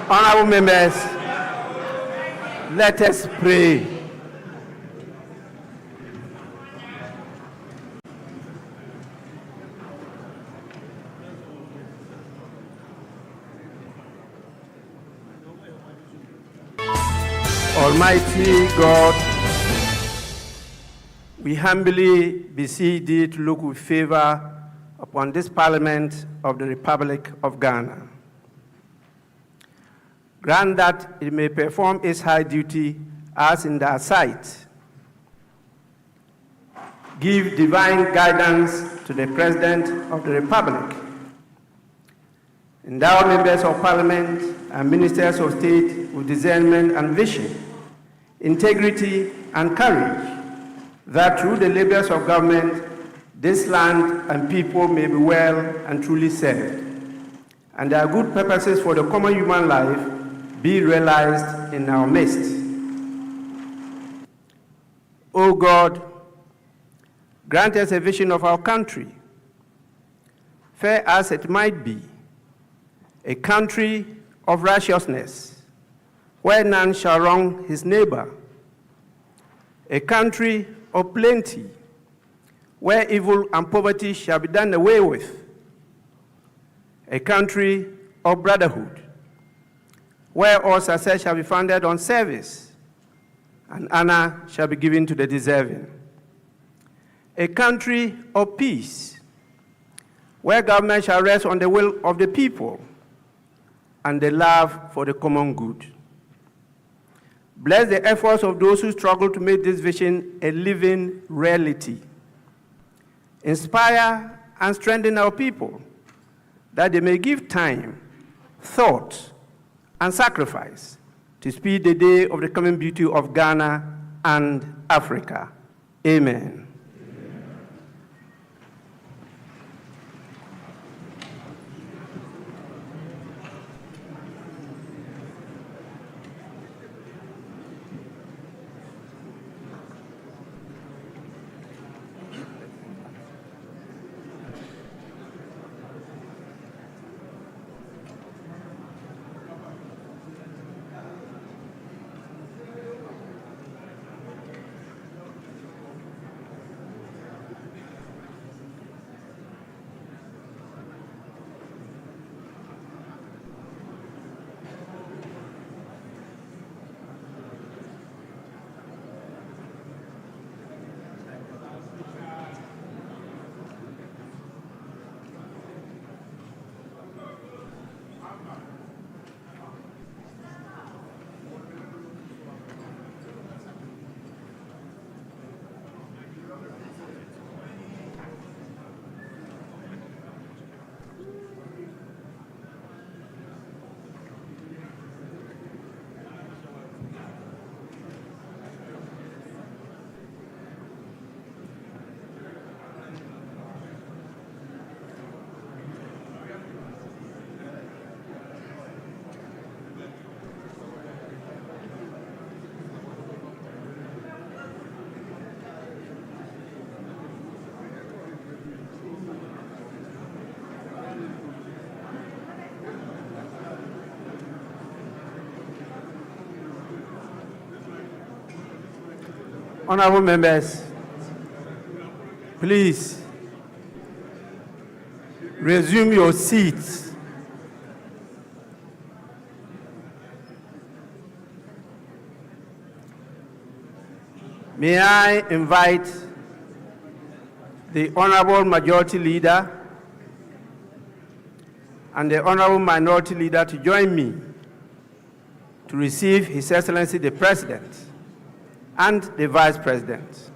Honorable members, let us pray. Almighty God, we humbly beseech thee to look with favor upon this Parliament of the Republic of Ghana. Grant that it may perform its high duty as in thy sight. Give divine guidance to the President of the Republic. Endow members of Parliament and ministers of state with discernment and vision, integrity and courage, that through the labors of government, this land and people may be well and truly served, and their good purposes for the common human life be realized in our midst. O God, grant us a vision of our country, fair as it might be, a country of righteousness, where none shall wrong his neighbor, a country of plenty, where evil and poverty shall be done away with, a country of brotherhood, where all success shall be founded on service, and honor shall be given to the deserving, a country of peace, where government shall rest on the will of the people and the love for the common good. Bless the efforts of those who struggle to make this vision a living reality. Inspire and strengthen our people, that they may give time, thought, and sacrifice to speed the day of the coming beauty of Ghana and Africa. Amen. Honorable members, please resume your seats. May I invite the Honorable Majority Leader and the Honorable Minority Leader to join me to receive His Excellency the President and the Vice President.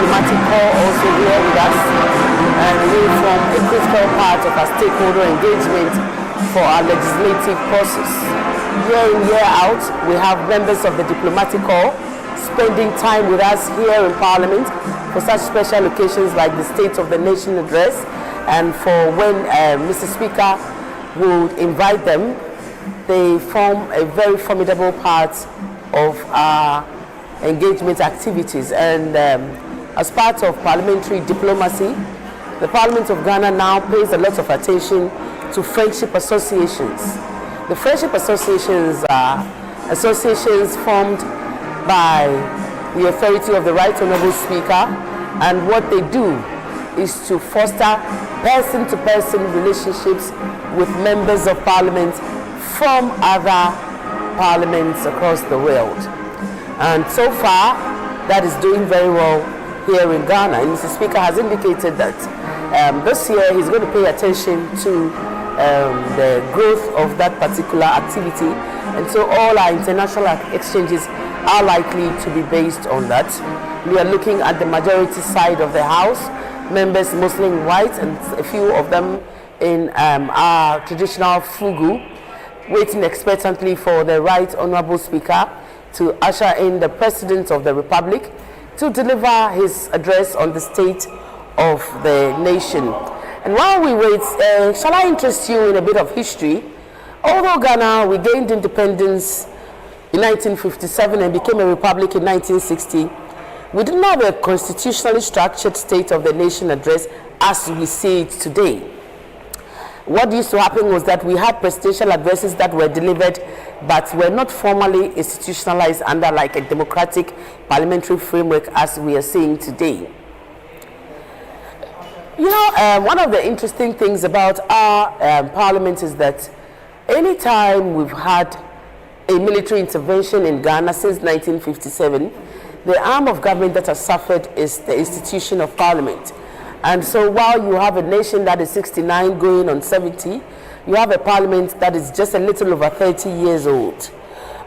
diplomatic corps also here with us, and we form a critical part of our stakeholder engagement for our legislative process. Year in, year out, we have members of the diplomatic corps spending time with us here in Parliament for such special occasions like the State of the Nation address, and for when Mr. Speaker would invite them. They form a very formidable part of our engagement activities. And as part of parliamentary diplomacy, the Parliament of Ghana now pays a lot of attention to friendship associations. The friendship associations are associations formed by the authority of the Right Honourable Speaker, and what they do is to foster person-to-person relationships with members of Parliament from other parliaments across the world. And so far, that is doing very well here in Ghana. And Mr. Speaker has indicated that this year he's going to pay attention to the growth of that particular activity. And so all our international exchanges are likely to be based on that. We are looking at the majority side of the House, members mostly in white, and a few of them in our traditional fugu, waiting expectantly for the Right Honourable Speaker to usher in the President of the Republic to deliver his address on the state of the nation. And while we wait, shall I interest you in a bit of history? Although Ghana, we gained independence in 1957 and became a republic in 1960, we did not have a constitutionally structured State of the Nation address as we see it today. What used to happen was that we had presidential addresses that were delivered but were not formally institutionalized under like a democratic parliamentary framework as we are seeing today. You know, one of the interesting things about our parliament is that anytime we've had a military intervention in Ghana since 1957, the arm of government that has suffered is the institution of parliament. And so while you have a nation that is 69 going on 70, you have a parliament that is just a little over 30 years old.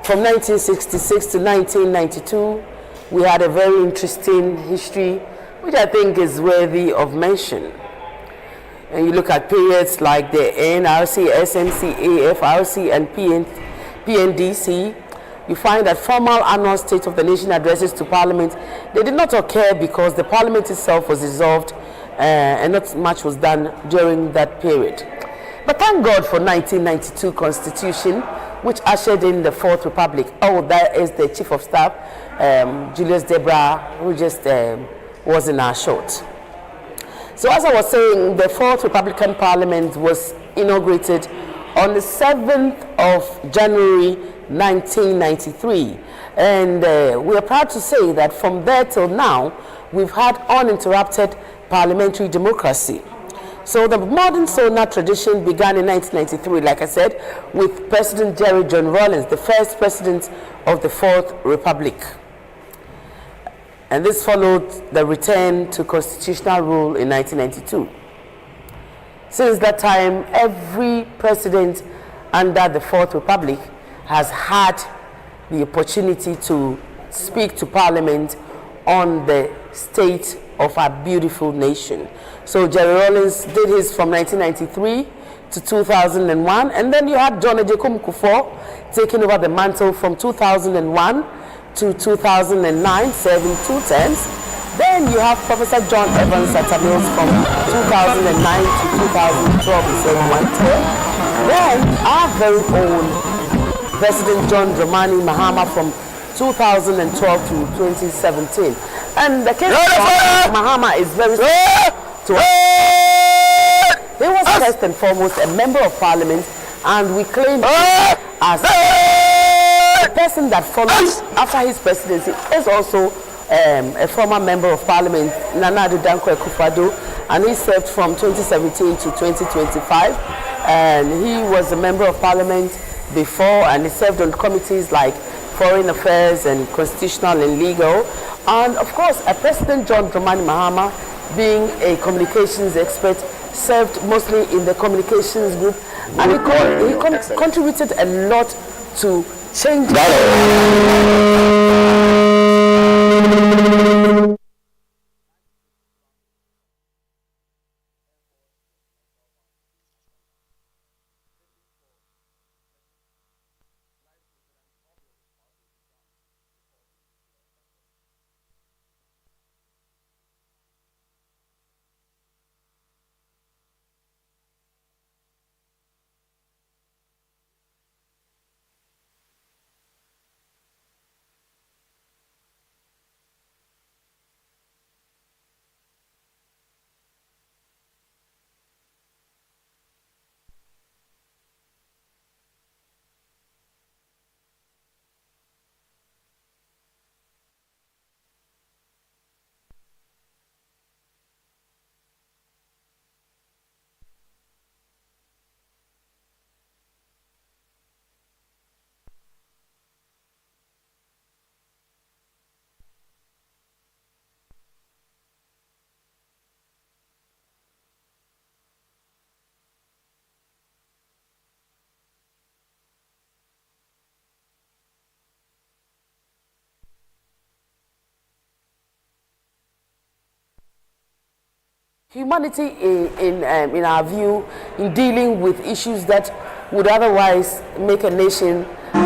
From 1966 to 1992, we had a very interesting history, which I think is worthy of mention. And you look at periods like the NRC, SMC, AFRC, and PNDC, you find that formal annual State of the Nation addresses to Parliament, they did not occur because the Parliament itself was dissolved and not much was done during that period. But thank God for 1992 Constitution, which ushered in the Fourth Republic. Oh, that is the Chief of Staff, Julius Debra, who just was in our short. So as I was saying, the Fourth Republican Parliament was inaugurated on the 7th of January 1993. And we are proud to say that from there till now, we've had uninterrupted parliamentary democracy. So the modern SONA tradition began in 1993, like I said, with President Jerry John Rawlings, the first president of the Fourth Republic. And this followed the return to constitutional rule in 1992. Since that time, every president under the Fourth Republic has had the opportunity to speak to Parliament on the state of our beautiful nation. So Jerry Rawlings did his from 1993 to 2001, and then you had John Ejekum Kufuor taking over the mantle from 2001 to 2009, serving 2 terms. Then you have Professor John Evans Atamils from 2009 to 2012, he served 1 term. Then our very own President John Dramani Mahama from 2012 to 2017. And the case of Mahama is very to us. He was first and foremost a member of Parliament, and we claim him as the person that follows after his presidency is also a former member of Parliament, Nana Addo Dankwa Akufo-Addo, and he served from 2017 to 2025. And he was a member of Parliament before, and he served on committees like Foreign Affairs and Constitutional and Legal. And of course, President John Dramani Mahama, being a communications expert, served mostly in the communications group, and he contributed a lot to change. Humanity, in our view, in dealing with issues that would otherwise make a nation, go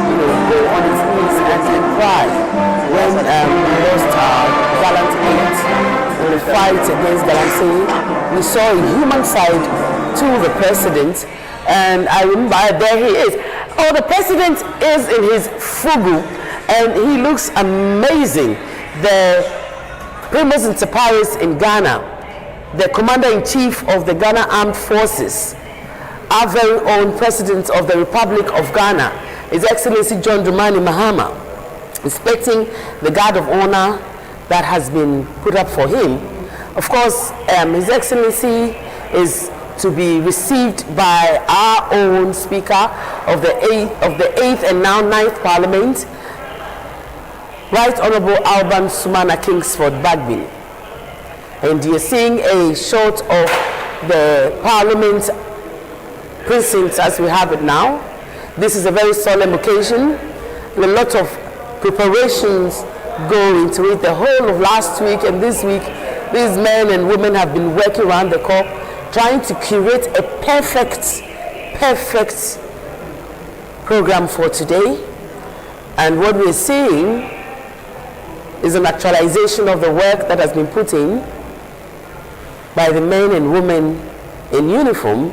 on its knees and cry. When we lost our gallant mate in the fight against Galamsey, we saw a human side to the president, and I remember there he is. Oh, the president is in his fugu, and he looks amazing. The Primus Inter Pares in Ghana, the Commander-in-Chief of the Ghana Armed Forces, our very own President of the Republic of Ghana, His Excellency John Dramani Mahama, inspecting the guard of honor that has been put up for him. Of course, His Excellency is to be received by our own Speaker of the 8th and now 9th Parliament, Right Honorable Alban Sumana Kingsford Bagbin. And you're seeing a shot of the Parliament precinct as we have it now. This is a very solemn occasion, and a lot of preparations go into it. The whole of last week and this week, these men and women have been working around the clock, trying to curate a perfect program for today. And what we're seeing is an actualization of the work that has been put in by the men and women in uniform,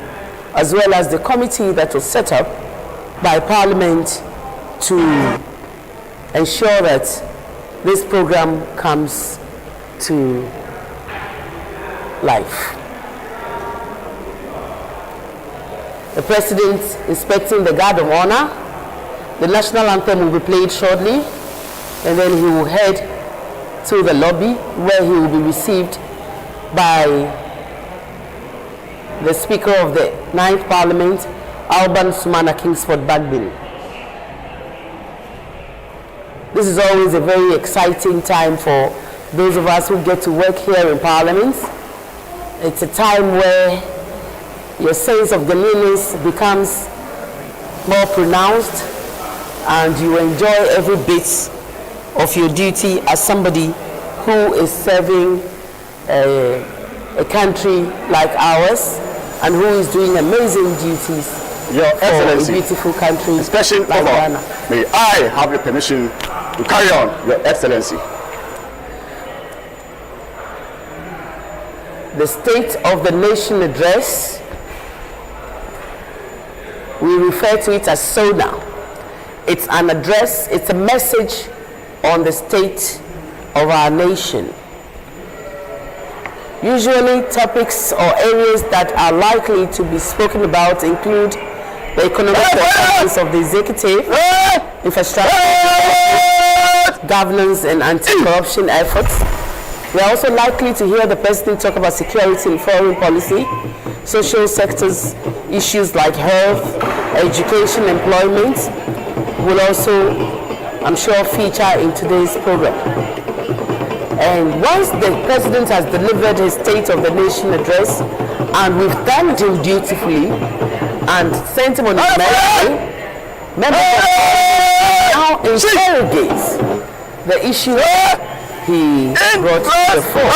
as well as the committee that was set up by Parliament to ensure that this program comes to life. The President inspecting the Guard of Honor. The national anthem will be played shortly, and then he will head to the lobby where he will be received by the Speaker of the 9th Parliament, Alban Sumana Kingsford Bagbin. This is always a very exciting time for those of us who get to work here in Parliament. It's a time where your sense of Ghanaianness becomes more pronounced, and you enjoy every bit of your duty as somebody who is serving a country like ours and who is doing amazing duties Your Excellency, for a beautiful country Inspection like over. Ghana. May I have your permission to carry on, Your Excellency? The State of the Nation Address, we refer to it as SONA. It's an address, it's a message on the state of our nation. Usually topics or areas that are likely to be spoken about include the economic performance of the executive, infrastructure, governance and anti-corruption efforts. We are also likely to hear the President talk about security and foreign policy, social sectors, issues like health, education, employment will also, I'm sure, feature in today's program. And once the President has delivered his State of the Nation address, and we've thanked him dutifully and sent him on his merry way, members of Parliament now interrogate the issue he brought to the fore.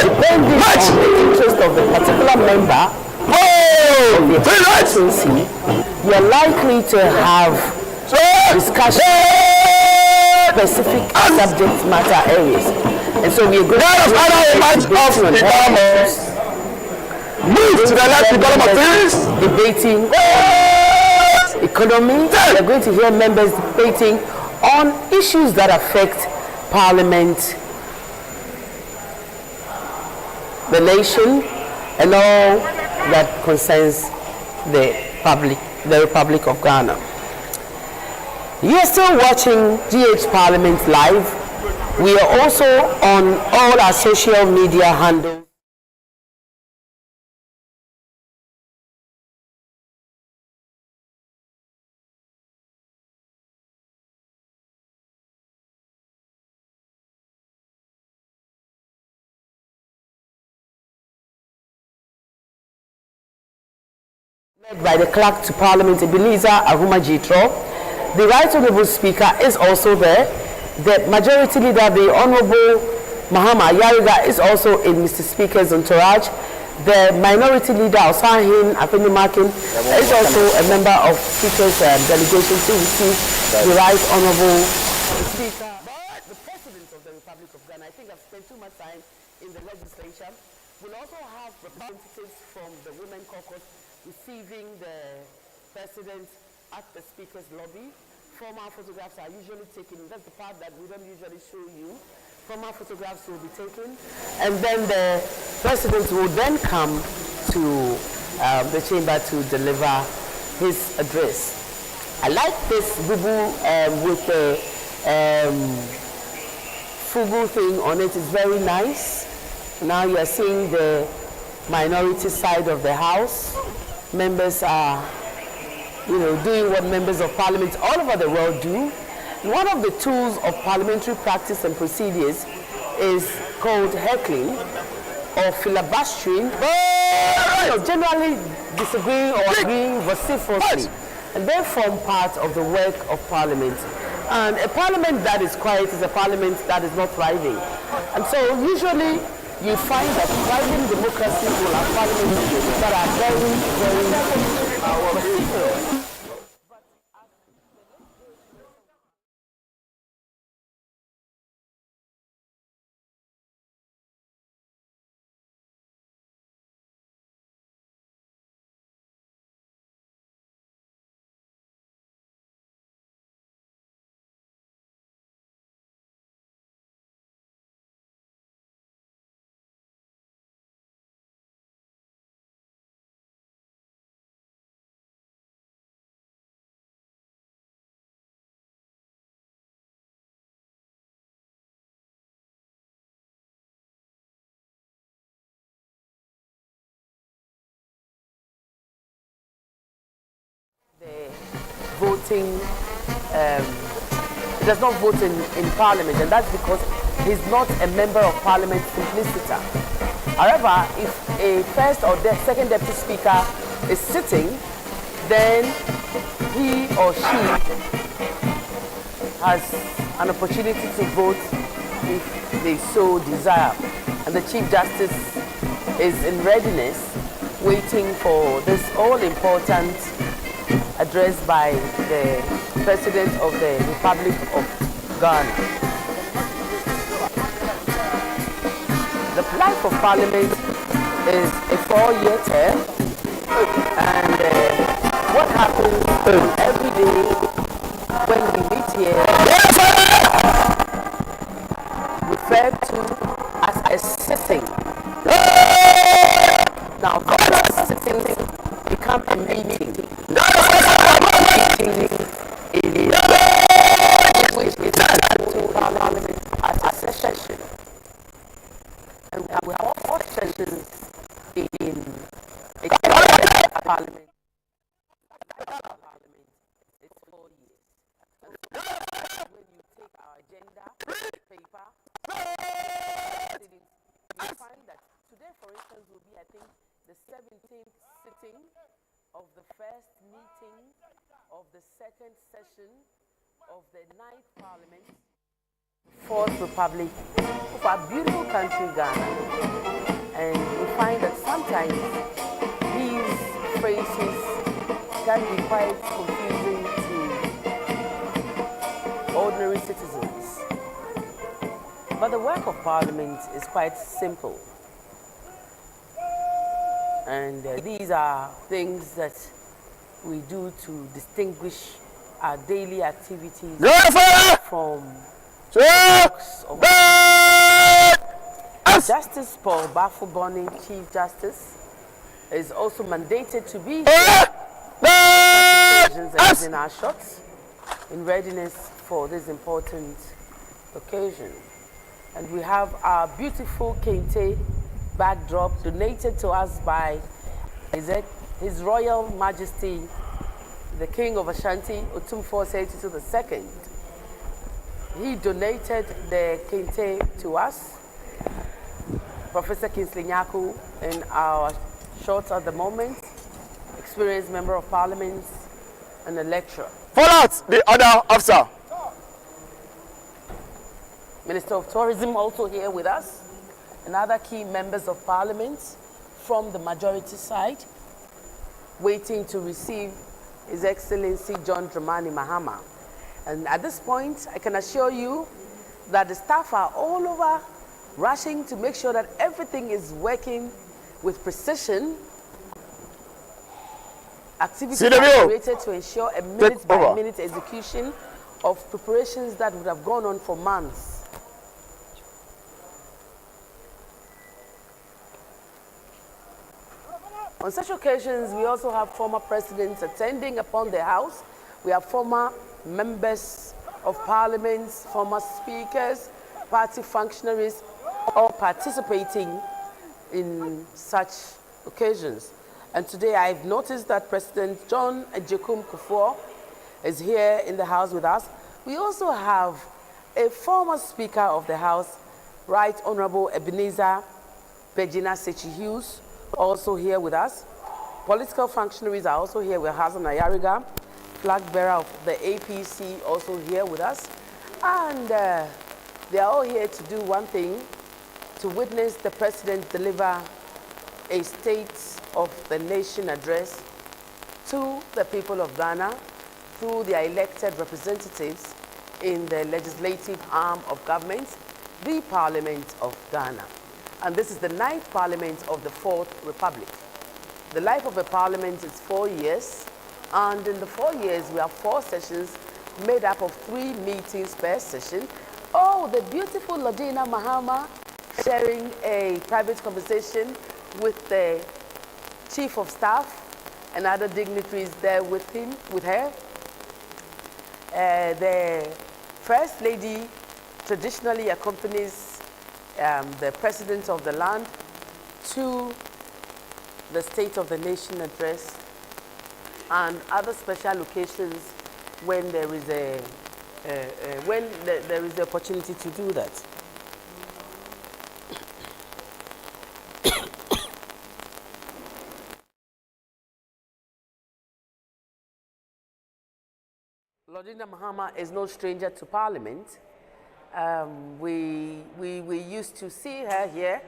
Depending on the interest of the particular member of the constituency, you are likely to have discussion specific subject matter areas. And so we are going to debating economy. We are going to hear members debating on issues that affect Parliament, the nation, and all that concerns the Republic of Ghana. You are still watching GH Parliament Live. We are also on all our social media handles. Led by the Clerk to Parliament, Ebenezer Ahuma Jitro. The Right Honourable Speaker is also there. The Majority Leader, the Honourable Mahama Yariga is also in Mr. Speaker's entourage. The minority leader, Osahin Afenimakin, is also a member of Speaker's delegation to receive the Right Honorable Speaker. But the President of the Republic of Ghana, I think I've spent too much time in the legislature, will also have representatives from the Women Caucus receiving the President at the Speaker's lobby. Formal photographs are usually taken. That's the part that we don't usually show you. Formal photographs will be taken, and then the President will then come to the chamber to deliver his address. I like this bubu with the fugu thing on it. It's very nice. Now you are seeing the minority side of the house. Members are, doing what members of parliament all over the world do. One of the tools of parliamentary practice and procedures is called heckling or filibustering, generally disagreeing or agreeing vociferously. And they form part of the work of parliament. And a parliament that is quiet is a parliament that is not thriving. And so usually you find that thriving democracies will have parliaments that are very, very vociferous. The voting, he does not vote in Parliament, and that's because he's not a member of Parliament simpliciter. However, if a first or second deputy speaker is sitting, then he or she has an opportunity to vote if they so desire. And the Chief Justice is in readiness, waiting for this all-important address by the President of the Republic of Ghana. The life of Parliament is a 4-year term, and what happens every day when we meet here referred to as a sitting. Now, those sittings become a meeting. Which is to Parliament as a session. And we have 4 sessions in a Parliament. It's 4 years. And when you take our agenda paper, you find that today, for instance, will be, I think, the 17th sitting of the first meeting of the second session of the 9th Parliament, 4th Republic of our beautiful country, Ghana. And we find that sometimes these phrases can be quite confusing to ordinary citizens. But the work of Parliament is quite simple. And these are things that we do to distinguish our daily activities from works of Justice Paul Bafuboni, Chief Justice, is also mandated to be here and in our shots in readiness for this important occasion. And we have our beautiful Kente backdrop donated to us by His Royal Majesty, the King of Ashanti, Otumfuo Osei-Tutu II. He donated the Kente to us. Professor Kingsley Nyaku, in our shorts at the moment, experienced member of Parliament and a lecturer. Follow out the other officer. Minister of Tourism also here with us, and other key members of parliament from the majority side, waiting to receive His Excellency John Dramani Mahama. And at this point, I can assure you that the staff are all over rushing to make sure that everything is working with precision. Activities are created to ensure a minute-by-minute execution of preparations that would have gone on for months. On such occasions, we also have former presidents attending upon the House. We have former members of parliament, former speakers, party functionaries, all participating in such occasions. And today I've noticed that President John Dramani Mahama is here in the House with us. We also have a former Speaker of the House, Right Honorable Ebenezer Bejina Sechi-Hughes, also here with us. Political functionaries are also here with Hassan Ayariga, flag bearer of the APC, also here with us. And they are all here to do one thing, to witness the President deliver a State of the Nation address to the people of Ghana through their elected representatives in the legislative arm of government, the Parliament of Ghana. And this is the 9th Parliament of the 4th Republic. The life of a Parliament is 4 years, and in the 4 years we have 4 sessions made up of 3 meetings per session. Oh, the beautiful Lodina Mahama sharing a private conversation with the Chief of Staff and other dignitaries there with her. The First Lady traditionally accompanies the President of the land to the State of the Nation address and other special occasions when there is the opportunity to do that. Lodina Mahama is no stranger to Parliament. We used to see her here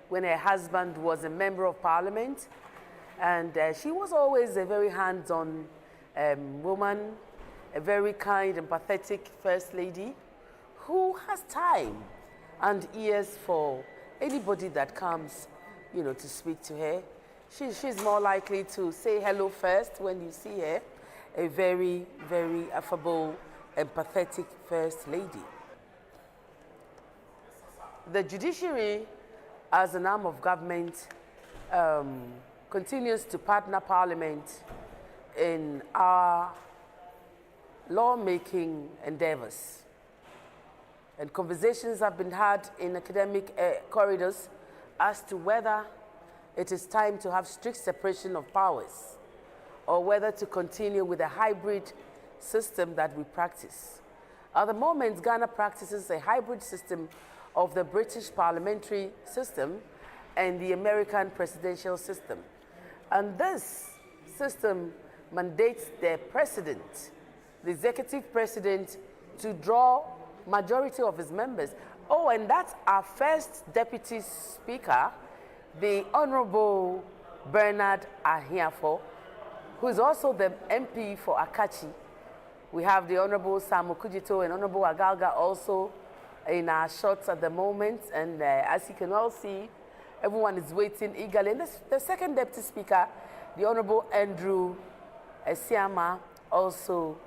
when her husband was a member of Parliament, and she was always a very hands-on woman, a very kind and pathetic First Lady who has time and ears for anybody that comes, you know, to speak to her. She's more likely to say hello first when you see her, a very, very affable and pathetic First Lady. The judiciary, as an arm of government, continues to partner Parliament in our lawmaking endeavors. And conversations have been had in academic corridors as to whether it is time to have strict separation of powers or whether to continue with a hybrid system that we practice. At the moment, Ghana practices a hybrid system of the British parliamentary system and the American presidential system. And this system mandates the president, the executive president, to draw majority of his members. Oh, and that's our first deputy speaker, the Honorable Bernard Ahiafo, who is also the MP for Akachi. We have the Honorable Samu Kujito and Honorable Agalga also in our shots at the moment, and as you can all see, everyone is waiting eagerly. And the second deputy speaker, the Honorable Andrew Esiama, also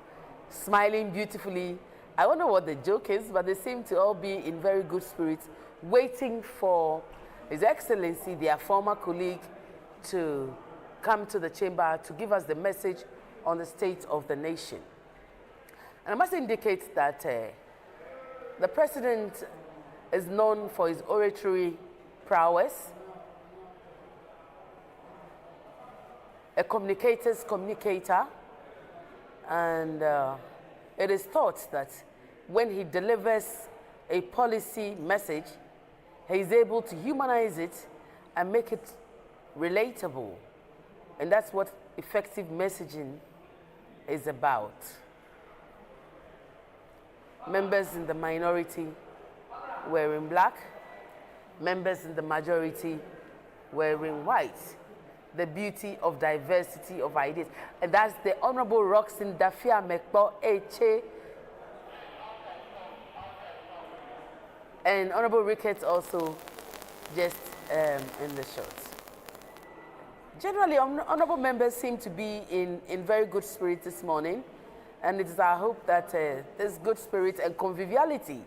smiling beautifully. I don't know what the joke is, but they seem to all be in very good spirits, waiting for His Excellency, their former colleague, to come to the chamber to give us the message on the state of the nation. And I must indicate that the President is known for his oratory prowess, a communicator's communicator, and it is thought that when he delivers a policy message, he is able to humanize it and make it relatable. And that's what effective messaging is about. Members in the minority wearing black, members in the majority wearing white. The beauty of diversity of ideas. And that's the Honorable Roxin Dafia Mekbo Eche. And Honorable Ricketts also just in the shorts. Generally, honorable members seem to be in very good spirit this morning. And it is our hope that this good spirit and conviviality.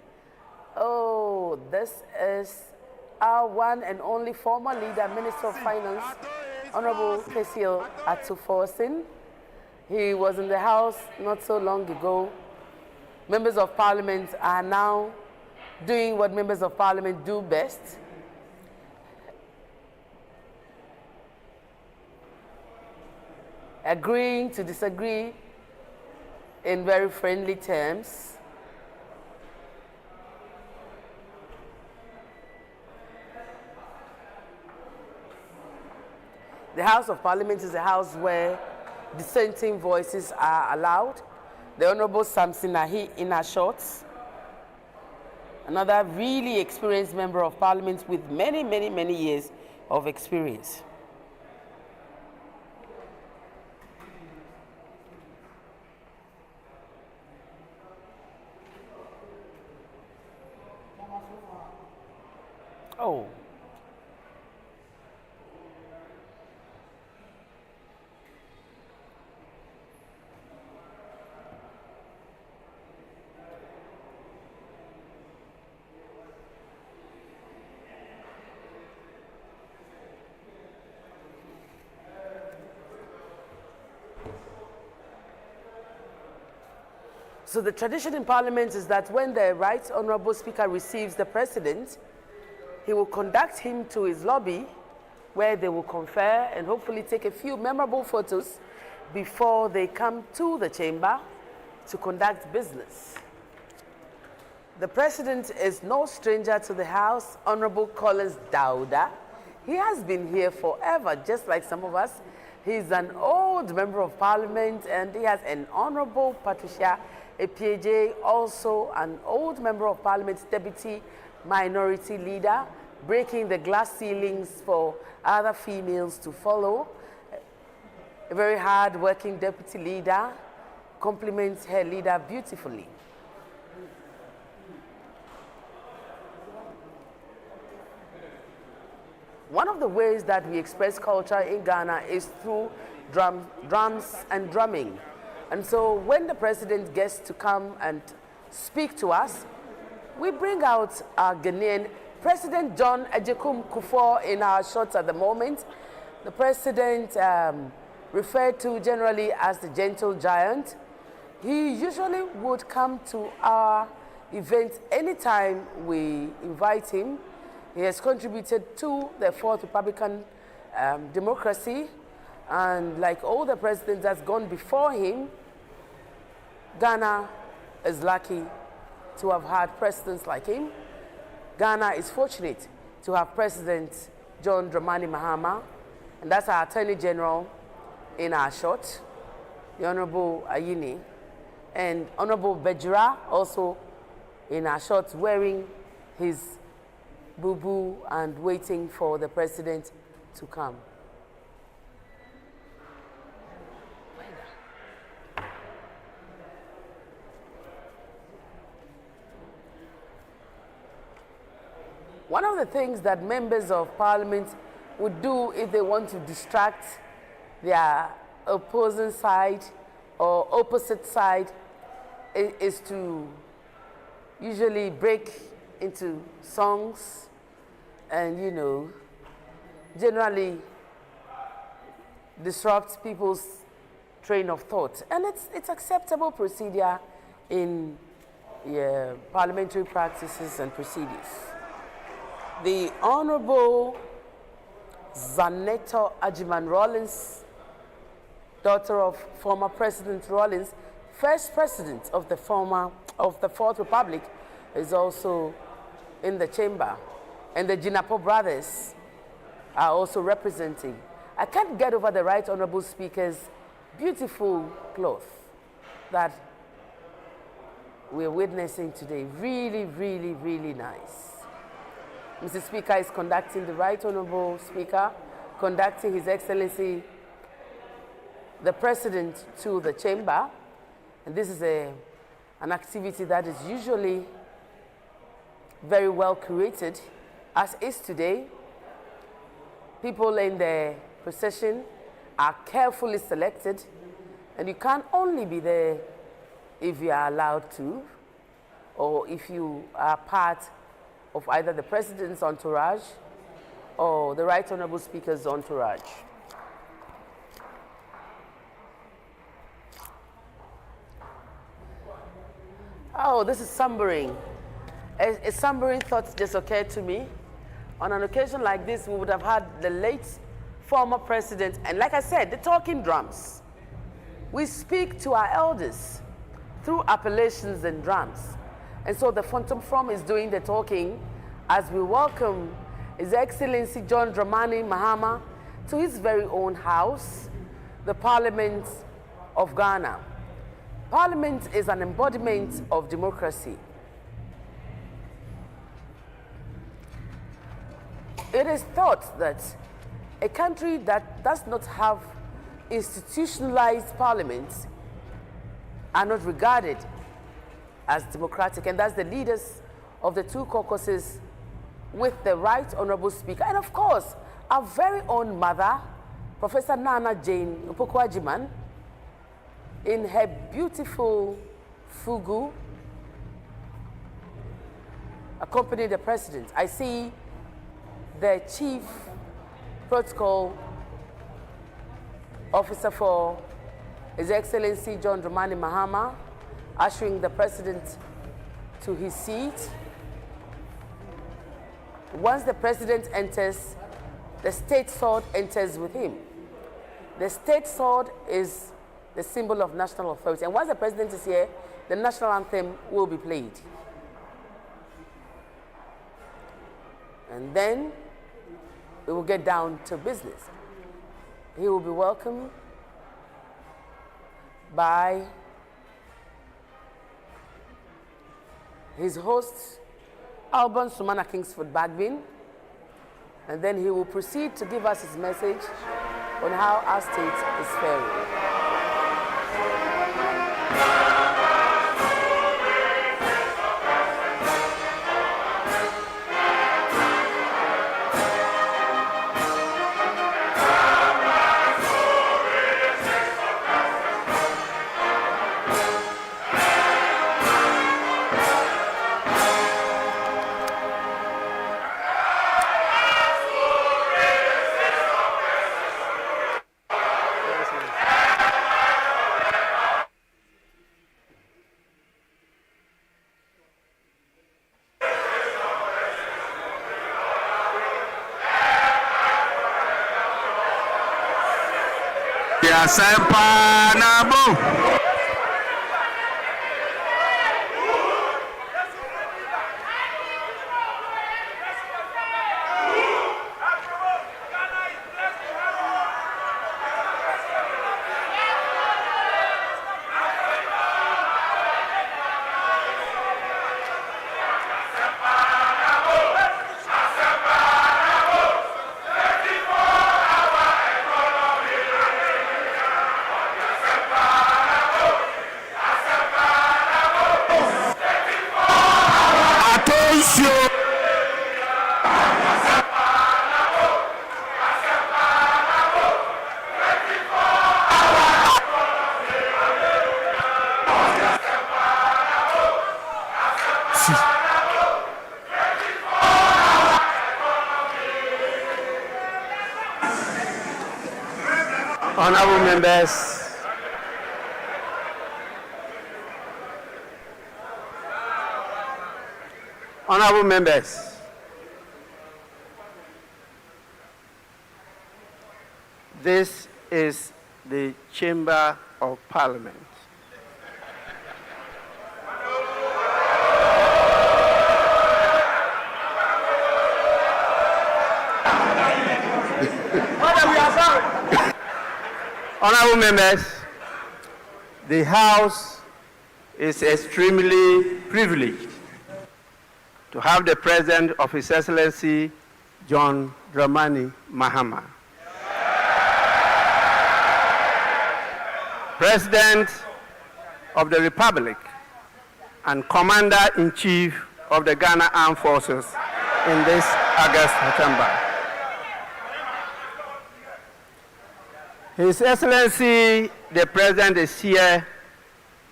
Oh, this is our one and only former leader, Minister of Finance, Honorable Kesil Atuforsin. He was in the House not so long ago. Members of Parliament are now doing what members of Parliament do best. Agreeing to disagree in very friendly terms. The House of Parliament is a house where dissenting voices are allowed. The Honorable Samson Ahi in our shorts, another really experienced member of Parliament with many, many, many years of experience. Oh. So the tradition in Parliament is that when the Right Honourable Speaker receives the President, he will conduct him to his lobby where they will confer and hopefully take a few memorable photos before they come to the chamber to conduct business. The President is no stranger to the House, Honourable Collins Dauda. He has been here forever, just like some of us. He's an old member of Parliament, and he has an Honourable Patricia Epiege, also an old member of Parliament, deputy minority leader, breaking the glass ceilings for other females to follow. A very hard-working deputy leader, compliments her leader beautifully. One of the ways that we express culture in Ghana is through drums and drumming. And so when the President gets to come and speak to us, we bring out our Ghanaian President John Ejekum Kufuor in our shots at the moment. The President, referred to generally as the gentle giant, he usually would come to our events anytime we invite him. He has contributed to the Fourth Republican democracy, and like all the presidents that's gone before him, Ghana is lucky to have had presidents like him. Ghana is fortunate to have President John Dramani Mahama, and that's our Attorney General in our shot, the Honorable Ayini, and Honorable Bejira also in our shot, wearing his boo-boo and waiting for the President to come. One of the things that members of Parliament would do if they want to distract their opposing side or opposite side is to usually break into songs and, you know, generally disrupt people's train of thought. And it's acceptable procedure in parliamentary practices and procedures. The Honorable Zaneto Ajiman Rawlings, daughter of former President Rawlings, first president of the Fourth Republic, is also in the chamber. And the Jinapo brothers are also representing. I can't get over the Right Honorable Speaker's beautiful cloth that we're witnessing today. Really, really, really nice. Mr. Speaker is conducting the Right Honorable Speaker, conducting His Excellency the President to the chamber. And this is an activity that is usually very well curated, as is today. People in the procession are carefully selected, and you can only be there if you are allowed to, or if you are part of either the President's entourage or the Right Honorable Speaker's entourage. Oh, this is sombering. A sombering thought just occurred to me. On an occasion like this, we would have had the late former president, and like I said, the talking drums. We speak to our elders through appellations and drums. And so the Phantom From is doing the talking as we welcome His Excellency John Dramani Mahama to his very own house, the Parliament of Ghana. Parliament is an embodiment of democracy. It is thought that a country that does not have institutionalized parliaments are not regarded as democratic, and that's the leaders of the two caucuses with the Right Honorable Speaker, and of course, our very own mother, Professor Nana Jane Opoku-Agyeman, in her beautiful fugu, accompanying the president. I see the Chief Protocol Officer for His Excellency John Dramani Mahama ushering the president to his seat. Once the president enters, the state sword enters with him. The state sword is the symbol of national authority. And once the president is here, the national anthem will be played. And then we will get down to business. He will be welcomed by his host, Alban Sumana Kingsford Bagbin, and then he will proceed to give us his message on how our state is faring. Honorable members, honorable members, this is the Chamber of Parliament. Honorable members, the House is extremely privileged to have the presence of His Excellency John Dramani Mahama, President of the Republic and Commander-in-Chief of the Ghana Armed Forces in this August September. His Excellency the President is here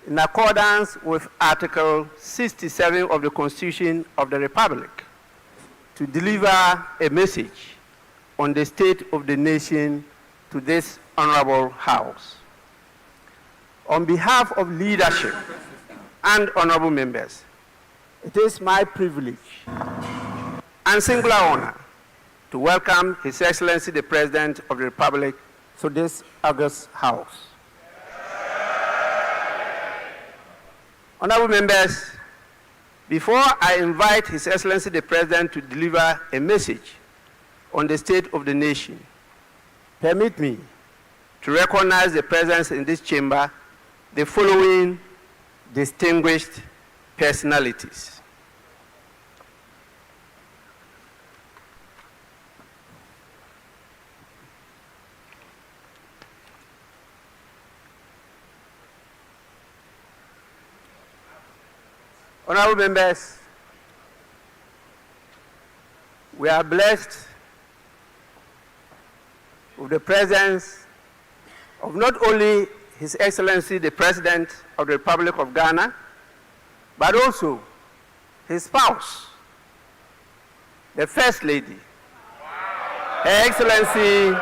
in accordance with Article 67 of the Constitution of the Republic to deliver a message on the state of the nation to this honorable House. On behalf of leadership and honorable members, it is my privilege and singular honor to welcome His Excellency the President of the Republic to this august House. Honorable members, before I invite His Excellency the President to deliver a message on the state of the nation, permit me to recognize the presence in this chamber the following distinguished personalities. Honorable members, we are blessed with the presence of not only His Excellency the President of the Republic of Ghana, but also his spouse, the First Lady, Her Excellency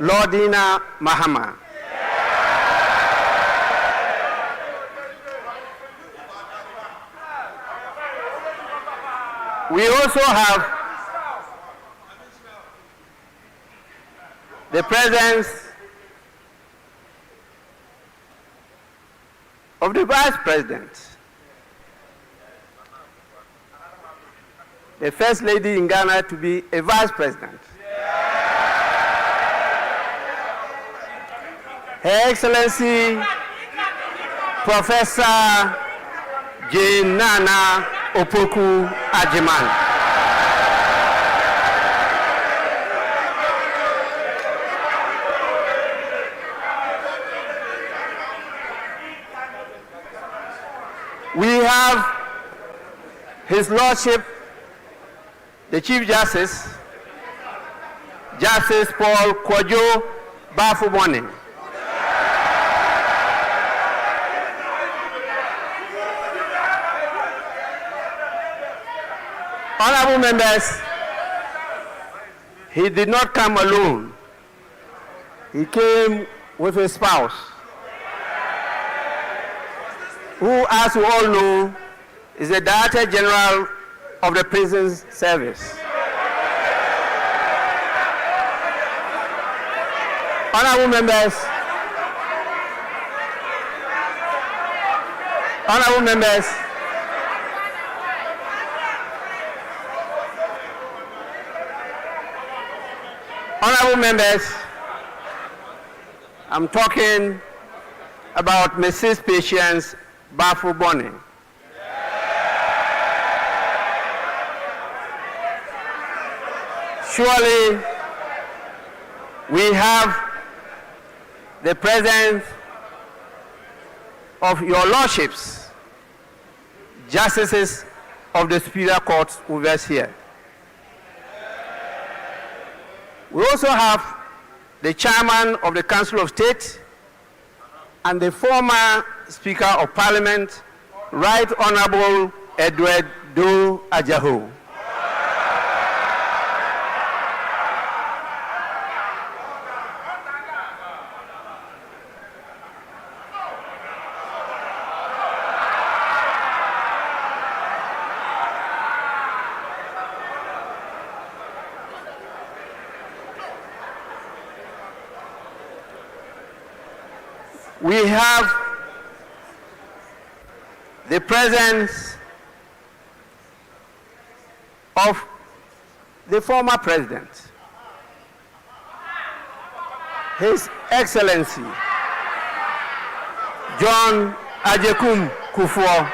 Lordina Mahama. We also have the presence of the Vice President, the First Lady in Ghana to be a Vice President. Her Excellency Professor Jane Nana Opoku Ajiman. We have His Lordship, the Chief Justice, Justice Paul Kwadwo Bafubone. Honorable members, he did not come alone. He came with his spouse, who, as you all know, is the Director General of the Prisons Service. Honorable members, honorable members, honorable members, I'm talking about Mrs. Patience Bafubone. Surely we have the presence of your lordships, justices of the Superior Court with us here. We also have the chairman of the Council of State and the former Speaker of Parliament, Right Honorable Edward Do Ajaho. We have the presence of the former president, His Excellency John Agyekum Kufuor.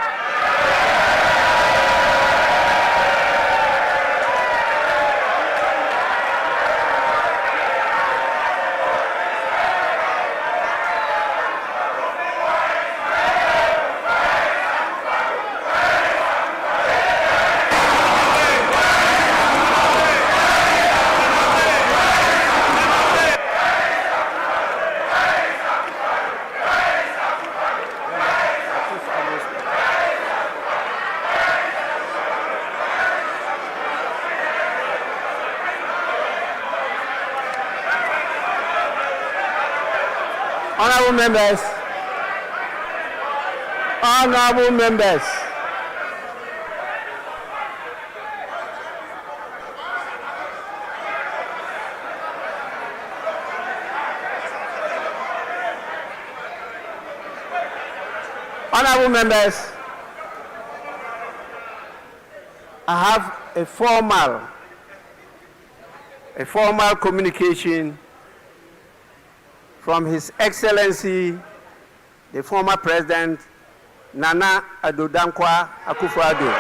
Honorable members, honorable members, honorable members, I have a formal communication from His Excellency, the former President Nana Addo Dankwa Akufo-Addo.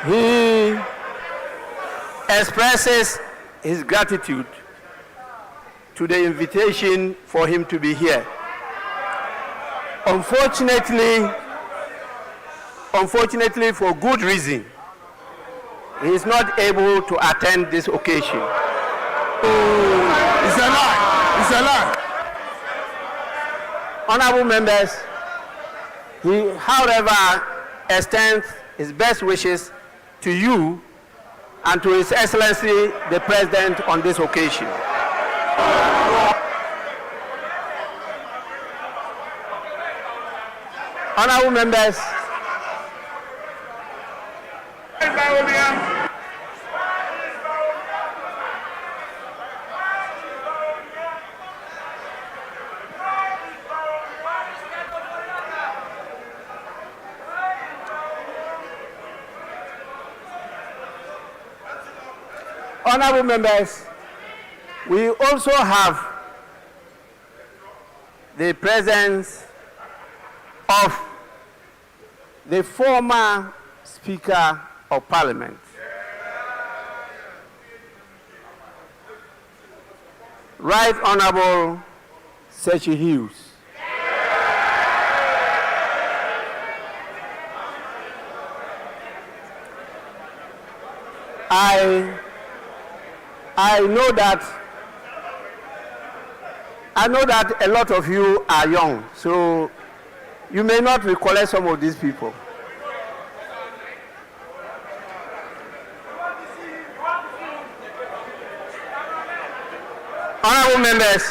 He expresses his gratitude to the invitation for him to be here. Unfortunately, for good reason, he is not able to attend this occasion. It's a lie. It's a lie. Honorable members, he, however, extends his best wishes to you and to His Excellency the President on this occasion. Honorable members, honorable members, we also have the presence of the former Speaker of Parliament, Right Honorable Sechi Hughes. I know that a lot of you are young, so you may not recollect some of these people. Honorable members,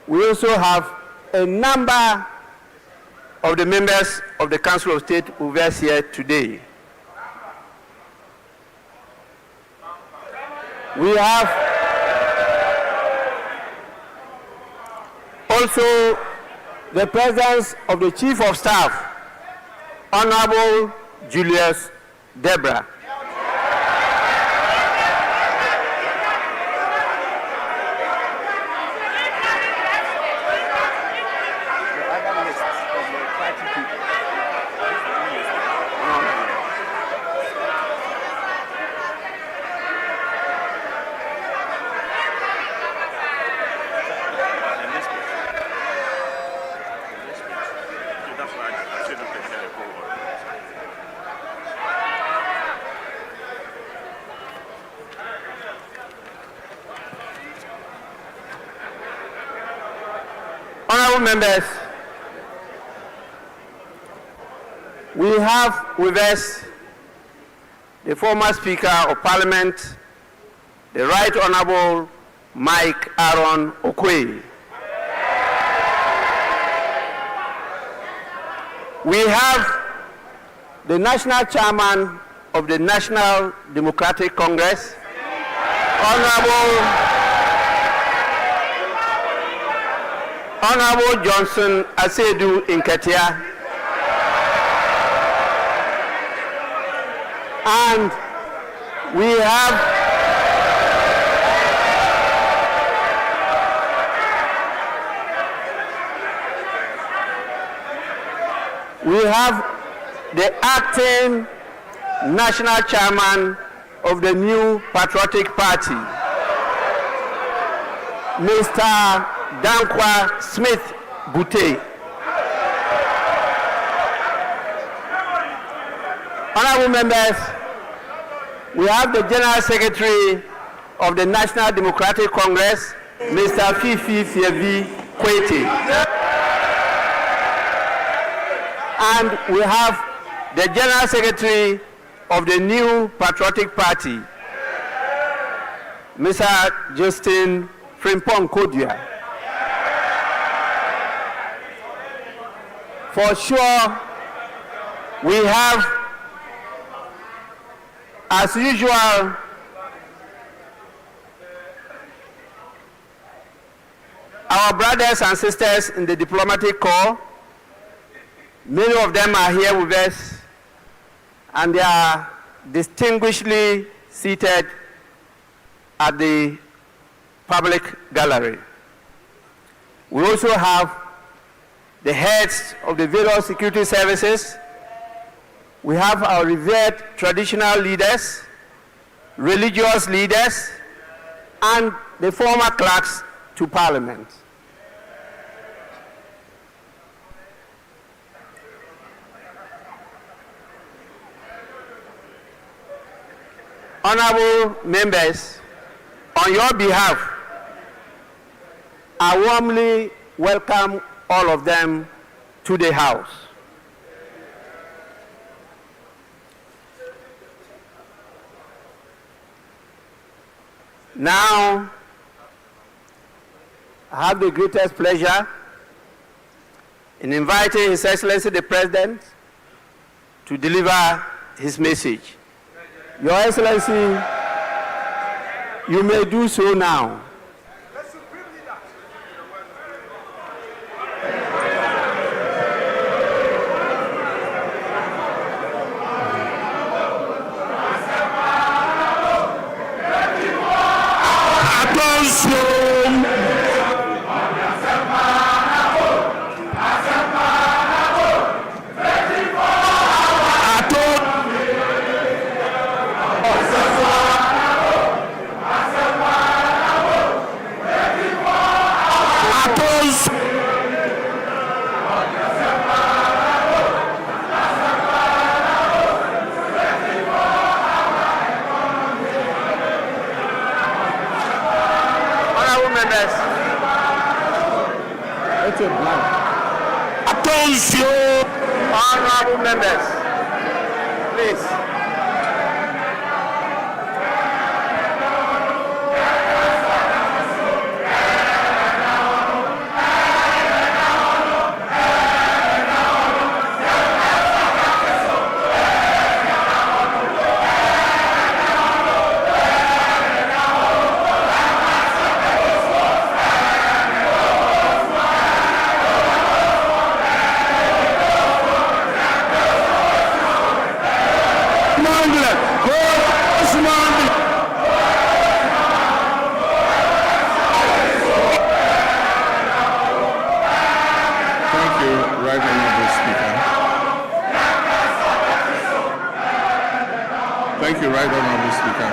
we also have a number of the members of the Council of State who are here today. We have also the presence of the Chief of Staff, Honorable Julius Debra. Honorable members, we have with us the former Speaker of Parliament, the Right Honorable Mike Aaron Okoye. We have the National Chairman of the National Democratic Congress, Honorable Johnson Asedu Nketia, and we have the acting National Chairman of the New Patriotic Party, Mr. Dankwa Smith Bute. Honorable members, We have the General Secretary of the National Democratic Congress, Mr. Fifi Fievi Kweti. And we have the General Secretary of the New Patriotic Party, Mr. Justin Frimpong Kodua. For sure, we have, as usual, our brothers and sisters in the diplomatic corps. Many of them are here with us, and they are distinguishedly seated at the public gallery. We also have the heads of the various security services. We have our revered traditional leaders, religious leaders, and the former clerks to Parliament. Honorable members, on your behalf, I warmly welcome all of them to the House. Now, I have the greatest pleasure in inviting His Excellency the President to deliver his message. Your Excellency, you may do so now. Honorable members, please. Thank you, Right Honorable Speaker.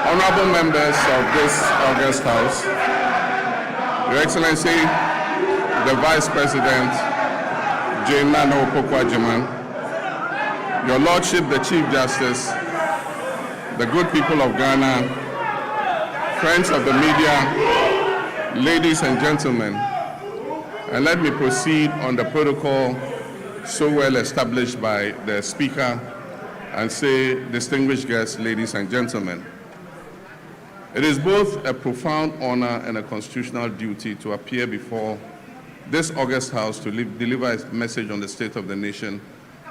Honorable members of this august House, Your Excellency, the Vice President, Jane Nana Opoku-Agyeman, Your Lordship, the Chief Justice, the good people of Ghana, friends of the media, ladies and gentlemen, and let me proceed on the protocol so well established by the Speaker and say, distinguished guests, ladies and gentlemen. It is both a profound honor and a constitutional duty to appear before this august House to deliver a message on the state of the nation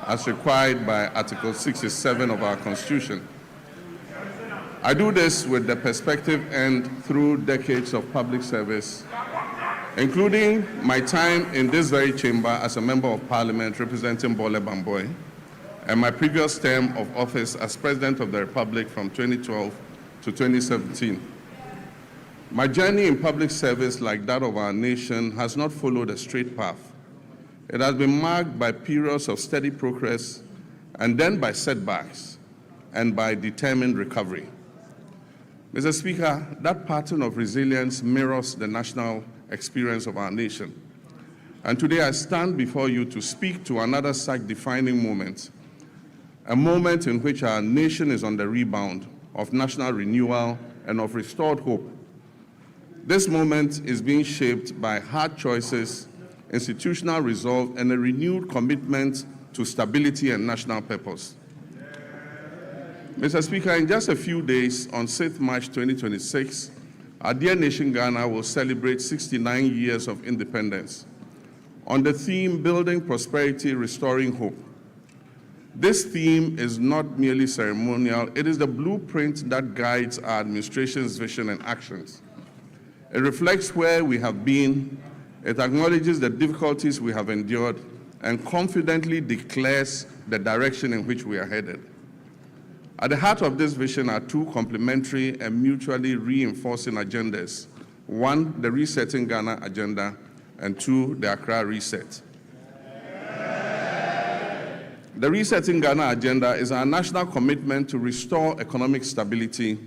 as required by Article 67 of our Constitution. I do this with the perspective and through decades of public service, including my time in this very chamber as a Member of Parliament representing Bole Bamboy, and my previous term of office as President of the Republic from 2012 to 2017. My journey in public service, like that of our nation, has not followed a straight path. It has been marked by periods of steady progress and then by setbacks and by determined recovery. Mr. Speaker, that pattern of resilience mirrors the national experience of our nation. And today I stand before you to speak to another such defining moment a moment in which our nation is on the rebound of national renewal and of restored hope. This moment is being shaped by hard choices, institutional resolve, and a renewed commitment to stability and national purpose. Mr. Speaker, in just a few days, on 6th March 2026, our dear nation Ghana will celebrate 69 years of independence on the theme Building Prosperity, Restoring Hope. This theme is not merely ceremonial, it is the blueprint that guides our administration's vision and actions. It reflects where we have been, it acknowledges the difficulties we have endured, and confidently declares the direction in which we are headed. At the heart of this vision are two complementary and mutually reinforcing agendas. One, the Resetting Ghana agenda, and two, the Accra Reset. The Resetting Ghana agenda is our national commitment to restore economic stability,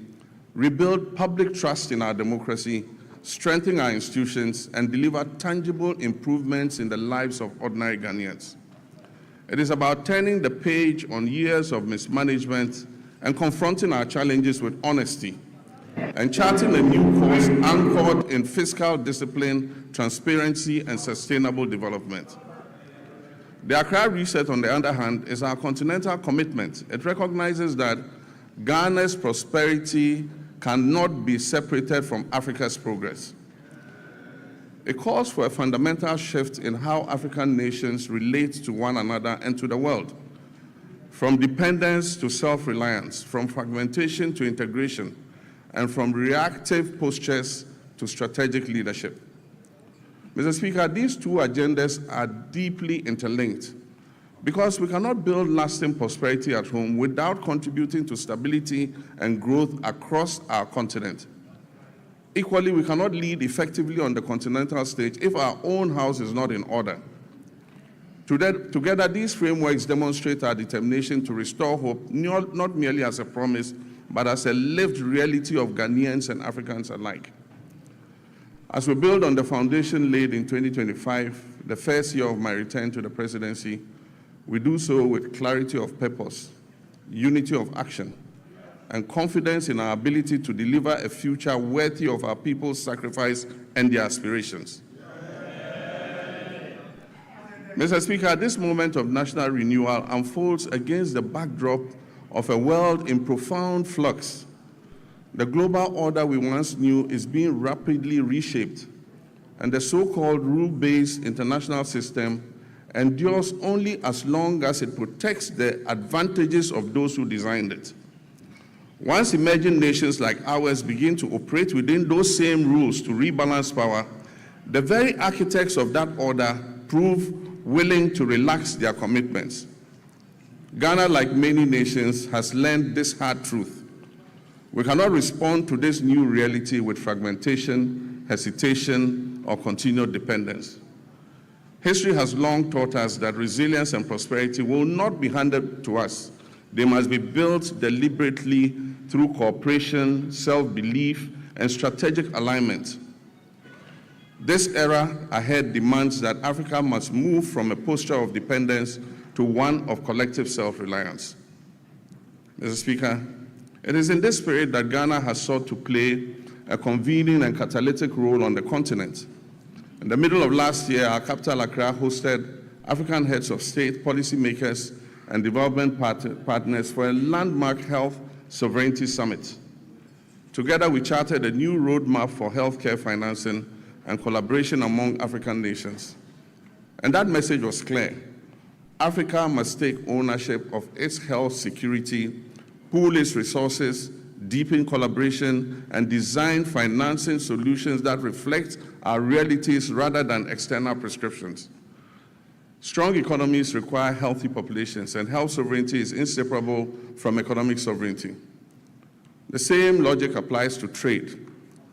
rebuild public trust in our democracy, strengthen our institutions, and deliver tangible improvements in the lives of ordinary Ghanaians. It is about turning the page on years of mismanagement and confronting our challenges with honesty, and charting a new course anchored in fiscal discipline, transparency, and sustainable development. The Accra Reset, on the other hand, is our continental commitment. It recognizes that Ghana's prosperity cannot be separated from Africa's progress. It calls for a fundamental shift in how African nations relate to one another and to the world, from dependence to self-reliance, from fragmentation to integration, and from reactive postures to strategic leadership. Mr. Speaker, these two agendas are deeply interlinked because we cannot build lasting prosperity at home without contributing to stability and growth across our continent. Equally, we cannot lead effectively on the continental stage if our own house is not in order. Together, these frameworks demonstrate our determination to restore hope, not merely as a promise, but as a lived reality of Ghanaians and Africans alike. As we build on the foundation laid in 2025, the first year of my return to the presidency, we do so with clarity of purpose, unity of action, and confidence in our ability to deliver a future worthy of our people's sacrifice and their aspirations. Mr. Speaker, this moment of national renewal unfolds against the backdrop of a world in profound flux. The global order we once knew is being rapidly reshaped, and the so-called rule-based international system endures only as long as it protects the advantages of those who designed it. Once emerging nations like ours begin to operate within those same rules to rebalance power, the very architects of that order prove willing to relax their commitments. Ghana, like many nations, has learned this hard truth. We cannot respond to this new reality with fragmentation, hesitation, or continued dependence. History has long taught us that resilience and prosperity will not be handed to us. They must be built deliberately through cooperation, self-belief, and strategic alignment. This era ahead demands that Africa must move from a posture of dependence to one of collective self-reliance. Mr. Speaker, it is in this spirit that Ghana has sought to play a convening and catalytic role on the continent. In the middle of last year, our capital, Accra, hosted African heads of state, policymakers, and development partners for a landmark health sovereignty summit. Together, we charted a new roadmap for healthcare financing and collaboration among African nations. And that message was clear. Africa must take ownership of its health security, pool its resources, deepen collaboration, and design financing solutions that reflect our realities rather than external prescriptions. Strong economies require healthy populations, and health sovereignty is inseparable from economic sovereignty. The same logic applies to trade,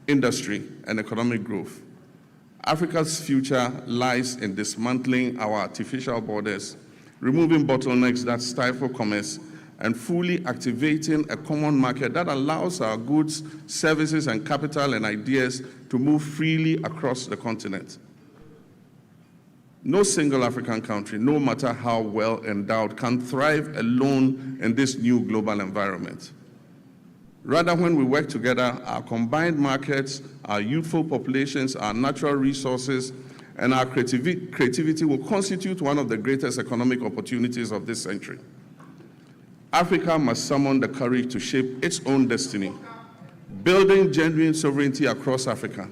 industry, and economic growth. Africa's future lies in dismantling our artificial borders, removing bottlenecks that stifle commerce, and fully activating a common market that allows our goods, services, and capital and ideas to move freely across the continent. No single African country, no matter how well endowed, can thrive alone in this new global environment. Rather, when we work together, our combined markets, our youthful populations, our natural resources, and our creativity will constitute one of the greatest economic opportunities of this century. Africa must summon the courage to shape its own destiny, building genuine sovereignty across Africa.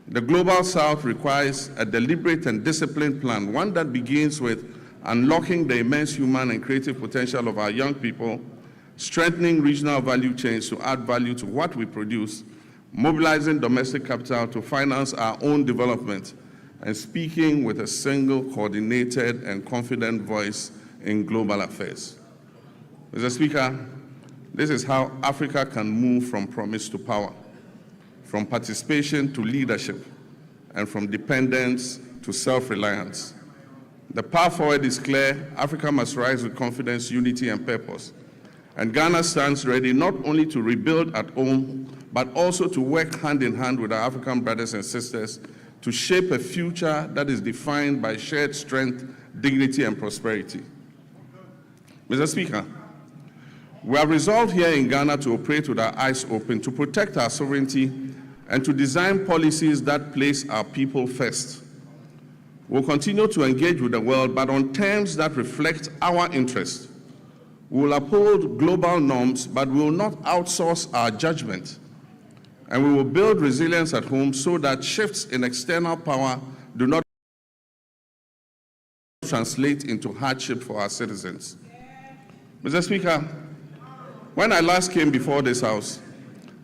The Global South requires a deliberate and disciplined plan, one that begins with unlocking the immense human and creative potential of our young people, strengthening regional value chains to add value to what we produce, mobilizing domestic capital to finance our own development, and speaking with a single, coordinated, and confident voice in global affairs. Mr. Speaker, this is how Africa can move from promise to power, from participation to leadership, and from dependence to self-reliance. The path forward is clear. Africa must rise with confidence, unity, and purpose. And Ghana stands ready not only to rebuild at home, but also to work hand in hand with our African brothers and sisters to shape a future that is defined by shared strength, dignity, and prosperity. Mr. Speaker, we have resolved here in Ghana to operate with our eyes open, to protect our sovereignty, and to design policies that place our people first. We'll continue to engage with the world, but on terms that reflect our interests. We will uphold global norms, but we will not outsource our judgment. And we will build resilience at home so that shifts in external power do not translate into hardship for our citizens. Mr. Speaker, when I last came before this House,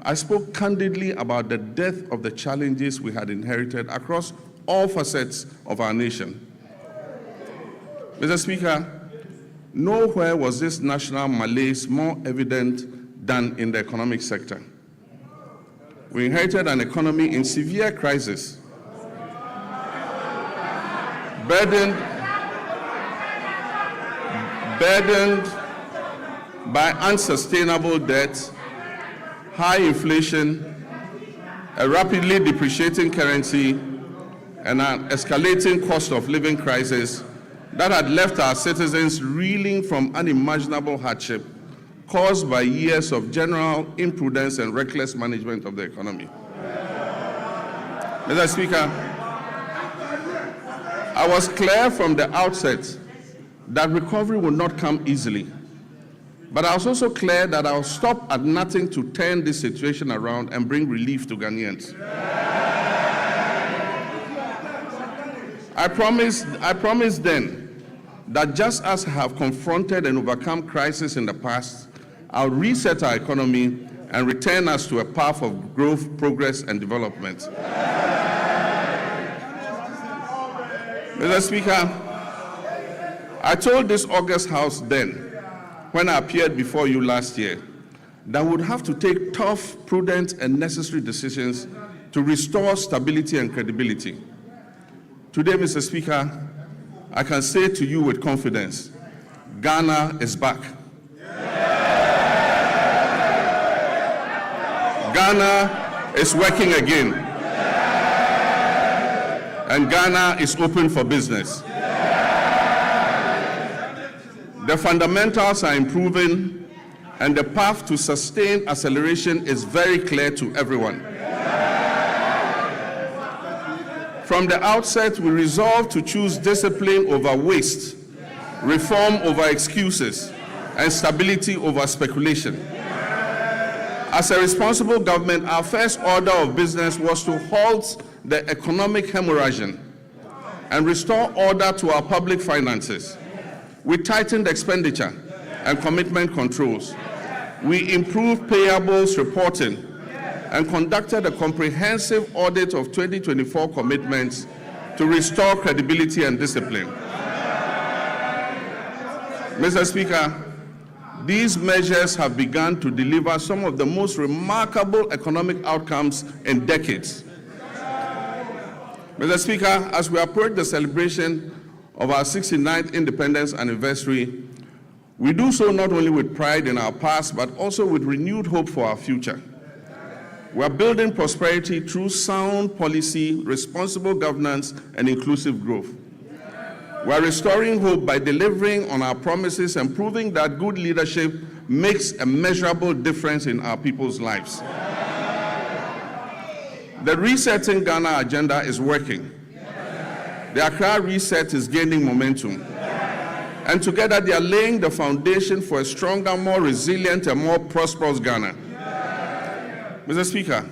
I spoke candidly about the depth of the challenges we had inherited across all facets of our nation. Mr. Speaker, nowhere was this national malaise more evident than in the economic sector. We inherited an economy in severe crisis, burdened by unsustainable debt, high inflation, a rapidly depreciating currency, and an escalating cost of living crisis that had left our citizens reeling from unimaginable hardship caused by years of general imprudence and reckless management of the economy. Mr. Speaker, I was clear from the outset that recovery would not come easily. But I was also clear that I will stop at nothing to turn this situation around and bring relief to Ghanaians. I promised then that just as I have confronted and overcome crisis in the past, I'll reset our economy and return us to a path of growth, progress, and development. Mr. Speaker, I told this August House then, when I appeared before you last year, that we would have to take tough, prudent, and necessary decisions to restore stability and credibility. Today, Mr. Speaker, I can say to you with confidence, Ghana is back. Ghana is working again. And Ghana is open for business. The fundamentals are improving, and the path to sustained acceleration is very clear to everyone. From the outset, we resolved to choose discipline over waste, reform over excuses, and stability over speculation. As a responsible government, our first order of business was to halt the economic hemorrhaging and restore order to our public finances. We tightened expenditure and commitment controls. We improved payables reporting and conducted a comprehensive audit of 2024 commitments to restore credibility and discipline. Mr. Speaker, these measures have begun to deliver some of the most remarkable economic outcomes in decades. Mr. Speaker, as we approach the celebration of our 69th independence anniversary, we do so not only with pride in our past, but also with renewed hope for our future. We are building prosperity through sound policy, responsible governance, and inclusive growth. We are restoring hope by delivering on our promises and proving that good leadership makes a measurable difference in our people's lives. The Resetting Ghana agenda is working. The Accra Reset is gaining momentum. And together they are laying the foundation for a stronger, more resilient, and more prosperous Ghana. Mr. Speaker,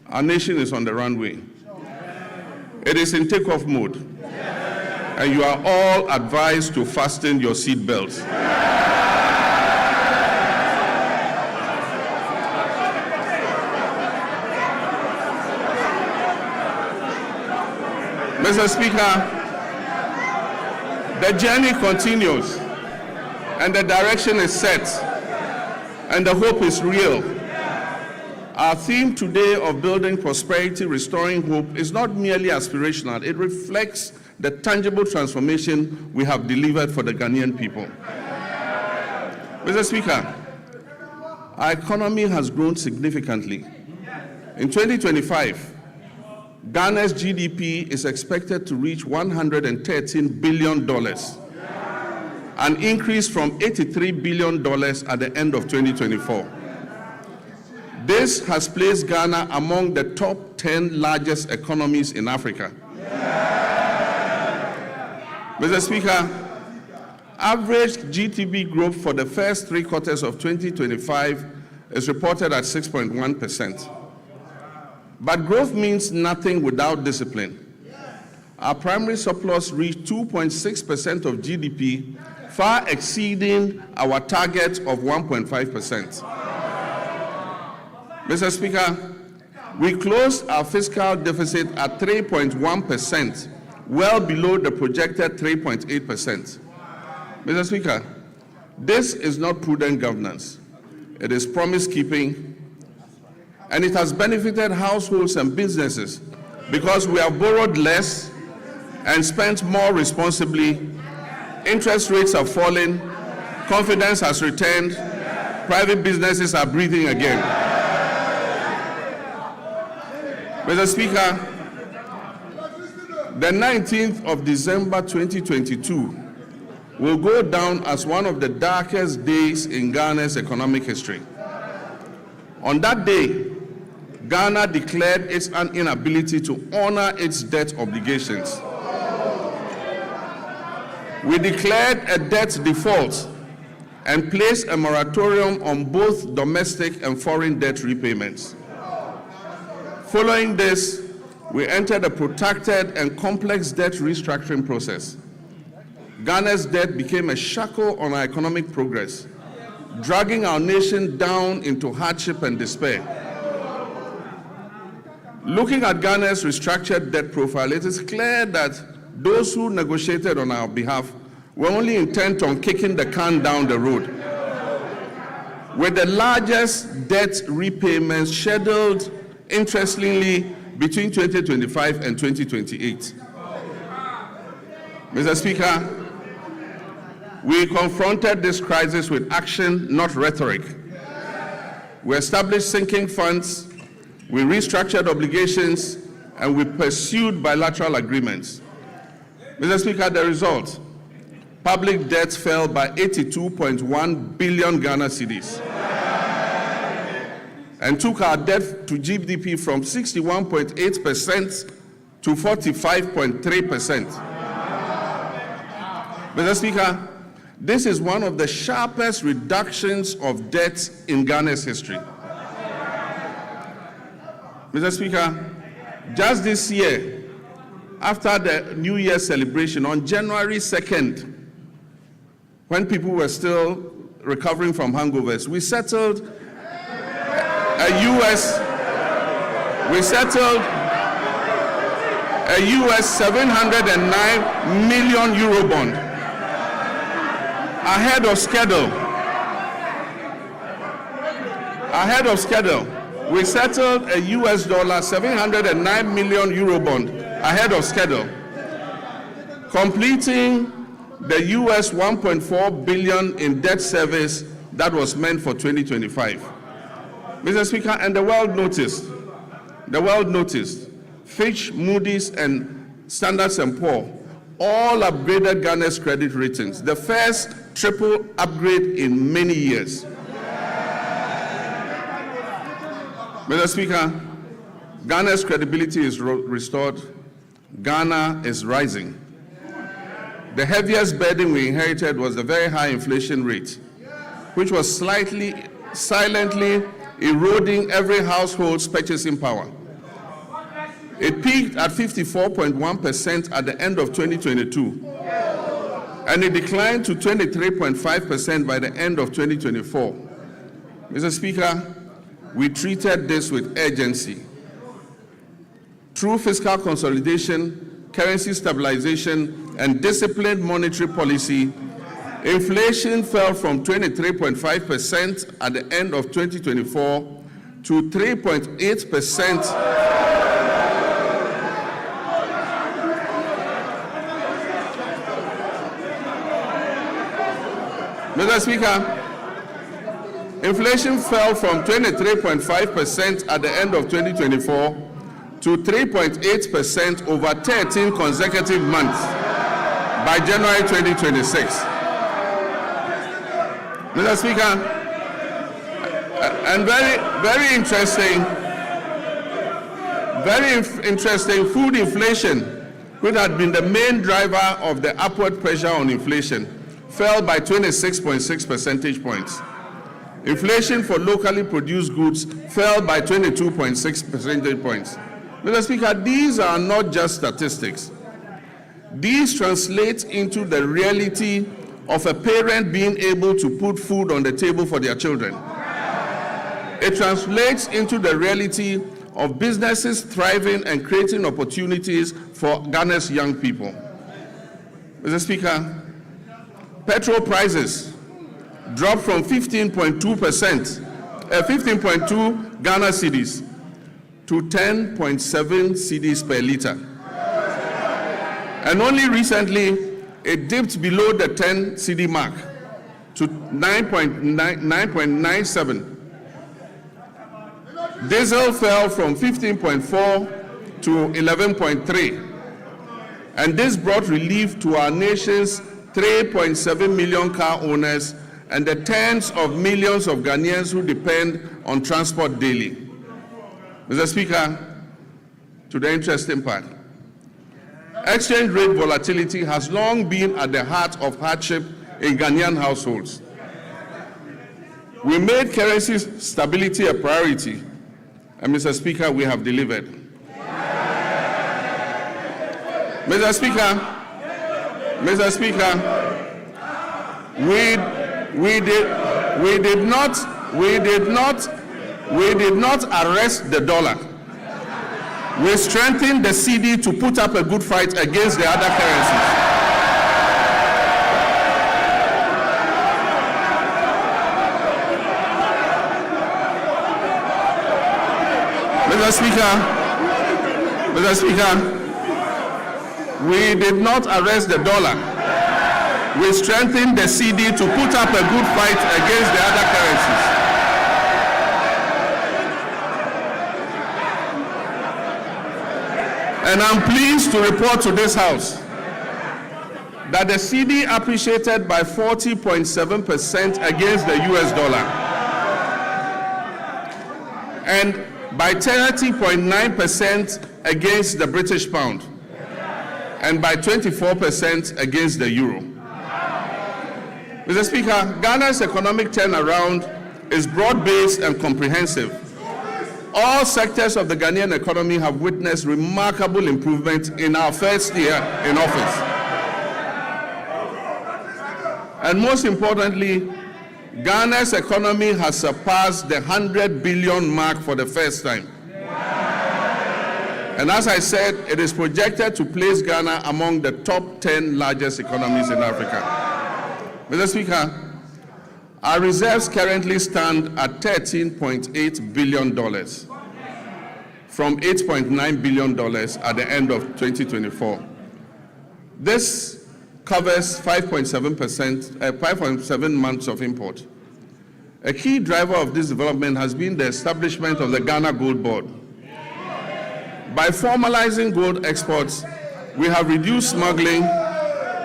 our nation is on the runway. It is in takeoff mode. And you are all advised to fasten your seat belts. Mr. Speaker, the journey continues, and the direction is set, and the hope is real. Our theme today of building prosperity, restoring hope is not merely aspirational. It reflects the tangible transformation we have delivered for the Ghanaian people. Mr. Speaker, our economy has grown significantly. In 2025, Ghana's GDP is expected to reach $113 billion, an increase from $83 billion at the end of 2024. This has placed Ghana among the top 10 largest economies in Africa. Mr. Speaker, average GDP growth for the first 3 quarters of 2025 is reported at 6.1%. But growth means nothing without discipline. Our primary surplus reached 2.6% of GDP, far exceeding our target of 1.5%. Mr. Speaker, we closed our fiscal deficit at 3.1%, well below the projected 3.8%. Mr. Speaker, this is not prudent governance. It is promise-keeping, and it has benefited households and businesses because we have borrowed less and spent more responsibly. Interest rates have fallen, confidence has returned, private businesses are breathing again. Mr. Speaker, the 19th of December 2022 will go down as one of the darkest days in Ghana's economic history. On that day, Ghana declared its inability to honor its debt obligations. We declared a debt default and placed a moratorium on both domestic and foreign debt repayments. Following this, we entered a protracted and complex debt restructuring process. Ghana's debt became a shackle on our economic progress, dragging our nation down into hardship and despair. Looking at Ghana's restructured debt profile, it is clear that those who negotiated on our behalf were only intent on kicking the can down the road. With the largest debt repayments scheduled, interestingly, between 2025 and 2028. Mr. Speaker, we confronted this crisis with action, not rhetoric. We established sinking funds, we restructured obligations, and we pursued bilateral agreements. Mr. Speaker, the result, public debt fell by 82.1 billion Ghana cedis and took our debt to GDP from 61.8% to 45.3%. Mr. Speaker, this is one of the sharpest reductions of debt in Ghana's history. Mr. Speaker, just this year, after the New Year celebration on January 2nd, when people were still recovering from hangovers, we settled a US 709 million euro bond ahead of schedule. We settled a US dollar 709 million euro bond ahead of schedule, completing the US 1.4 billion in debt service that was meant for 2025. Mr. Speaker, and the world noticed, Fitch, Moody's, and Standard & Poor's all upgraded Ghana's credit ratings, the first triple upgrade in many years. Mr. Speaker, Ghana's credibility is restored. Ghana is rising. The heaviest burden we inherited was the very high inflation rate, which was silently eroding every household's purchasing power. It peaked at 54.1% at the end of 2022, and it declined to 23.5% by the end of 2024. Mr. Speaker, we treated this with urgency. Through fiscal consolidation, currency stabilization, and disciplined monetary policy, inflation fell from 23.5% at the end of 2024 to 3.8%. Mr. Speaker, inflation fell from 23.5% at the end of 2024 to 3.8% over 13 consecutive months by January 2026. Mr. Speaker, and very interesting, food inflation, which had been the main driver of the upward pressure on inflation, fell by 26.6 percentage points. Inflation for locally produced goods fell by 22.6 percentage points. Mr. Speaker, these are not just statistics. These translate into the reality of a parent being able to put food on the table for their children. It translates into the reality of businesses thriving and creating opportunities for Ghana's young people. Mr. Speaker, petrol prices dropped from 15.2 Ghana cedis to 10.7 cedis per litre. And only recently, it dipped below the 10 cedi mark to 9.97. Diesel fell from 15.4 to 11.3. And this brought relief to our nation's 3.7 million car owners and the tens of millions of Ghanaians who depend on transport daily. Mr. Speaker, to the interesting part. Exchange rate volatility has long been at the heart of hardship in Ghanaian households. We made currency stability a priority, and Mr. Speaker, we have delivered. Mr. Speaker, we did not arrest the dollar. We strengthened the cedi to put up a good fight against the other currencies. Mr. Speaker, we did not arrest the dollar. We strengthened the cedi to put up a good fight against the other currencies. And I'm pleased to report to this House that the cedi appreciated by 40.7% against the US dollar and by 30.9% against the British pound and by 24% against the euro. Mr. Speaker, Ghana's economic turnaround is broad-based and comprehensive. All sectors of the Ghanaian economy have witnessed remarkable improvement in our first year in office. And most importantly, Ghana's economy has surpassed the 100 billion mark for the first time. And as I said, it is projected to place Ghana among the top 10 largest economies in Africa. Mr. Speaker, our reserves currently stand at $13.8 billion from $8.9 billion at the end of 2024. This covers 5.7 months of import. A key driver of this development has been the establishment of the Ghana Gold Board. By formalizing gold exports, we have reduced smuggling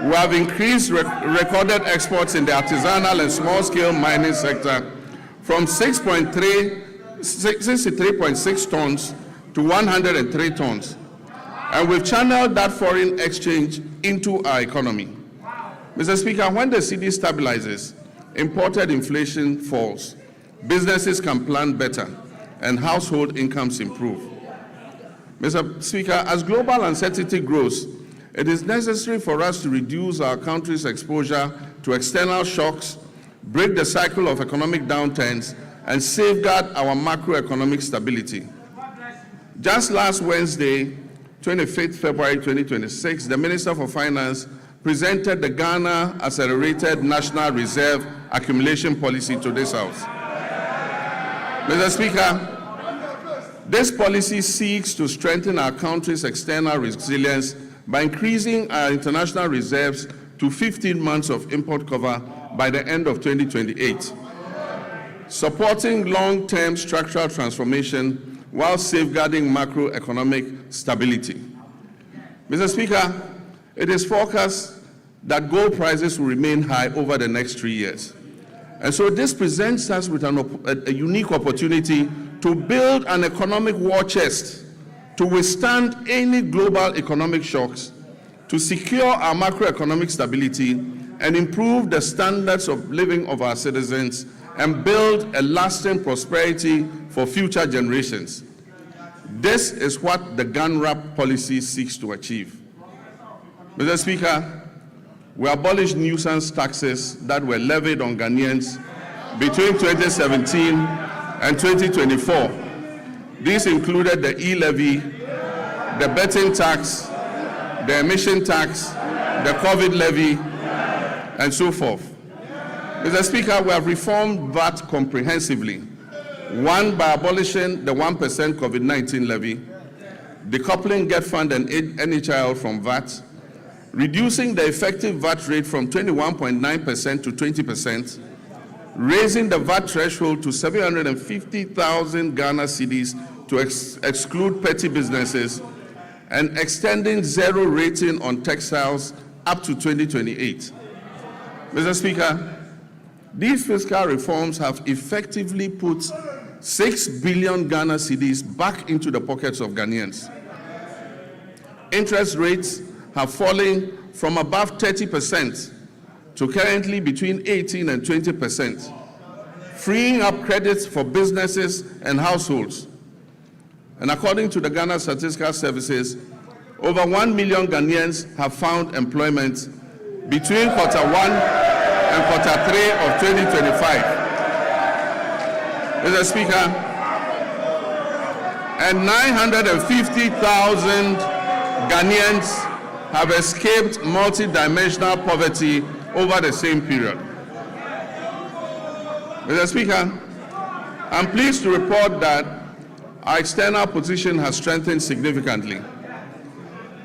We have increased recorded exports in the artisanal and small-scale mining sector from 63.6 tons to 103 tons. And we've channeled that foreign exchange into our economy. Mr. Speaker, when the cedi stabilizes, imported inflation falls, businesses can plan better, and household incomes improve. Mr. Speaker, as global uncertainty grows, it is necessary for us to reduce our country's exposure to external shocks, break the cycle of economic downturns, and safeguard our macroeconomic stability. Just last Wednesday, 25th February 2026, the Minister for Finance presented the Ghana Accelerated National Reserve Accumulation Policy to this House. Mr. Speaker, this policy seeks to strengthen our country's external resilience by increasing our international reserves to 15 months of import cover by the end of 2028, supporting long-term structural transformation while safeguarding macroeconomic stability. Mr. Speaker, it is forecast that gold prices will remain high over the next 3 years. And so this presents us with a unique opportunity to build an economic war chest to withstand any global economic shocks, to secure our macroeconomic stability and improve the standards of living of our citizens and build a lasting prosperity for future generations. This is what the GANRAP policy seeks to achieve. Mr. Speaker, we abolished nuisance taxes that were levied on Ghanaians between 2017 and 2024. These included the e-levy, the betting tax, the emission tax, the COVID levy, and so forth. Mr. Speaker, we have reformed VAT comprehensively. One, by abolishing the 1% COVID-19 levy, decoupling Get Fund and NHIL from VAT, reducing the effective VAT rate from 21.9% to 20%, raising the VAT threshold to 750,000 Ghana cedis to exclude petty businesses, and extending zero rating on textiles up to 2028. Mr. Speaker, these fiscal reforms have effectively put 6 billion Ghana cedis back into the pockets of Ghanaians. Interest rates have fallen from above 30% to currently between 18 and 20%, freeing up credits for businesses and households. And according to the Ghana Statistical Services, over 1 million Ghanaians have found employment between Q1 and Q3 of 2025. Mr. Speaker, and 950,000 Ghanaians have escaped multidimensional poverty over the same period. Mr. Speaker, I'm pleased to report that our external position has strengthened significantly.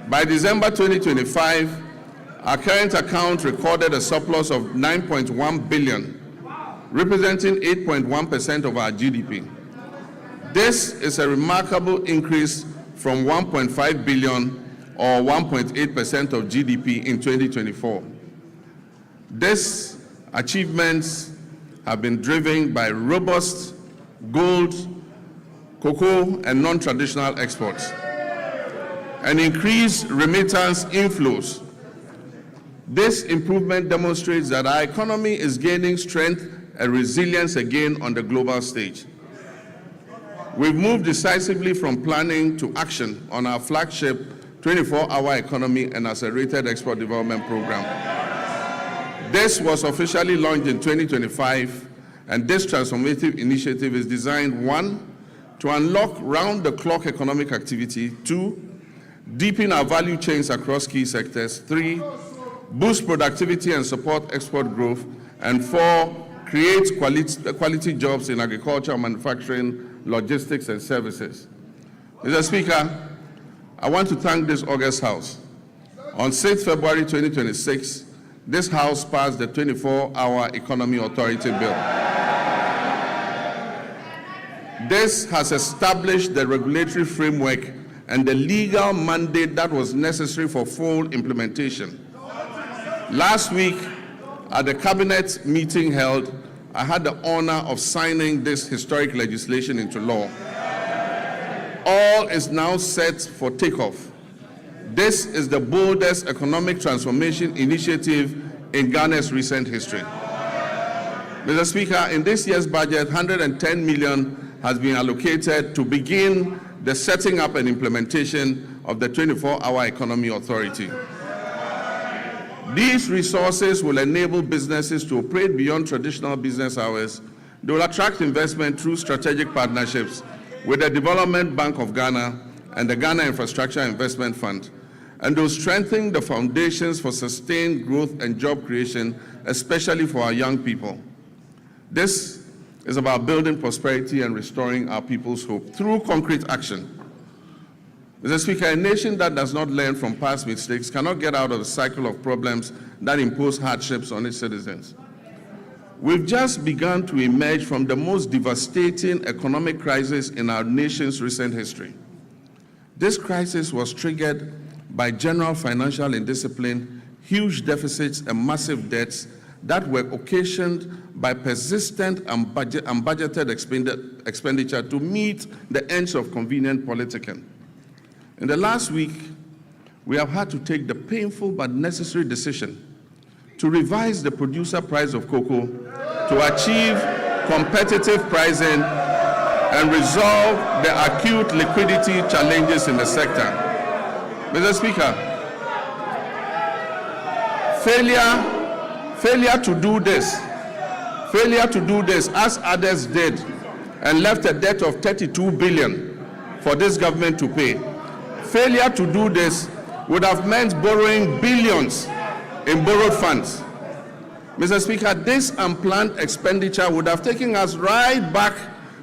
By December 2025, our current account recorded a surplus of 9.1 billion, representing 8.1% of our GDP. This is a remarkable increase from 1.5 billion or 1.8% of GDP in 2024. These achievements have been driven by robust gold, cocoa, and non-traditional exports, and increased remittance inflows. This improvement demonstrates that our economy is gaining strength and resilience again on the global stage. We've moved decisively from planning to action on our flagship 24-hour economy and accelerated export development program. This was officially launched in 2025, and this transformative initiative is designed, 1, to unlock round-the-clock economic activity, 2, deepen our value chains across key sectors, 3, boost productivity and support export growth, and 4, create quality jobs in agriculture, manufacturing, logistics, and services. Mr. Speaker, I want to thank this August House. On 6 February 2026, this House passed the 24-Hour Economy Authority Bill. This has established the regulatory framework and the legal mandate that was necessary for full implementation. Last week, at the cabinet meeting held, I had the honor of signing this historic legislation into law. All is now set for takeoff. This is the boldest economic transformation initiative in Ghana's recent history. Mr. Speaker, in this year's budget, 110 million has been allocated to begin the setting up and implementation of the 24-hour economy authority. These resources will enable businesses to operate beyond traditional business hours. They will attract investment through strategic partnerships with the Development Bank of Ghana and the Ghana Infrastructure Investment Fund, and they will strengthen the foundations for sustained growth and job creation, especially for our young people. This is about building prosperity and restoring our people's hope through concrete action. Mr. Speaker, a nation that does not learn from past mistakes cannot get out of the cycle of problems that impose hardships on its citizens. We've just begun to emerge from the most devastating economic crisis in our nation's recent history. This crisis was triggered by general financial indiscipline, huge deficits, and massive debts that were occasioned by persistent and unbudgeted expenditure to meet the ends of convenient politicking. In the last week, we have had to take the painful but necessary decision to revise the producer price of cocoa to achieve competitive pricing and resolve the acute liquidity challenges in the sector. Mr. Speaker, failure to do this as others did and left a debt of 32 billion for this government to pay. Failure to do this would have meant borrowing billions in borrowed funds. Mr. Speaker, this unplanned expenditure would have taken us right back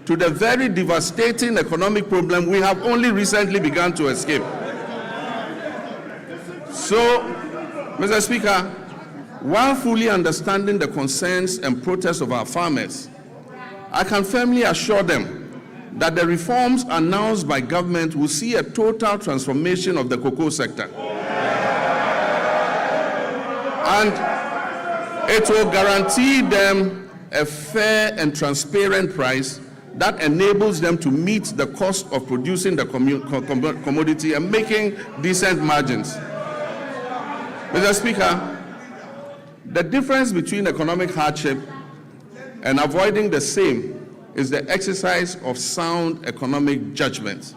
to the very devastating economic problem we have only recently begun to escape. So, Mr. Speaker, while fully understanding the concerns and protests of our farmers, I can firmly assure them that the reforms announced by government will see a total transformation of the cocoa sector. And it will guarantee them a fair and transparent price that enables them to meet the cost of producing the commodity and making decent margins. Mr. Speaker, the difference between economic hardship and avoiding the same is the exercise of sound economic judgment.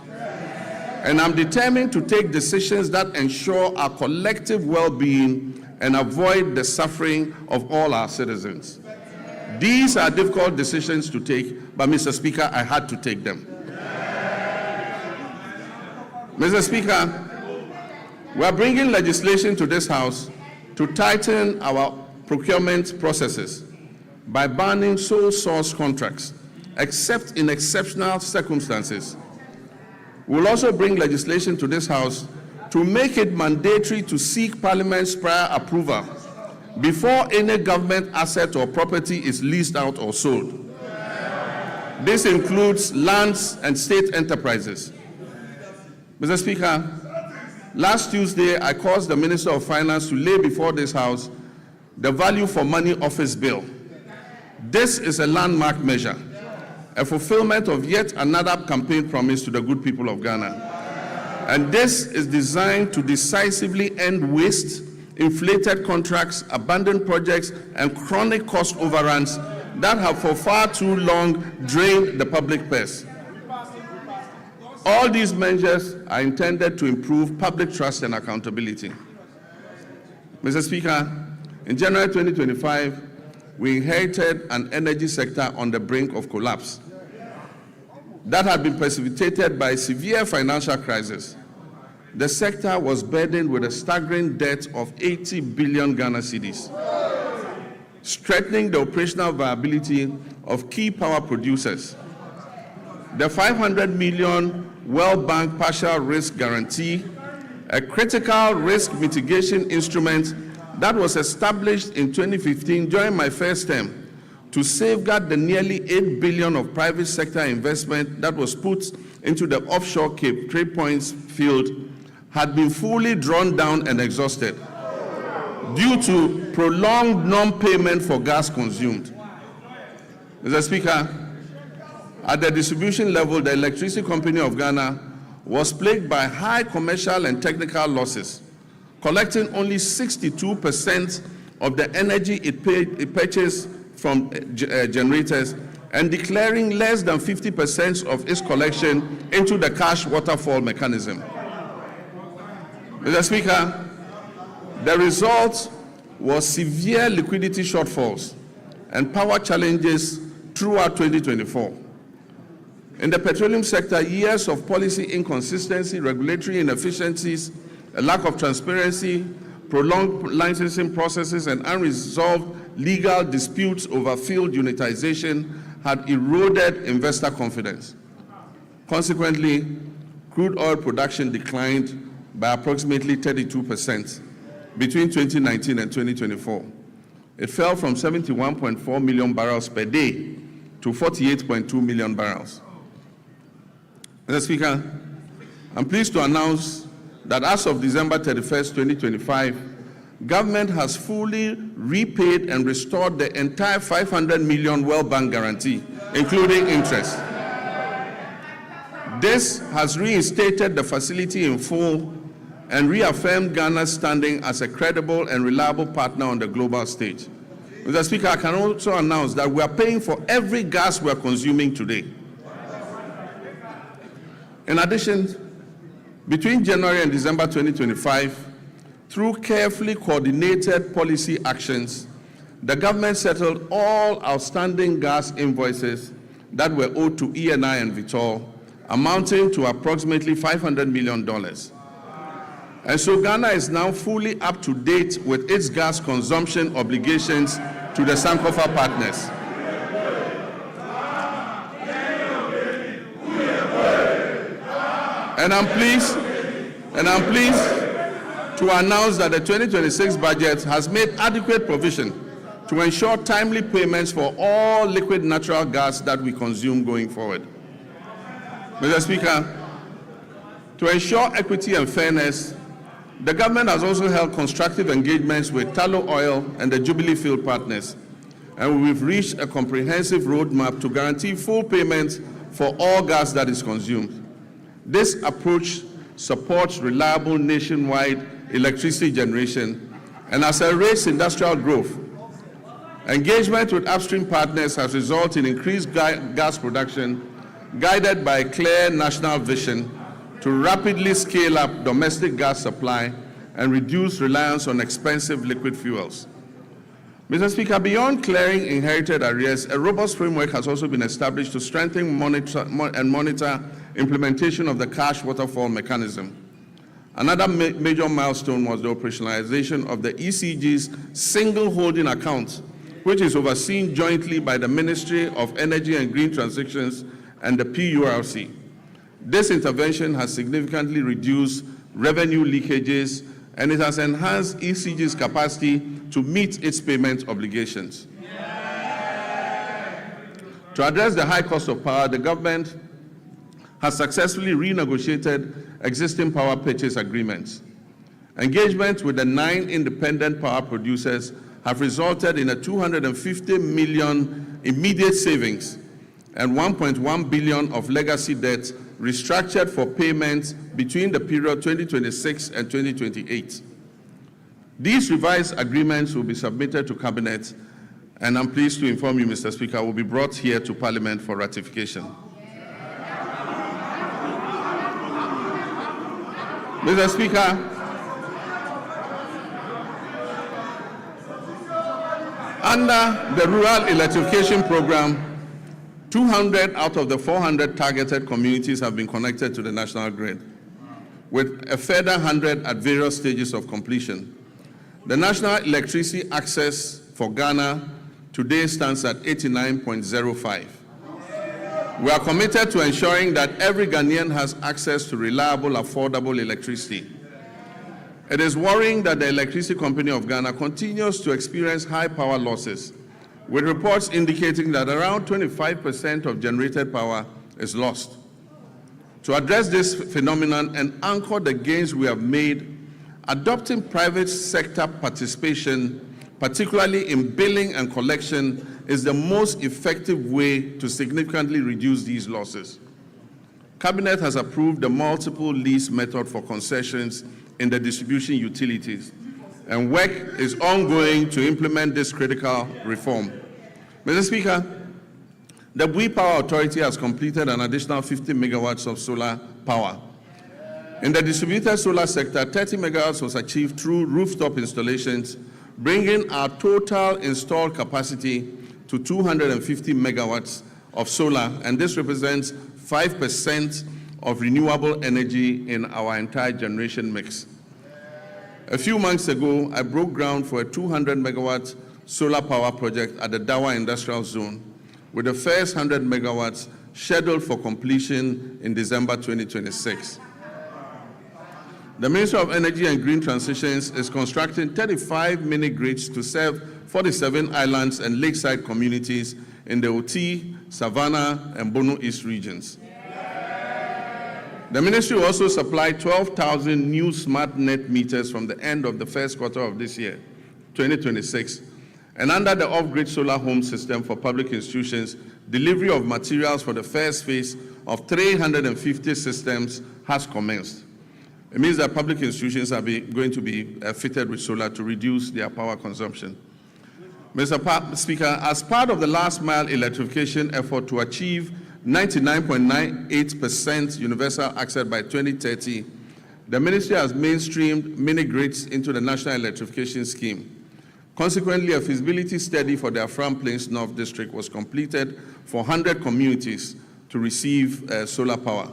And I'm determined to take decisions that ensure our collective well-being and avoid the suffering of all our citizens. These are difficult decisions to take, but Mr. Speaker, I had to take them. Mr. Speaker, we are bringing legislation to this House to tighten our procurement processes by banning sole source contracts, except in exceptional circumstances. We'll also bring legislation to this House to make it mandatory to seek Parliament's prior approval before any government asset or property is leased out or sold. This includes lands and state enterprises. Mr. Speaker, last Tuesday, I caused the Minister of Finance to lay before this House the Value for Money Office Bill. This is a landmark measure, a fulfillment of yet another campaign promise to the good people of Ghana. And this is designed to decisively end waste, inflated contracts, abandoned projects, and chronic cost overruns that have for far too long drained the public purse. All these measures are intended to improve public trust and accountability. Mr. Speaker, in January 2025, we inherited an energy sector on the brink of collapse that had been precipitated by a severe financial crisis. The sector was burdened with a staggering debt of 80 billion Ghana cedis, strengthening the operational viability of key power producers. The 500 million World Bank partial risk guarantee, a critical risk mitigation instrument that was established in 2015 during my first term to safeguard the nearly 8 billion of private sector investment that was put into the offshore Cape Trade Points field, had been fully drawn down and exhausted. due to prolonged non-payment for gas consumed. Mr. Speaker, at the distribution level, the Electricity Company of Ghana was plagued by high commercial and technical losses, collecting only 62% of the energy it purchased from generators and declaring less than 50% of its collection into the cash waterfall mechanism. Mr. Speaker, the result was severe liquidity shortfalls and power challenges throughout 2024. In the petroleum sector, years of policy inconsistency, regulatory inefficiencies, a lack of transparency, prolonged licensing processes, and unresolved legal disputes over field unitization had eroded investor confidence. Consequently, crude oil production declined by approximately 32% between 2019 and 2024. It fell from 71.4 million barrels per day to 48.2 million barrels. Mr. Speaker, I'm pleased to announce that as of December 31st, 2025, government has fully repaid and restored the entire 500 million World Bank guarantee, including interest. This has reinstated the facility in full and reaffirmed Ghana's standing as a credible and reliable partner on the global stage. Mr. Speaker, I can also announce that we are paying for every gas we are consuming today. In addition, between January and December 2025, through carefully coordinated policy actions, the government settled all outstanding gas invoices that were owed to ENI and Vitol, amounting to approximately $500 million. And so Ghana is now fully up to date with its gas consumption obligations to the Sankofa partners. And I'm pleased to announce that the 2026 budget has made adequate provision to ensure timely payments for all liquid natural gas that we consume going forward. Mr. Speaker, to ensure equity and fairness, the government has also held constructive engagements with Tullow Oil and the Jubilee Field partners, and we've reached a comprehensive roadmap to guarantee full payment for all gas that is consumed. This approach supports reliable nationwide electricity generation and accelerates industrial growth. Engagement with upstream partners has resulted in increased gas production, guided by a clear national vision to rapidly scale up domestic gas supply and reduce reliance on expensive liquid fuels. Mr. Speaker, beyond clearing inherited arrears, a robust framework has also been established to strengthen and monitor implementation of the cash waterfall mechanism. Another major milestone was the operationalization of the ECG's single holding account, which is overseen jointly by the Ministry of Energy and Green Transitions and the PURC. This intervention has significantly reduced revenue leakages, and it has enhanced ECG's capacity to meet its payment obligations. To address the high cost of power, the government has successfully renegotiated existing power purchase agreements. Engagement with the 9 independent power producers have resulted in a 250 million immediate savings and 1.1 billion of legacy debt restructured for payments between the period 2026 and 2028. These revised agreements will be submitted to Cabinet, and I'm pleased to inform you, Mr. Speaker, will be brought here to Parliament for ratification. Mr. Speaker, under the Rural Electrification Program, 200 out of the 400 targeted communities have been connected to the national grid, with a further 100 at various stages of completion. The national electricity access for Ghana today stands at 89.05. We are committed to ensuring that every Ghanaian has access to reliable, affordable electricity. It is worrying that the Electricity Company of Ghana continues to experience high power losses, with reports indicating that around 25% of generated power is lost. To address this phenomenon and anchor the gains we have made, adopting private sector participation, particularly in billing and collection, is the most effective way to significantly reduce these losses. Cabinet has approved the multiple lease method for concessions in the distribution utilities, and work is ongoing to implement this critical reform. Mr. Speaker, the Bui Power Authority has completed an additional 50 megawatts of solar power. In the distributed solar sector, 30 megawatts was achieved through rooftop installations, bringing our total installed capacity to 250 megawatts of solar, and this represents 5% of renewable energy in our entire generation mix. A few months ago, I broke ground for a 200 megawatt solar power project at the Dawa Industrial Zone, with the first 100 megawatts scheduled for completion in December 2026. The Ministry of Energy and Green Transitions is constructing 35 mini-grids to serve 47 islands and lakeside communities in the Oti, Savannah, and Bono East regions. The ministry will also supply 12,000 new smart net meters from the end of the first quarter of this year, 2026. And under the off-grid solar home system for public institutions, delivery of materials for the first phase of 350 systems has commenced. It means that public institutions are going to be fitted with solar to reduce their power consumption. Mr. Speaker, as part of the last mile electrification effort to achieve 99.98% universal access by 2030, the ministry has mainstreamed mini-grids into the National Electrification Scheme. Consequently, a feasibility study for the Afram Plains North District was completed for 100 communities to receive solar power,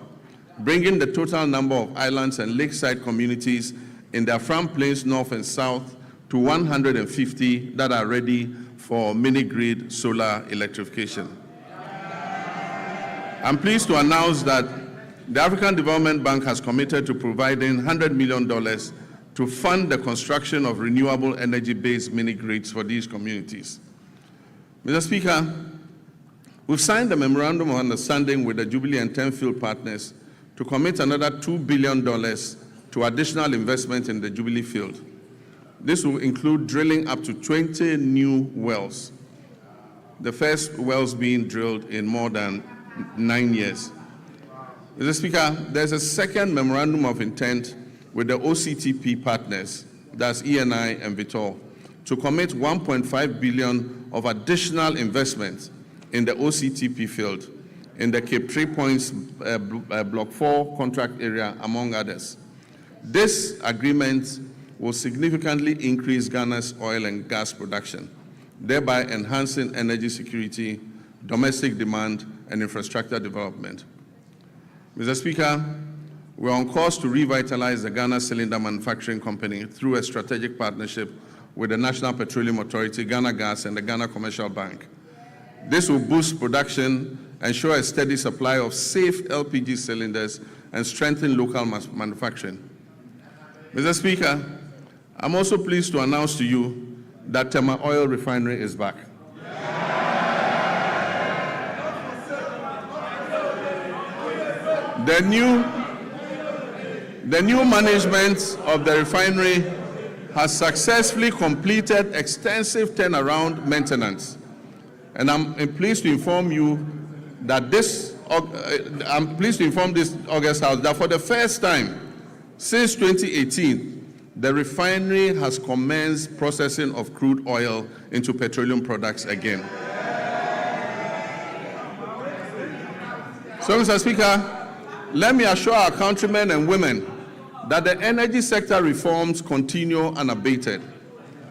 bringing the total number of islands and lakeside communities in the Afram Plains North and South to 150 that are ready for mini-grid solar electrification. I'm pleased to announce that the African Development Bank has committed to providing $100 million to fund the construction of renewable energy-based mini-grids for these communities. Mr. Speaker, we've signed a memorandum of understanding with the Jubilee and Tenfield partners to commit another $2 billion to additional investment in the Jubilee field. This will include drilling up to 20 new wells, the first wells being drilled in more than 9 years. Mr. Speaker, there's a second memorandum of intent with the OCTP partners, that's ENI and Vitol, to commit $1.5 billion of additional investment in the OCTP field in the Cape 3 Points Block 4 contract area, among others. This agreement will significantly increase Ghana's oil and gas production, thereby enhancing energy security, domestic demand, and infrastructure development. Mr. Speaker, we're on course to revitalize the Ghana Cylinder Manufacturing Company through a strategic partnership with the National Petroleum Authority, Ghana Gas, and the Ghana Commercial Bank. This will boost production, ensure a steady supply of safe LPG cylinders, and strengthen local manufacturing. Mr. Speaker, I'm also pleased to announce to you that Tema Oil Refinery is back. The new management of the refinery has successfully completed extensive turnaround maintenance. And I'm pleased to inform you that this August House that for the first time since 2018, the refinery has commenced processing of crude oil into petroleum products again. So, Mr. Speaker, let me assure our countrymen and women that the energy sector reforms continue unabated.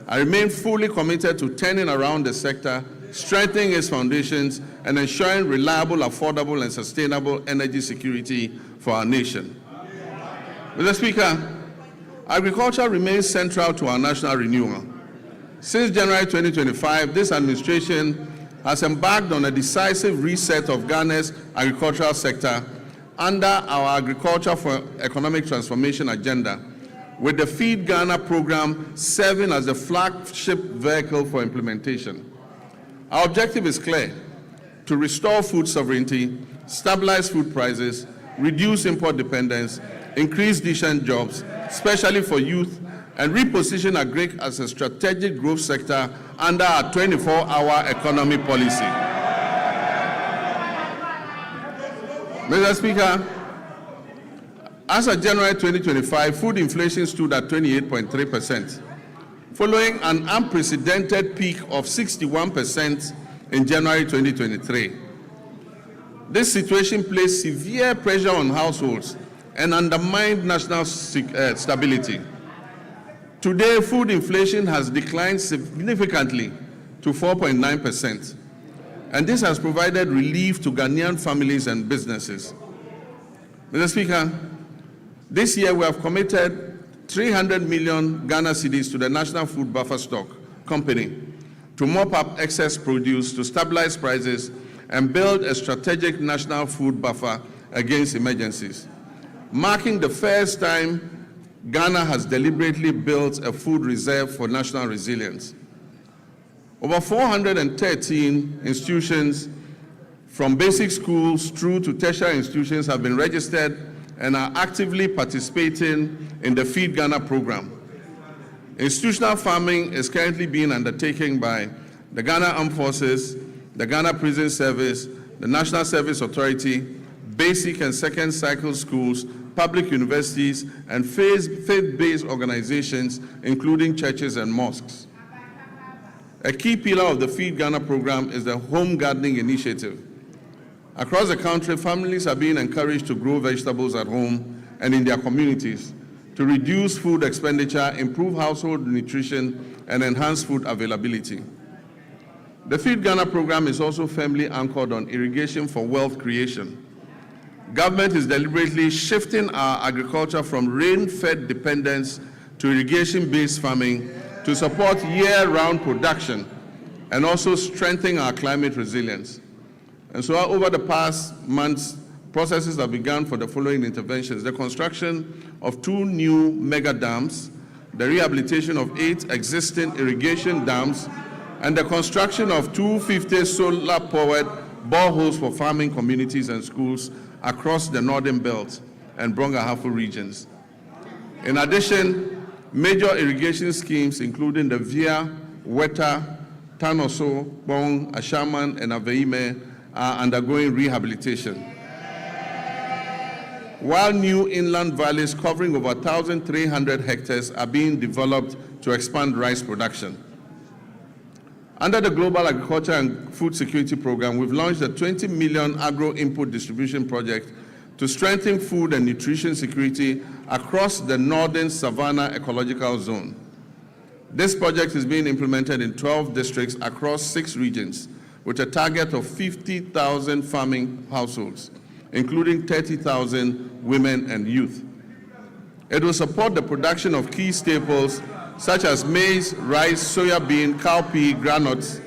I remain fully committed to turning around the sector, strengthening its foundations, and ensuring reliable, affordable, and sustainable energy security for our nation. Mr. Speaker, agriculture remains central to our national renewal. Since January 2025, this administration has embarked on a decisive reset of Ghana's agricultural sector under our Agriculture for Economic Transformation agenda, with the Feed Ghana program serving as the flagship vehicle for implementation. Our objective is clear: to restore food sovereignty, stabilize food prices, reduce import dependence, increase decent jobs, especially for youth, and reposition agric as a strategic growth sector under our 24-hour economy policy. Mr. Speaker, as of January 2025, food inflation stood at 28.3%, following an unprecedented peak of 61% in January 2023. This situation placed severe pressure on households and undermined national stability. Today, food inflation has declined significantly to 4.9%, and this has provided relief to Ghanaian families and businesses. Mr. Speaker, this year we have committed 300 million Ghana cedis to the National Food Buffer Stock Company to mop up excess produce, to stabilize prices, and build a strategic national food buffer against emergencies, marking the first time Ghana has deliberately built a food reserve for national resilience. Over 413 institutions, from basic schools through to tertiary institutions, have been registered and are actively participating in the Feed Ghana program. Institutional farming is currently being undertaken by the Ghana Armed Forces, the Ghana Prison Service, the National Service Authority, basic and second cycle schools, public universities, and faith-based organizations, including churches and mosques. A key pillar of the Feed Ghana program is the home gardening initiative. Across the country, families are being encouraged to grow vegetables at home and in their communities to reduce food expenditure, improve household nutrition, and enhance food availability. The Feed Ghana program is also firmly anchored on irrigation for wealth creation. Government is deliberately shifting our agriculture from rain-fed dependence to irrigation-based farming to support year-round production and also strengthen our climate resilience. And so over the past months, processes have begun for the following interventions: the construction of 2 new mega dams, the rehabilitation of 8 existing irrigation dams, and the construction of 250 solar-powered boreholes for farming communities and schools across the Northern Belt and Brong-Ahafo regions. In addition, major irrigation schemes, including the Via, Weta, Tanoso, Bong, Ashaman, and Aveime, are undergoing rehabilitation. While new inland valleys covering over 1,300 hectares are being developed to expand rice production. Under the Global Agriculture and Food Security Program, we've launched a 20 million agro-input distribution project to strengthen food and nutrition security across the Northern Savannah Ecological Zone. This project is being implemented in 12 districts across 6 regions with a target of 50,000 farming households, including 30,000 women and youth. It will support the production of key staples such as maize, rice, soya bean, cowpea, granules,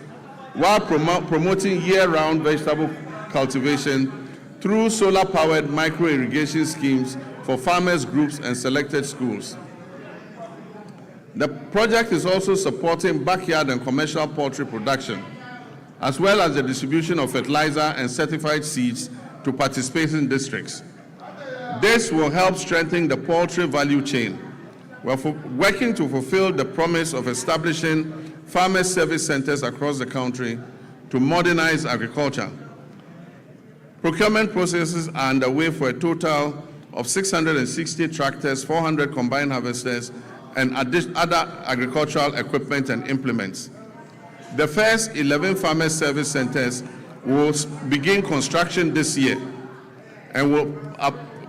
while promoting year-round vegetable cultivation through solar-powered micro-irrigation schemes for farmers groups and selected schools. The project is also supporting backyard and commercial poultry production, as well as the distribution of fertilizer and certified seeds to participating districts. This will help strengthen the poultry value chain. We're working to fulfill the promise of establishing farmer service centers across the country to modernize agriculture. Procurement processes are underway for a total of 660 tractors, 400 combine harvesters, and other agricultural equipment and implements. The first 11 farmer service centers will begin construction this year and will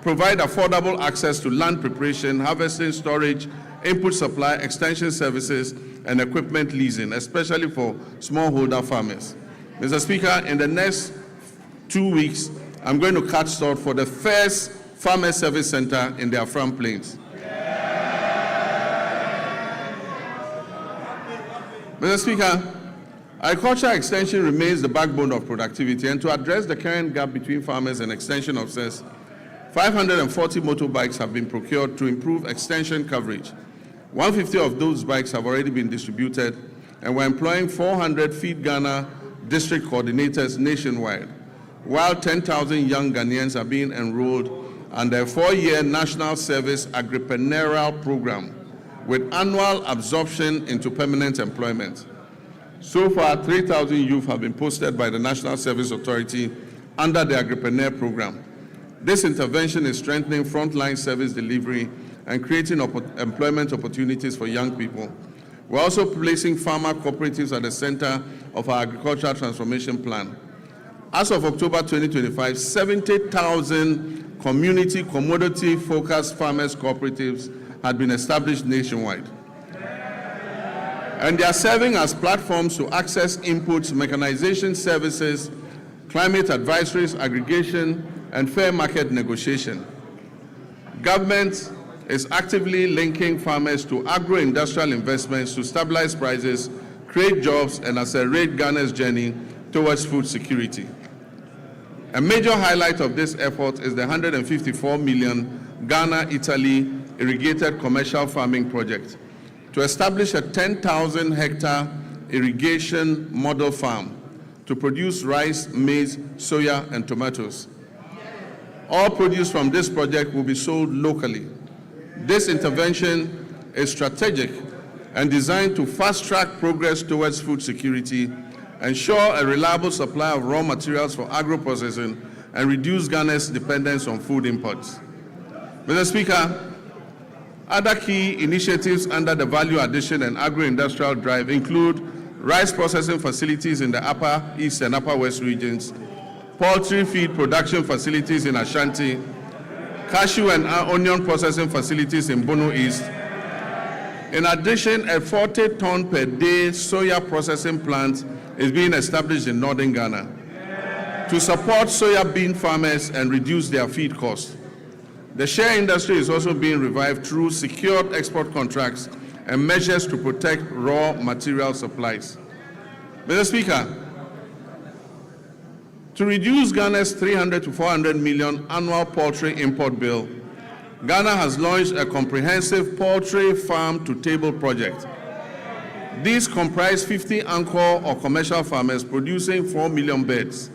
provide affordable access to land preparation, harvesting, storage, input supply, extension services, and equipment leasing, especially for smallholder farmers. Mr. Speaker, in the next 2 weeks, I'm going to cut short for the first farmer service center in the Afram Plains. Mr. Speaker, agriculture extension remains the backbone of productivity, and to address the current gap between farmers and extension officers, 540 motorbikes have been procured to improve extension coverage. 150 of those bikes have already been distributed, and we're employing 400 Feed Ghana district coordinators nationwide, while 10,000 young Ghanaians are being enrolled under a 4-year national service agripreneurial program with annual absorption into permanent employment. So far, 3,000 youth have been posted by the National Service Authority under the Agripreneur program. This intervention is strengthening frontline service delivery and creating employment opportunities for young people. We're also placing farmer cooperatives at the center of our agricultural transformation plan. As of October 2025, 70,000 community commodity-focused farmers cooperatives had been established nationwide. And they are serving as platforms to access inputs, mechanization services, climate advisories, aggregation, and fair market negotiation. Government is actively linking farmers to agro-industrial investments to stabilize prices, create jobs, and accelerate Ghana's journey towards food security. A major highlight of this effort is the 154 million Ghana-Italy irrigated commercial farming project to establish a 10,000-hectare irrigation model farm to produce rice, maize, soya, and tomatoes. All produce from this project will be sold locally. This intervention is strategic and designed to fast-track progress towards food security, ensure a reliable supply of raw materials for agro-processing, and reduce Ghana's dependence on food imports. Mr. Speaker, other key initiatives under the Value Addition and Agro-Industrial Drive include rice processing facilities in the Upper East and Upper West regions, poultry feed production facilities in Ashanti, cashew and onion processing facilities in Bono East. In addition, a 40-ton per day soya processing plant is being established in northern Ghana to support soya bean farmers and reduce their feed costs. The shea industry is also being revived through secured export contracts and measures to protect raw material supplies. Mr. Speaker, to reduce Ghana's 300 to 400 million annual poultry import bill, Ghana has launched a comprehensive poultry farm-to-table project. These comprise 50 anchor or commercial farmers producing 4 million birds,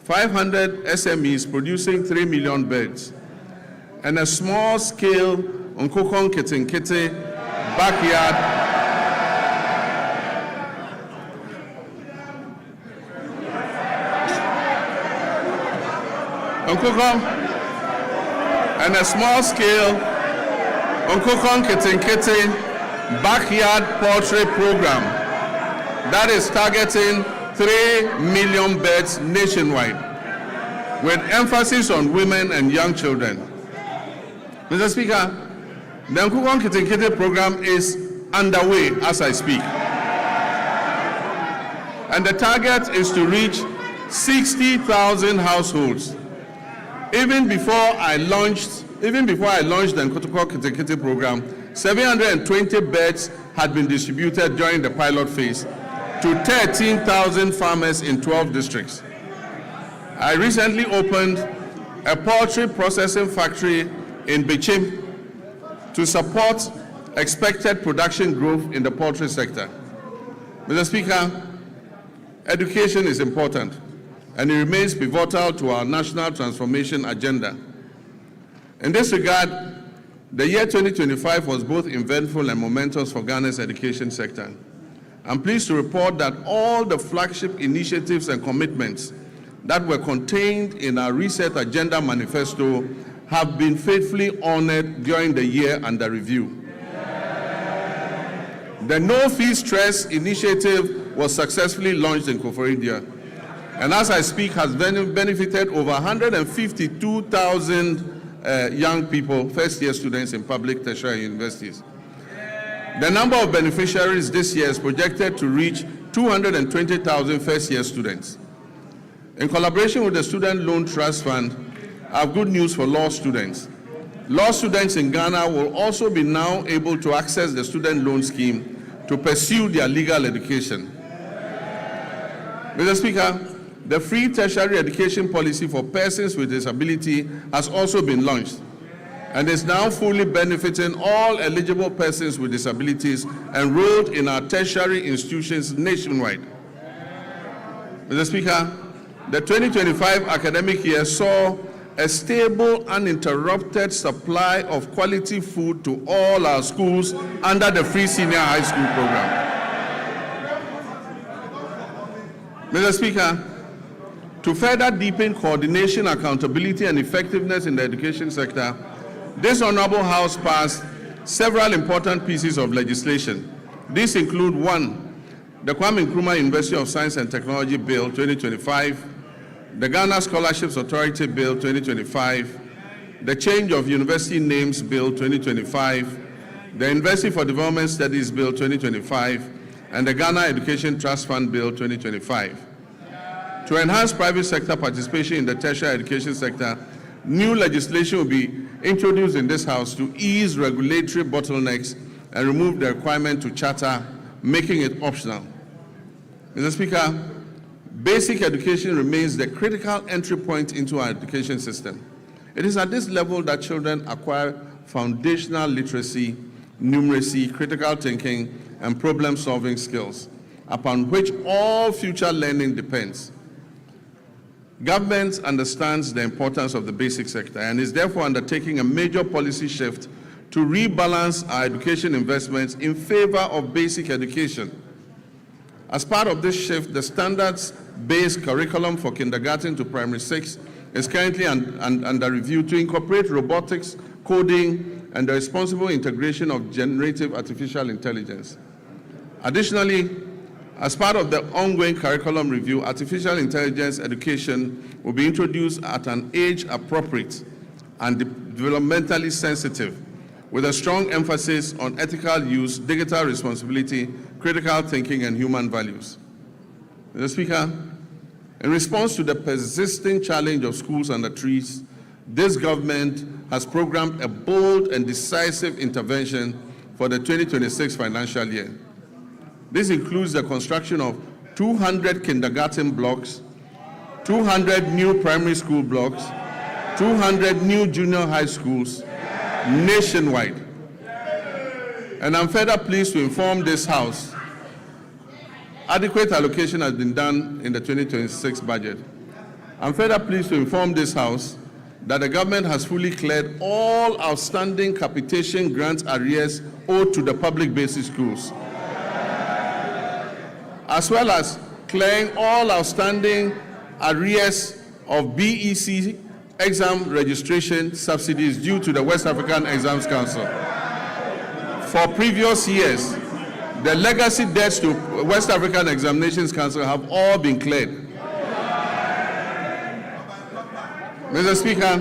500 SMEs producing 3 million birds, and a small-scale Nkokon Kitinkiti backyard and a small-scale Nkokon Kitinkiti backyard poultry program that is targeting 3 million birds nationwide, with emphasis on women and young children. Mr. Speaker, the Nkokon Kitinkiti program is underway as I speak. And the target is to reach 60,000 households. Even before I launched the Nkokon Kitinkiti program, 720 birds had been distributed during the pilot phase to 13,000 farmers in 12 districts. I recently opened a poultry processing factory in Bichim to support expected production growth in the poultry sector. Mr. Speaker, education is important, and it remains pivotal to our national transformation agenda. In this regard, the year 2025 was both eventful and momentous for Ghana's education sector. I'm pleased to report that all the flagship initiatives and commitments that were contained in our Reset Agenda Manifesto have been faithfully honored during the year under review. The No Fee Stress initiative was successfully launched in Koforidua, and as I speak has benefited over 152,000 young people, first-year students in public tertiary universities. The number of beneficiaries this year is projected to reach 220,000 first-year students. In collaboration with the Student Loan Trust Fund, I have good news for law students. Law students in Ghana will also be now able to access the student loan scheme to pursue their legal education. Mr. Speaker, the free tertiary education policy for persons with disability has also been launched and is now fully benefiting all eligible persons with disabilities enrolled in our tertiary institutions nationwide. Mr. Speaker, the 2025 academic year saw a stable, uninterrupted supply of quality food to all our schools under the free senior high school program. Mr. Speaker, to further deepen coordination, accountability, and effectiveness in the education sector, this Honorable House passed several important pieces of legislation. These include: 1, the Kwame Nkrumah University of Science and Technology Bill 2025, the Ghana Scholarships Authority Bill 2025, the Change of University Names Bill 2025, the University for Development Studies Bill 2025, and the Ghana Education Trust Fund Bill 2025. To enhance private sector participation in the tertiary education sector, new legislation will be introduced in this House to ease regulatory bottlenecks and remove the requirement to charter, making it optional. Mr. Speaker, basic education remains the critical entry point into our education system. It is at this level that children acquire foundational literacy, numeracy, critical thinking, and problem-solving skills, upon which all future learning depends. Government understands the importance of the basic sector and is therefore undertaking a major policy shift to rebalance our education investments in favor of basic education. As part of this shift, the standards-based curriculum for kindergarten to primary 6 is currently under review to incorporate robotics, coding, and the responsible integration of generative artificial intelligence. Additionally, as part of the ongoing curriculum review, artificial intelligence education will be introduced at an age appropriate and developmentally sensitive, with a strong emphasis on ethical use, digital responsibility, critical thinking, and human values. Mr. Speaker, in response to the persisting challenge of schools under trees, this government has programmed a bold and decisive intervention for the 2026 financial year. This includes the construction of 200 kindergarten blocks, 200 new primary school blocks, 200 new junior high schools nationwide. And I'm further pleased to inform this House adequate allocation has been done in the 2026 budget. I'm further pleased to inform this House that the government has fully cleared all outstanding capitation grant arrears owed to the public basic schools, as well as clearing all outstanding arrears of BEC exam registration subsidies due to the West African Exams Council. For previous years, the legacy debts to West African Examinations Council have all been cleared. Mr. Speaker,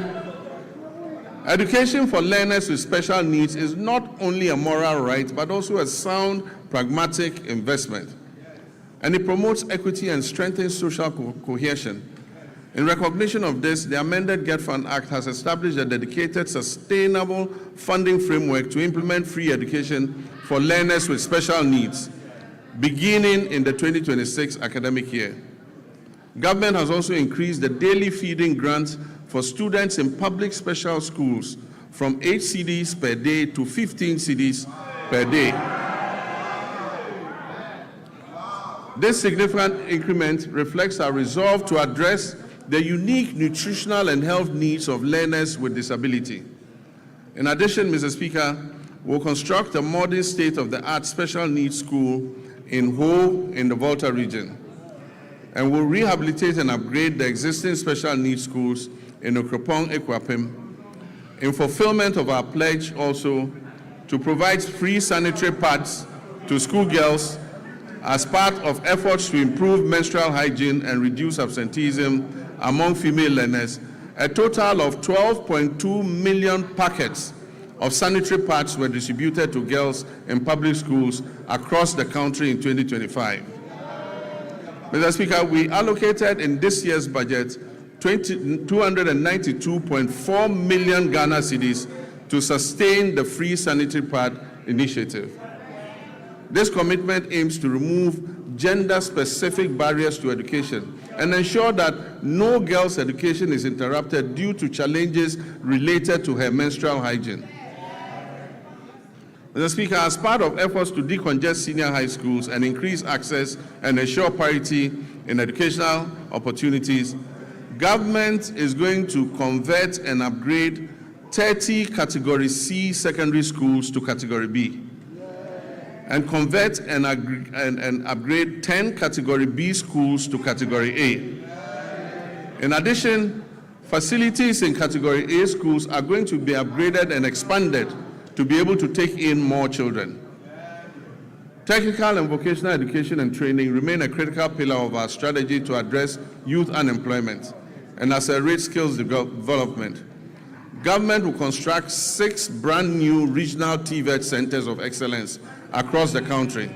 education for learners with special needs is not only a moral right, but also a sound, pragmatic investment. And it promotes equity and strengthens social cohesion. In recognition of this, the amended Get Fund Act has established a dedicated, sustainable funding framework to implement free education for learners with special needs, beginning in the 2026 academic year. Government has also increased the daily feeding grant for students in public special schools from 8 cedis per day to 15 cedis per day. This significant increment reflects our resolve to address the unique nutritional and health needs of learners with disability. In addition, Mr. Speaker, we'll construct a modern state-of-the-art special needs school in Ho in the Volta region, and we'll rehabilitate and upgrade the existing special needs schools in Okropong, Ekwapim, in fulfillment of our pledge also to provide free sanitary pads to schoolgirls as part of efforts to improve menstrual hygiene and reduce absenteeism among female learners. A total of 12.2 million packets of sanitary pads were distributed to girls in public schools across the country in 2025. Mr. Speaker, we allocated in this year's budget 292.4 million Ghana cedis to sustain the free sanitary pad initiative. This commitment aims to remove gender-specific barriers to education and ensure that no girl's education is interrupted due to challenges related to her menstrual hygiene. Mr. Speaker, as part of efforts to decongest senior high schools and increase access and ensure parity in educational opportunities, government is going to convert and upgrade 30 Category C secondary schools to Category B, and convert and upgrade 10 Category B schools to Category A. In addition, facilities in Category A schools are going to be upgraded and expanded to be able to take in more children. Technical and vocational education and training remain a critical pillar of our strategy to address youth unemployment and accelerate skills development. Government will construct 6 brand new regional TVET centers of excellence across the country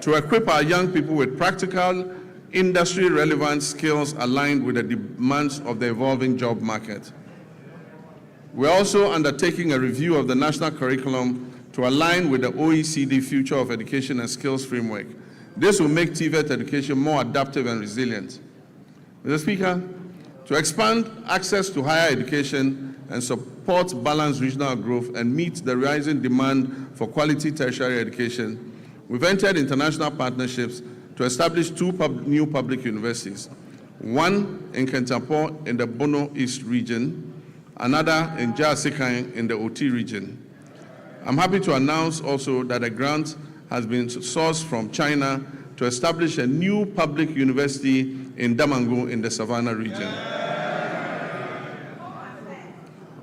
to equip our young people with practical, industry-relevant skills aligned with the demands of the evolving job market. We're also undertaking a review of the national curriculum to align with the OECD Future of Education and Skills Framework. This will make TVET education more adaptive and resilient. Mr. Speaker, to expand access to higher education and support balanced regional growth and meet the rising demand for quality tertiary education, we've entered international partnerships to establish 2 new public universities, one in Kentapor in the Bono East region, another in Jasikan in the Oti region. I'm happy to announce also that a grant has been sourced from China to establish a new public university in Damangu in the Savannah region.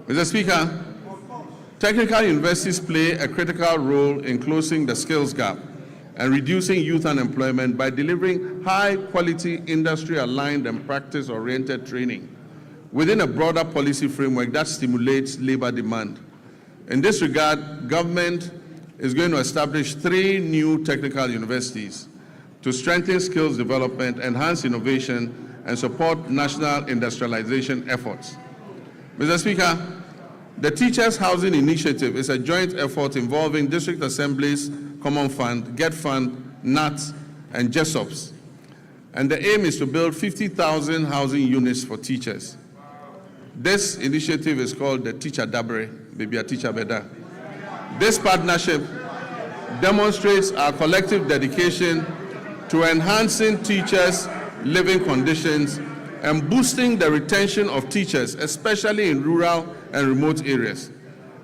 Mr. Speaker, technical universities play a critical role in closing the skills gap and reducing youth unemployment by delivering high-quality, industry-aligned and practice-oriented training within a broader policy framework that stimulates labor demand. In this regard, government is going to establish 3 new technical universities to strengthen skills development, enhance innovation, and support national industrialization efforts. Mr. Speaker, the Teachers Housing Initiative is a joint effort involving district assemblies, Common Fund, Get Fund, NATS, and JESOPs. And the aim is to build 50,000 housing units for teachers. This initiative is called the Teacher Dabre, maybe a Teacher Beda. This partnership demonstrates our collective dedication to enhancing teachers' living conditions and boosting the retention of teachers, especially in rural and remote areas,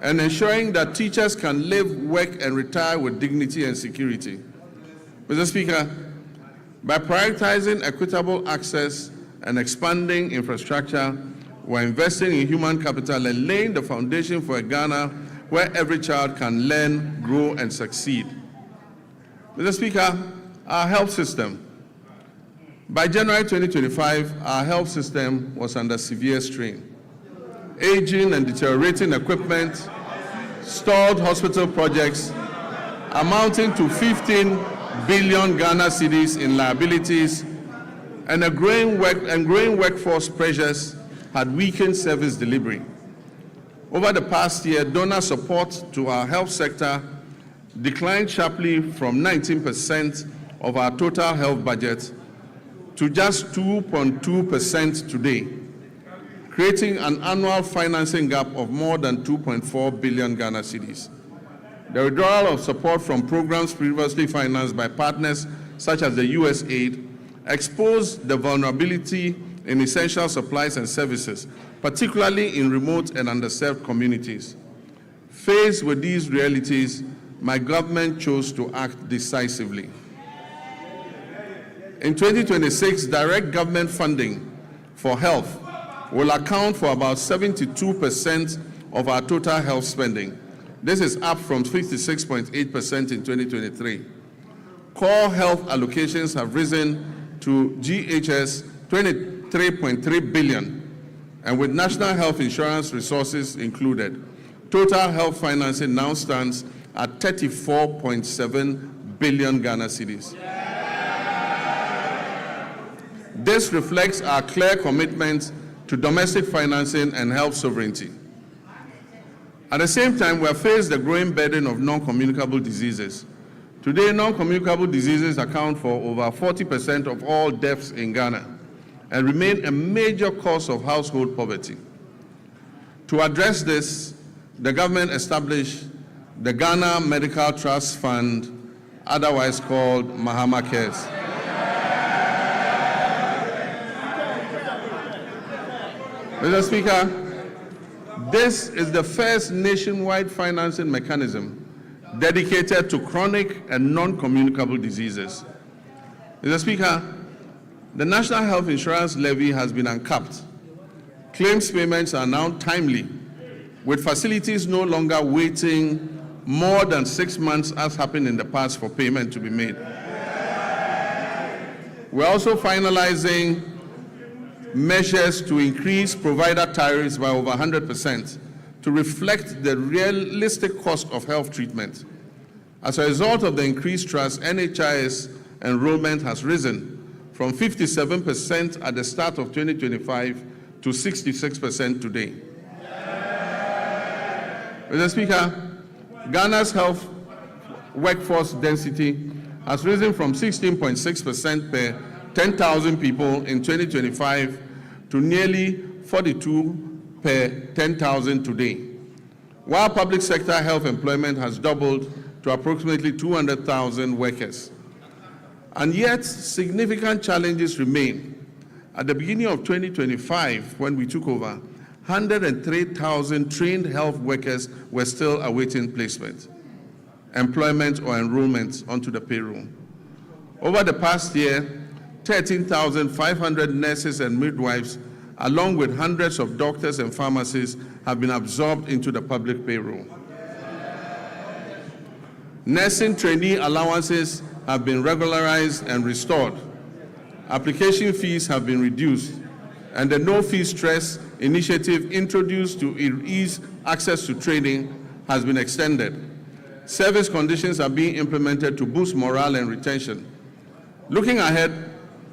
and ensuring that teachers can live, work, and retire with dignity and security. Mr. Speaker, by prioritizing equitable access and expanding infrastructure, we're investing in human capital and laying the foundation for a Ghana where every child can learn, grow, and succeed. Mr. Speaker, our health system. By January 2025, our health system was under severe strain. Aging and deteriorating equipment, stalled hospital projects amounting to 15 billion Ghana cedis in liabilities, and growing workforce pressures had weakened service delivery. Over the past year, donor support to our health sector declined sharply from 19% of our total health budget to just 2.2% today, creating an annual financing gap of more than 2.4 billion Ghana cedis. The withdrawal of support from programs previously financed by partners such as the USAID exposed the vulnerability in essential supplies and services, particularly in remote and underserved communities. Faced with these realities, my government chose to act decisively. In 2026, direct government funding for health will account for about 72% of our total health spending. This is up from 56.8% in 2023. Core health allocations have risen to GHS 23.3 billion, and with national health insurance resources included, total health financing now stands at 34.7 billion Ghana cedis. This reflects our clear commitment to domestic financing and health sovereignty. At the same time, we have faced the growing burden of non-communicable diseases. Today, non-communicable diseases account for over 40% of all deaths in Ghana and remain a major cause of household poverty. To address this, the government established the Ghana Medical Trust Fund, otherwise called Mahama Cares. Mr. Speaker, this is the first nationwide financing mechanism dedicated to chronic and non-communicable diseases. Mr. Speaker, the National Health Insurance Levy has been uncapped. Claims payments are now timely, with facilities no longer waiting more than 6 months as happened in the past for payment to be made. We're also finalizing measures to increase provider tariffs by over 100% to reflect the realistic cost of health treatment. As a result of the increased trust, NHIS enrollment has risen from 57% at the start of 2025 to 66% today. Mr. Speaker, Ghana's health workforce density has risen from 16.6% per 10,000 people in 2025 to nearly 42 per 10,000 today, while public sector health employment has doubled to approximately 200,000 workers. And yet, significant challenges remain. At the beginning of 2025, when we took over, 103,000 trained health workers were still awaiting placement, employment, or enrollment onto the payroll. Over the past year, 13,500 nurses and midwives, along with hundreds of doctors and pharmacists, have been absorbed into the public payroll. Nursing trainee allowances have been regularized and restored. Application fees have been reduced, and the no-fee stress initiative introduced to ease access to training has been extended. Service conditions are being implemented to boost morale and retention. Looking ahead,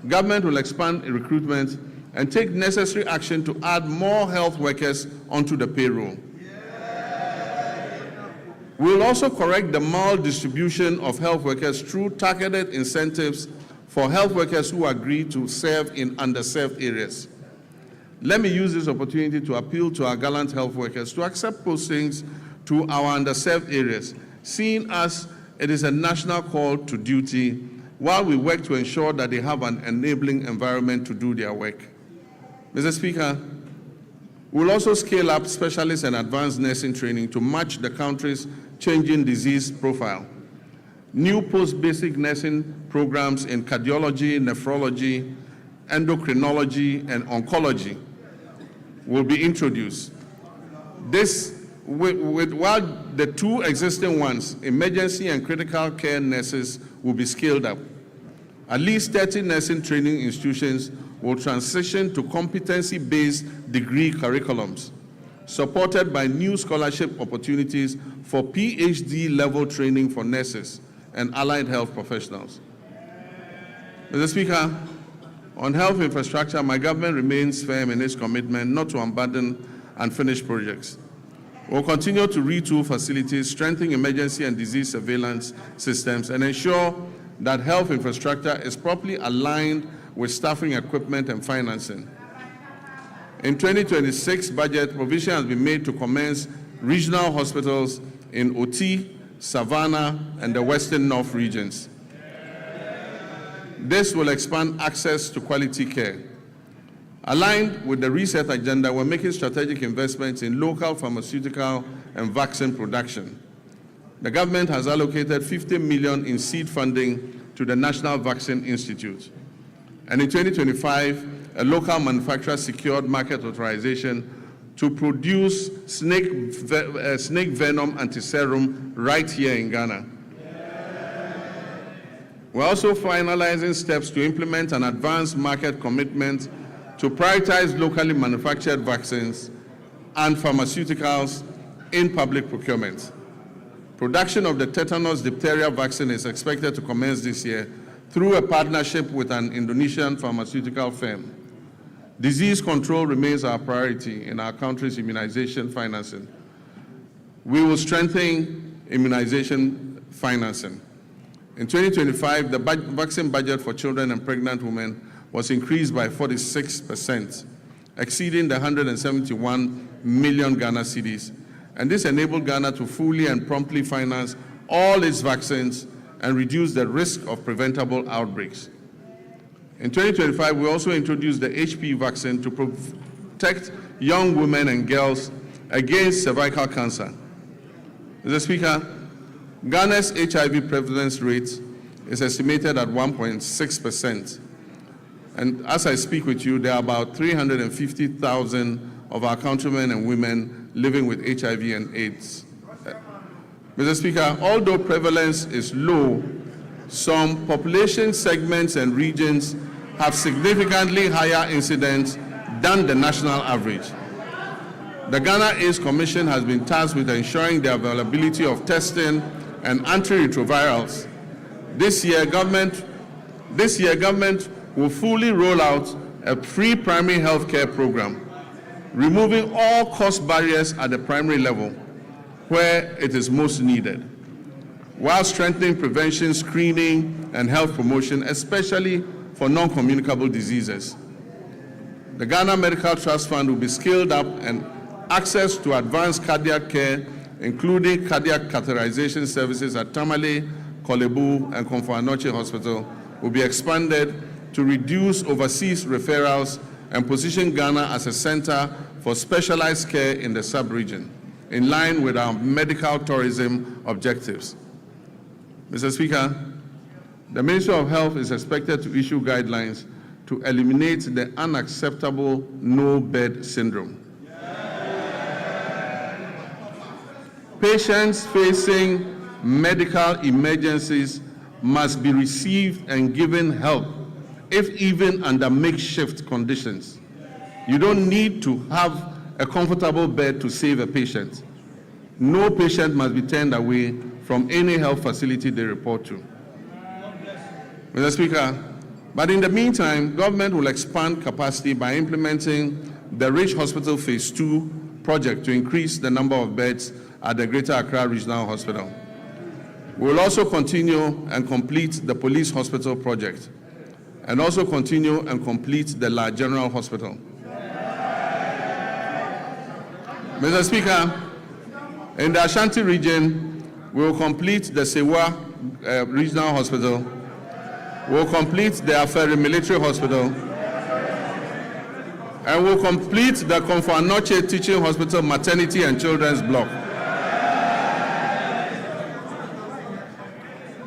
government will expand recruitment and take necessary action to add more health workers onto the payroll. We will also correct the maldistribution of health workers through targeted incentives for health workers who agree to serve in underserved areas. Let me use this opportunity to appeal to our gallant health workers to accept postings to our underserved areas, seeing as it is a national call to duty, while we work to ensure that they have an enabling environment to do their work. Mr. Speaker, we'll also scale up specialist and advanced nursing training to match the country's changing disease profile. New post-basic nursing programs in cardiology, nephrology, endocrinology, and oncology will be introduced. While the two existing ones, emergency and critical care nurses, will be scaled up. At least 30 nursing training institutions will transition to competency-based degree curriculums, supported by new scholarship opportunities for PhD-level training for nurses and allied health professionals. Mr. Speaker, on health infrastructure, my government remains firm in its commitment not to abandon unfinished projects. We'll continue to retool facilities, strengthen emergency and disease surveillance systems, and ensure that health infrastructure is properly aligned with staffing, equipment, and financing. In 2026 budget, provision has been made to commence regional hospitals in Oti, Savannah, and the Western North regions. This will expand access to quality care. Aligned with the reset agenda, we're making strategic investments in local pharmaceutical and vaccine production. The government has allocated $50 million in seed funding to the National Vaccine Institute. And in 2025, a local manufacturer secured market authorization to produce snake venom antiserum right here in Ghana. We're also finalizing steps to implement an advanced market commitment to prioritize locally manufactured vaccines and pharmaceuticals in public procurement. Production of the tetanus diphtheria vaccine is expected to commence this year through a partnership with an Indonesian pharmaceutical firm. Disease control remains our priority in our country's immunization financing. We will strengthen immunization financing. In 2025, the vaccine budget for children and pregnant women was increased by 46%, exceeding the 171 million Ghana cedis. And this enabled Ghana to fully and promptly finance all its vaccines and reduce the risk of preventable outbreaks. In 2025, we also introduced the HPV vaccine to protect young women and girls against cervical cancer. Mr. Speaker, Ghana's HIV prevalence rate is estimated at 1.6%. And as I speak with you, there are about 350,000 of our countrymen and women living with HIV and AIDS. Mr. Speaker, although prevalence is low, some population segments and regions have significantly higher incidence than the national average. The Ghana AIDS Commission has been tasked with ensuring the availability of testing and antiretrovirals. This year, government will fully roll out a free primary health care program, removing all cost barriers at the primary level where it is most needed, while strengthening prevention, screening, and health promotion, especially for non-communicable diseases. The Ghana Medical Trust Fund will be scaled up, and access to advanced cardiac care, including cardiac catheterization services at Tamale, Kolebu, and Komfo-Anokye Hospital, will be expanded to reduce overseas referrals and position Ghana as a center for specialized care in the sub-region, in line with our medical tourism objectives. Mr. Speaker, the Ministry of Health is expected to issue guidelines to eliminate the unacceptable no-bed syndrome. Patients facing medical emergencies must be received and given help, if even under makeshift conditions. You don't need to have a comfortable bed to save a patient. No patient must be turned away from any health facility they report to. Mr. Speaker, but in the meantime, government will expand capacity by implementing the Rich Hospital Phase 2 project to increase the number of beds at the Greater Accra Regional Hospital. We will also continue and complete the Police Hospital project, and also continue and complete the La General Hospital. Mr. Speaker, in the Ashanti region, we will complete the Sewa Regional Hospital, we will complete the Aferi Military Hospital, and we will complete the Komfo-Anokye Teaching Hospital Maternity and Children's Block.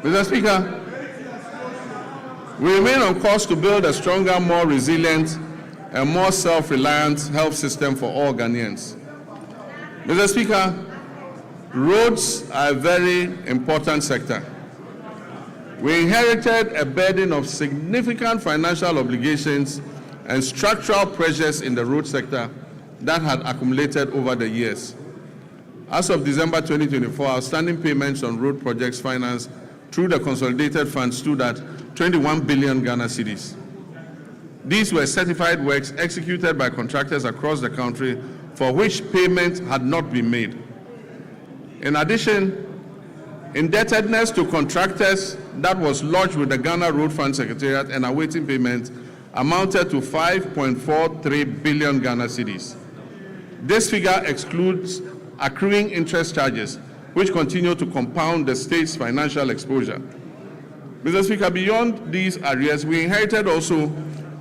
Mr. Speaker, we remain on course to build a stronger, more resilient, and more self-reliant health system for all Ghanaians. Mr. Speaker, roads are a very important sector. We inherited a burden of significant financial obligations and structural pressures in the road sector that had accumulated over the years. As of December 2024, outstanding payments on road projects financed through the consolidated fund stood at 21 billion Ghana cedis. These were certified works executed by contractors across the country for which payment had not been made. In addition, indebtedness to contractors that was lodged with the Ghana Road Fund Secretariat and awaiting payment amounted to 5.43 billion Ghana cedis. This figure excludes accruing interest charges, which continue to compound the state's financial exposure. Mr. Speaker, beyond these arrears, we inherited also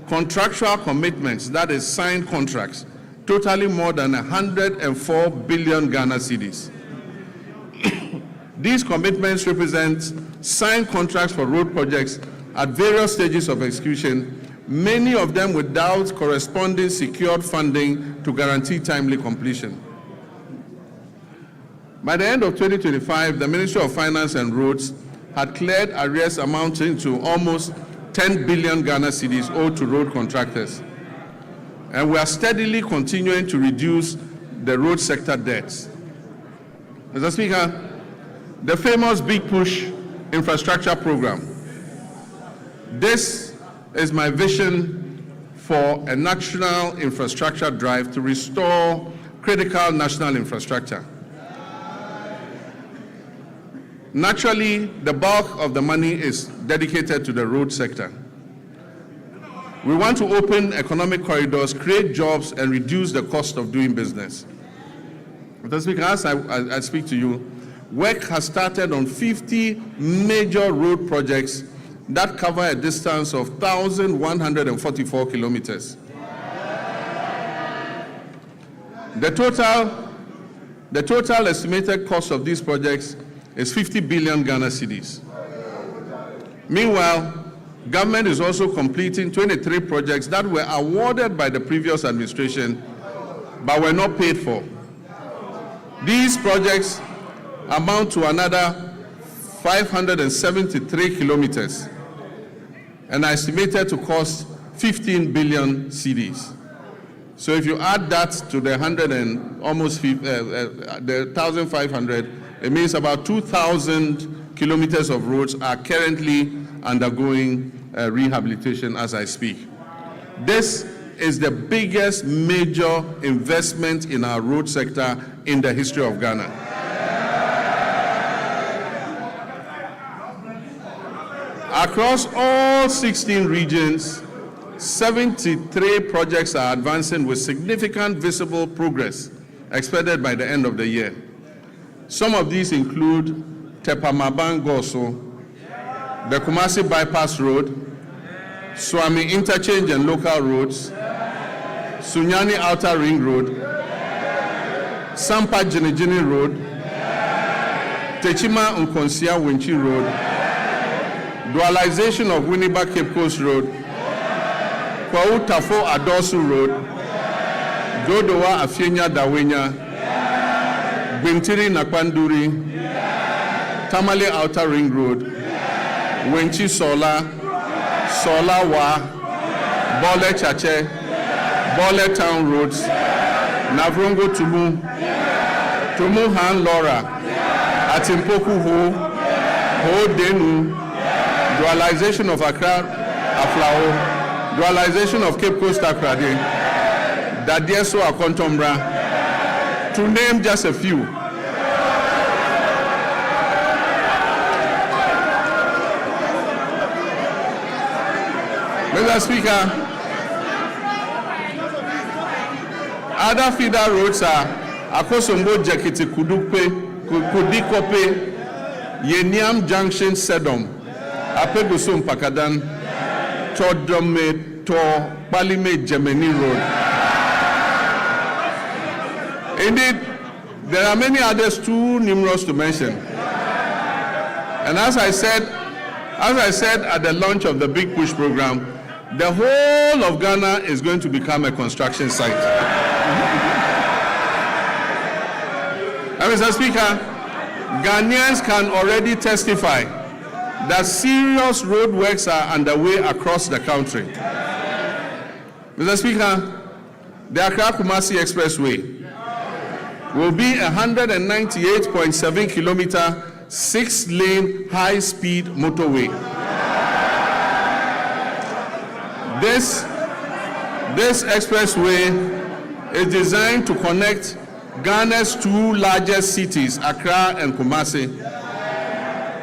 contractual commitments, that is, signed contracts, totaling more than 104 billion Ghana cedis. These commitments represent signed contracts for road projects at various stages of execution, many of them without corresponding secured funding to guarantee timely completion. By the end of 2025, the Ministry of Finance and Roads had cleared arrears amounting to almost 10 billion Ghana cedis owed to road contractors. And we are steadily continuing to reduce the road sector debts. Mr. Speaker, the famous Big Push infrastructure program. This is my vision for a national infrastructure drive to restore critical national infrastructure. Naturally, the bulk of the money is dedicated to the road sector. We want to open economic corridors, create jobs, and reduce the cost of doing business. Mr. Speaker, as I speak to you, work has started on 50 major road projects that cover a distance of 1,144 kilometers. The total estimated cost of these projects is 50 billion Ghana cedis. Meanwhile, government is also completing 23 projects that were awarded by the previous administration but were not paid for. These projects amount to another 573 kilometers and are estimated to cost 15 billion cedis. So if you add that to the 1,500, it means about 2,000 kilometers of roads are currently undergoing rehabilitation as I speak. This is the biggest major investment in our road sector in the history of Ghana. Across all 16 regions, 73 projects are advancing with significant visible progress expected by the end of the year. Some of these include Tepamaban-Goso, the Kumasi Bypass Road, Swami Interchange and Local Roads, Sunyani Outer Ring Road, Sampa Jinijini Road, Techima Nkonsia Winchi Road, dualization of Winneba Cape Coast Road, Kwau Tafo Adosu Road, Dodowa Afienya Dawenya, Bintiri Nakwanduri, Tamale Outer Ring Road, Winchi Sola, Sola Wa, Bole Chache, Bole Town Roads, Navrongo Tumu, Tumu Han Lora, Atimpoku Ho, Ho Denu, dualization of Accra Aflao, dualization of Cape Coast Akrade, Dadieso Akontombra, to name just a few. Mr. Speaker, other feeder roads are Akosombo Jakiti Kudikope, Yeniam Junction Sedom, Apegusum Pakadan, Todome to Palime Gemini Road. Indeed, there are many others too numerous to mention. And as I said at the launch of the Big Push program, the whole of Ghana is going to become a construction site. And Mr. Speaker, Ghanaians can already testify that serious road works are underway across the country. Mr. Speaker, the Accra-Kumasi Expressway will be a 198.7 kilometer, 6-lane high-speed motorway. This expressway is designed to connect Ghana's two largest cities, Accra and Kumasi,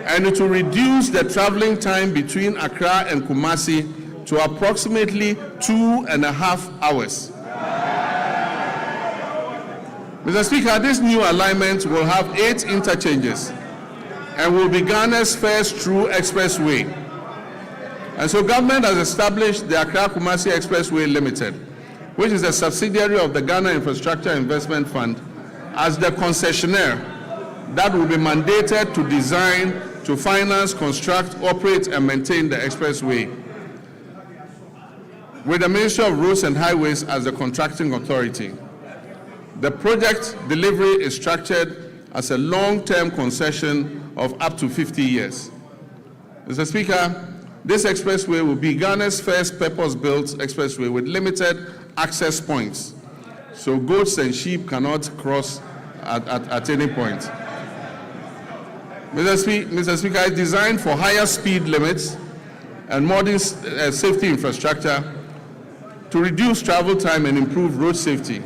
and it will reduce the traveling time between Accra and Kumasi to approximately 2.5 hours. Mr. Speaker, this new alignment will have 8 interchanges and will be Ghana's first true expressway. And so government has established the Accra-Kumasi Expressway Limited, which is a subsidiary of the Ghana Infrastructure Investment Fund, as the concessionaire that will be mandated to design, to finance, construct, operate, and maintain the expressway, with the Ministry of Roads and Highways as the contracting authority. The project delivery is structured as a long-term concession of up to 50 years. Mr. Speaker, this expressway will be Ghana's first purpose-built expressway with limited access points, so goats and sheep cannot cross at any point. Mr. Speaker, it's designed for higher speed limits and modern safety infrastructure to reduce travel time and improve road safety.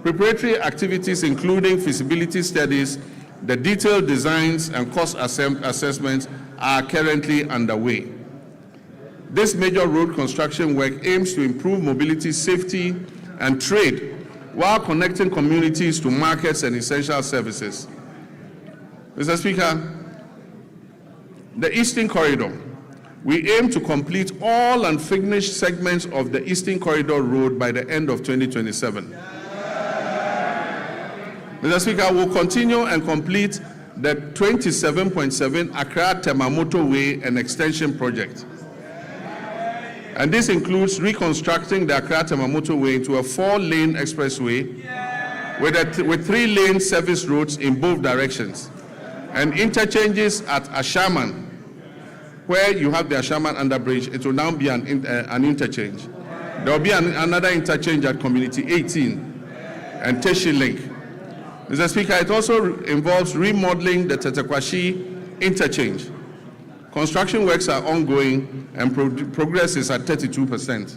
Preparatory activities including feasibility studies, the detailed designs and cost assessments are currently underway. This major road construction work aims to improve mobility, safety, and trade while connecting communities to markets and essential services. Mr. Speaker, the Eastern Corridor. We aim to complete all unfinished segments of the Eastern Corridor Road by the end of 2027. Mr. Speaker, we'll continue and complete the 27.7 Accra-Tema Motorway and Extension Project. And this includes reconstructing the Accra-Tema Motorway into a 4-lane expressway with 3-lane service roads in both directions, and interchanges at Ashaman. Where you have the Ashaman underbridge, it will now be an interchange. There will be another interchange at Community 18 and Teshi Link. Mr. Speaker, it also involves remodeling the Tetekwashi interchange. Construction works are ongoing and progress is at 32%.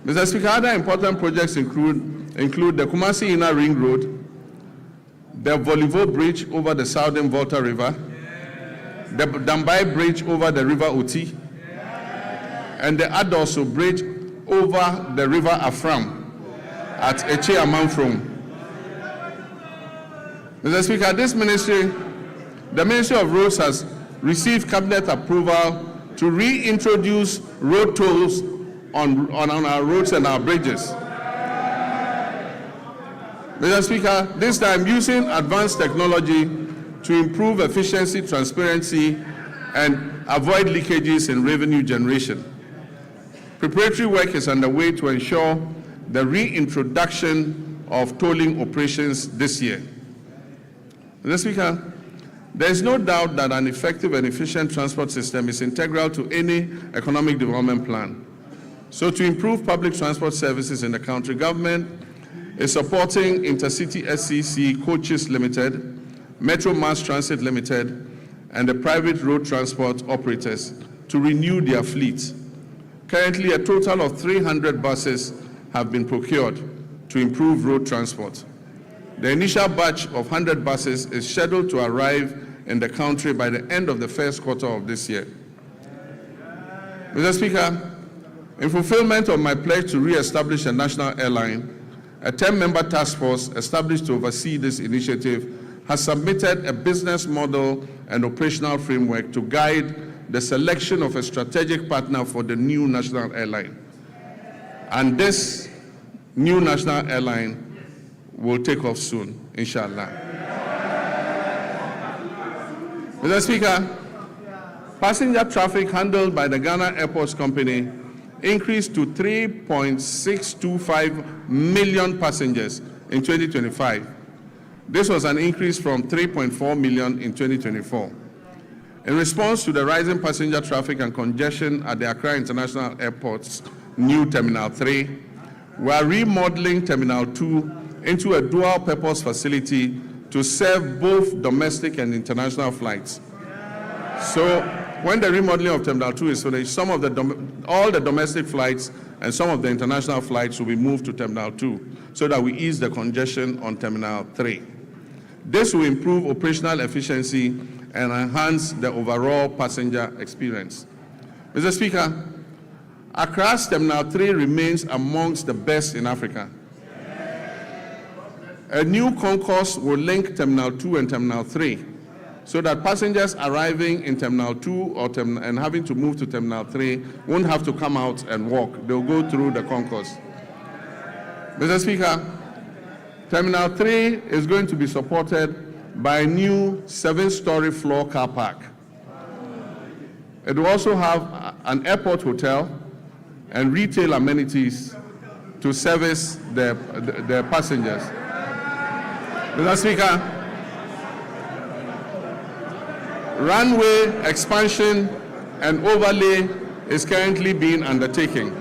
Mr. Speaker, other important projects include the Kumasi Inner Ring Road, the Volivo Bridge over the Southern Volta River, the Dambai Bridge over the River Oti, and the Adoso Bridge over the River Afram at Eche Amanfrom. Mr. Speaker, the Ministry of Roads has received cabinet approval to reintroduce road tolls on our roads and our bridges. Mr. Speaker, this time using advanced technology to improve efficiency, transparency, and avoid leakages in revenue generation. Preparatory work is underway to ensure the reintroduction of tolling operations this year. Mr. Speaker, there is no doubt that an effective and efficient transport system is integral to any economic development plan. So to improve public transport services in the country, government is supporting Intercity SCC Coaches Limited, Metro Mass Transit Limited, and the private road transport operators to renew their fleets. Currently, a total of 300 buses have been procured to improve road transport. The initial batch of 100 buses is scheduled to arrive in the country by the end of the first quarter of this year. Mr. Speaker, in fulfillment of my pledge to re-establish a national airline, a 10-member task force established to oversee this initiative has submitted a business model and operational framework to guide the selection of a strategic partner for the new national airline. And this new national airline will take off soon, inshallah. Mr. Speaker, passenger traffic handled by the Ghana Airports Company increased to 3.625 million passengers in 2025. This was an increase from 3.4 million in 2024. In response to the rising passenger traffic and congestion at the Accra International Airport's new Terminal 3, we are remodeling Terminal 2 into a dual-purpose facility to serve both domestic and international flights. So when the remodeling of Terminal 2 is finished, all the domestic flights and some of the international flights will be moved to Terminal 2 so that we ease the congestion on Terminal 3. This will improve operational efficiency and enhance the overall passenger experience. Mr. Speaker, Accra's Terminal 3 remains amongst the best in Africa. A new concourse will link Terminal 2 and Terminal 3 so that passengers arriving in Terminal 2 and having to move to Terminal 3 won't have to come out and walk. They'll go through the concourse. Mr. Speaker, Terminal 3 is going to be supported by a new 7-story floor car park. It will also have an airport hotel and retail amenities to service the passengers. Mr. Speaker, runway expansion and overlay is currently being undertaken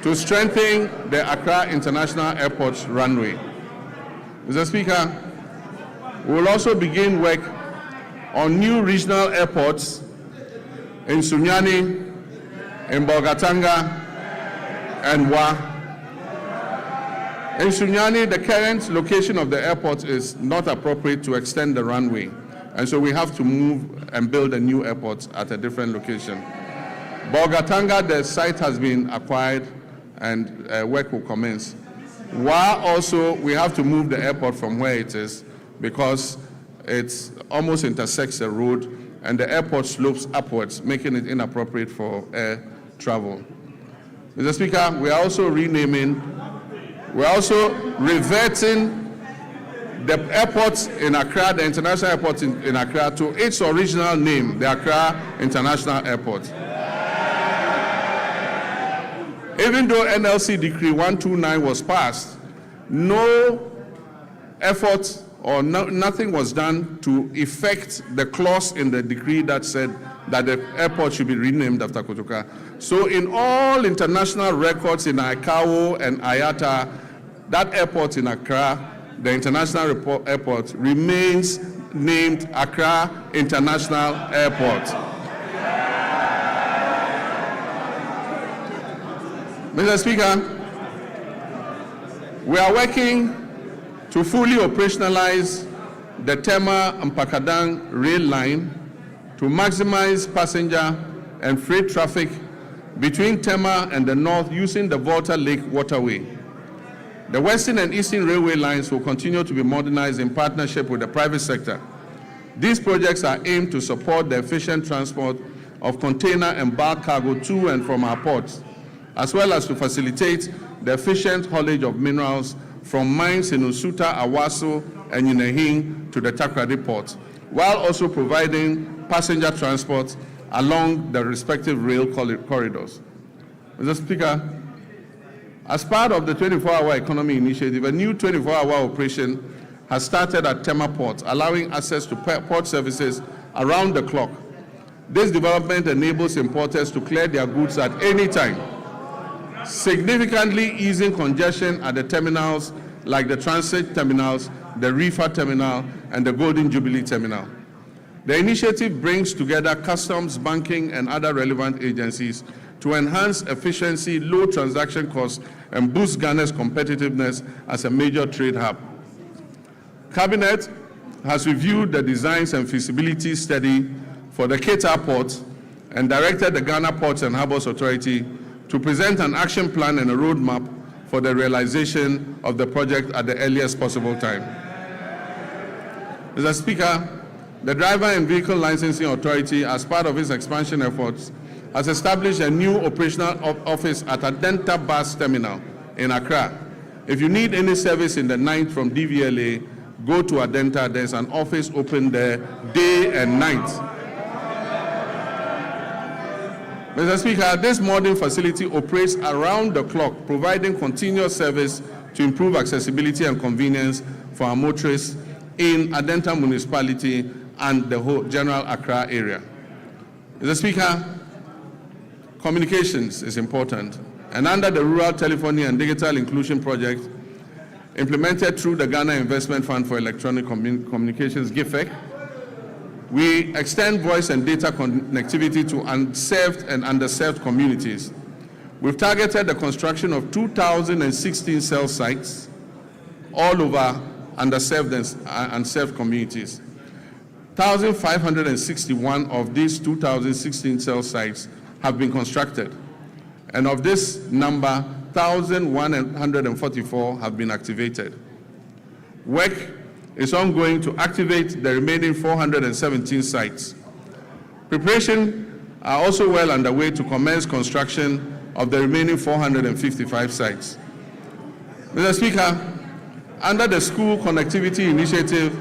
to strengthen the Accra International Airport's runway. Mr. Speaker, we will also begin work on new regional airports in Sunyani, in Bolgatanga, and Wa. In Sunyani, the current location of the airport is not appropriate to extend the runway, and so we have to move and build a new airport at a different location. Bolgatanga, the site has been acquired and work will commence. Wa also, we have to move the airport from where it is because it almost intersects the road and the airport slopes upwards, making it inappropriate for air travel. Mr. Speaker, we are also reverting the airport in Accra, the international airport in Accra, to its original name, the Accra International Airport. Even though NLC Decree 129 was passed, no effort or nothing was done to effect the clause in the decree that said that the airport should be renamed after Kotoka. So in all international records in ICAO and IATA, that airport in Accra, the international airport, remains named Accra International Airport. Mr. Speaker, we are working to fully operationalize the Tema-Mpakadang rail line to maximize passenger and freight traffic between Tema and the north using the Volta Lake waterway. The Western and Eastern railway lines will continue to be modernized in partnership with the private sector. These projects are aimed to support the efficient transport of container and bulk cargo to and from our ports, as well as to facilitate the efficient haulage of minerals from mines in Usuta, Awaso, and Yinehing to the Takrady port, while also providing passenger transport along the respective rail corridors. Mr. Speaker, as part of the 24-hour economy initiative, a new 24-hour operation has started at Tema Port, allowing access to port services around the clock. This development enables importers to clear their goods at any time, significantly easing congestion at the terminals like the transit terminals, the reefer terminal, and the Golden Jubilee terminal. The initiative brings together customs, banking, and other relevant agencies to enhance efficiency, low transaction costs, and boost Ghana's competitiveness as a major trade hub. Cabinet has reviewed the designs and feasibility study for the Keita Port and directed the Ghana Ports and Harbours Authority to present an action plan and a roadmap for the realization of the project at the earliest possible time. Mr. Speaker, the Driver and Vehicle Licensing Authority, as part of its expansion efforts, has established a new operational office at Adenta Bus Terminal in Accra. If you need any service in the night from DVLA, go to Adenta. There's an office open there day and night. Mr. Speaker, this modern facility operates around the clock, providing continuous service to improve accessibility and convenience for our motorists in Adenta municipality and the whole general Accra area. Mr. Speaker, communications is important, and under the Rural Telephony and Digital Inclusion Project, implemented through the Ghana Investment Fund for Electronic Communications, GIFEC, we extend voice and data connectivity to unserved and underserved communities. We've targeted the construction of 2,016 cell sites all over underserved and unserved communities. 1,561 of these 2,016 cell sites have been constructed, and of this number, 1,144 have been activated. Work is ongoing to activate the remaining 417 sites. Preparations are also well underway to commence construction of the remaining 455 sites. Mr. Speaker, under the School Connectivity Initiative,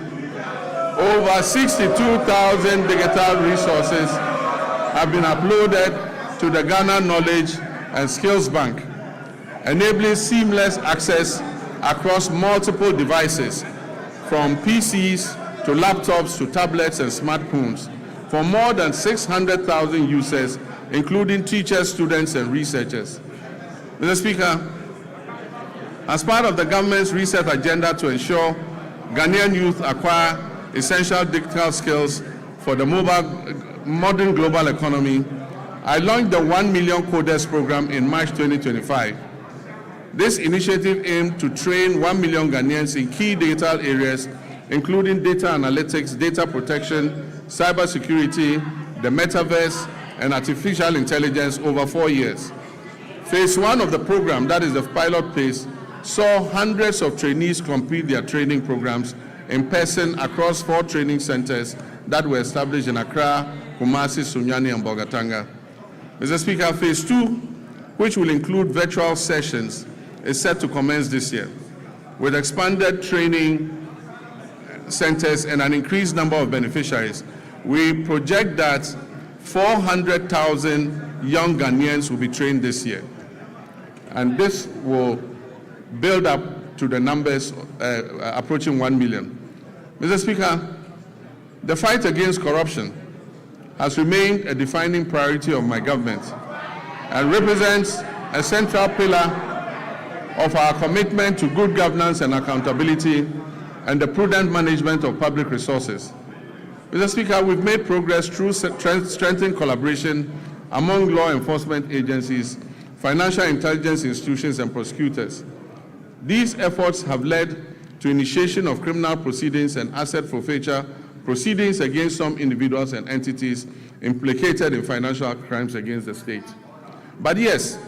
over 62,000 digital resources have been uploaded to the Ghana Knowledge and Skills Bank, enabling seamless access across multiple devices, from PCs to laptops to tablets and smartphones, for more than 600,000 users, including teachers, students, and researchers. Mr. Speaker, as part of the government's research agenda to ensure Ghanaian youth acquire essential digital skills for the modern global economy, I launched the 1 Million Coders program in March 2025. This initiative aimed to train 1 million Ghanaians in key digital areas, including data analytics, data protection, cybersecurity, the metaverse, and artificial intelligence over 4 years. Phase 1 of the program, that is the pilot phase, saw hundreds of trainees complete their training programs in person across 4 training centers that were established in Accra, Kumasi, Sunyani, and Bolgatanga. Mr. Speaker, Phase 2, which will include virtual sessions, is set to commence this year, with expanded training centers and an increased number of beneficiaries, we project that 400,000 young Ghanaians will be trained this year. And this will build up to the numbers approaching 1 million. Mr. Speaker, the fight against corruption has remained a defining priority of my government and represents a central pillar of our commitment to good governance and accountability and the prudent management of public resources. Mr. Speaker, we've made progress through strengthening collaboration among law enforcement agencies, financial intelligence institutions, and prosecutors. These efforts have led to initiation of criminal proceedings and asset forfeiture proceedings against some individuals and entities implicated in financial crimes against the state. But yes,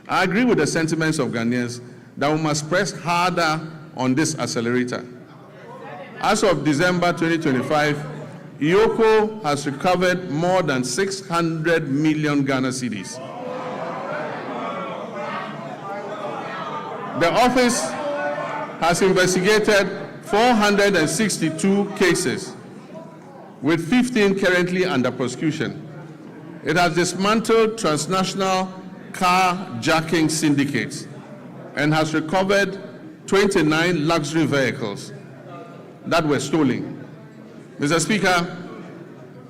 I agree with the sentiments of Ghanaians that we must press harder on this accelerator. As of December 2025, IOCO has recovered more than 600 million Ghana cedis. The office has investigated 462 cases, with 15 currently under prosecution. It has dismantled transnational carjacking syndicates and has recovered 29 luxury vehicles that were stolen. Mr. Speaker,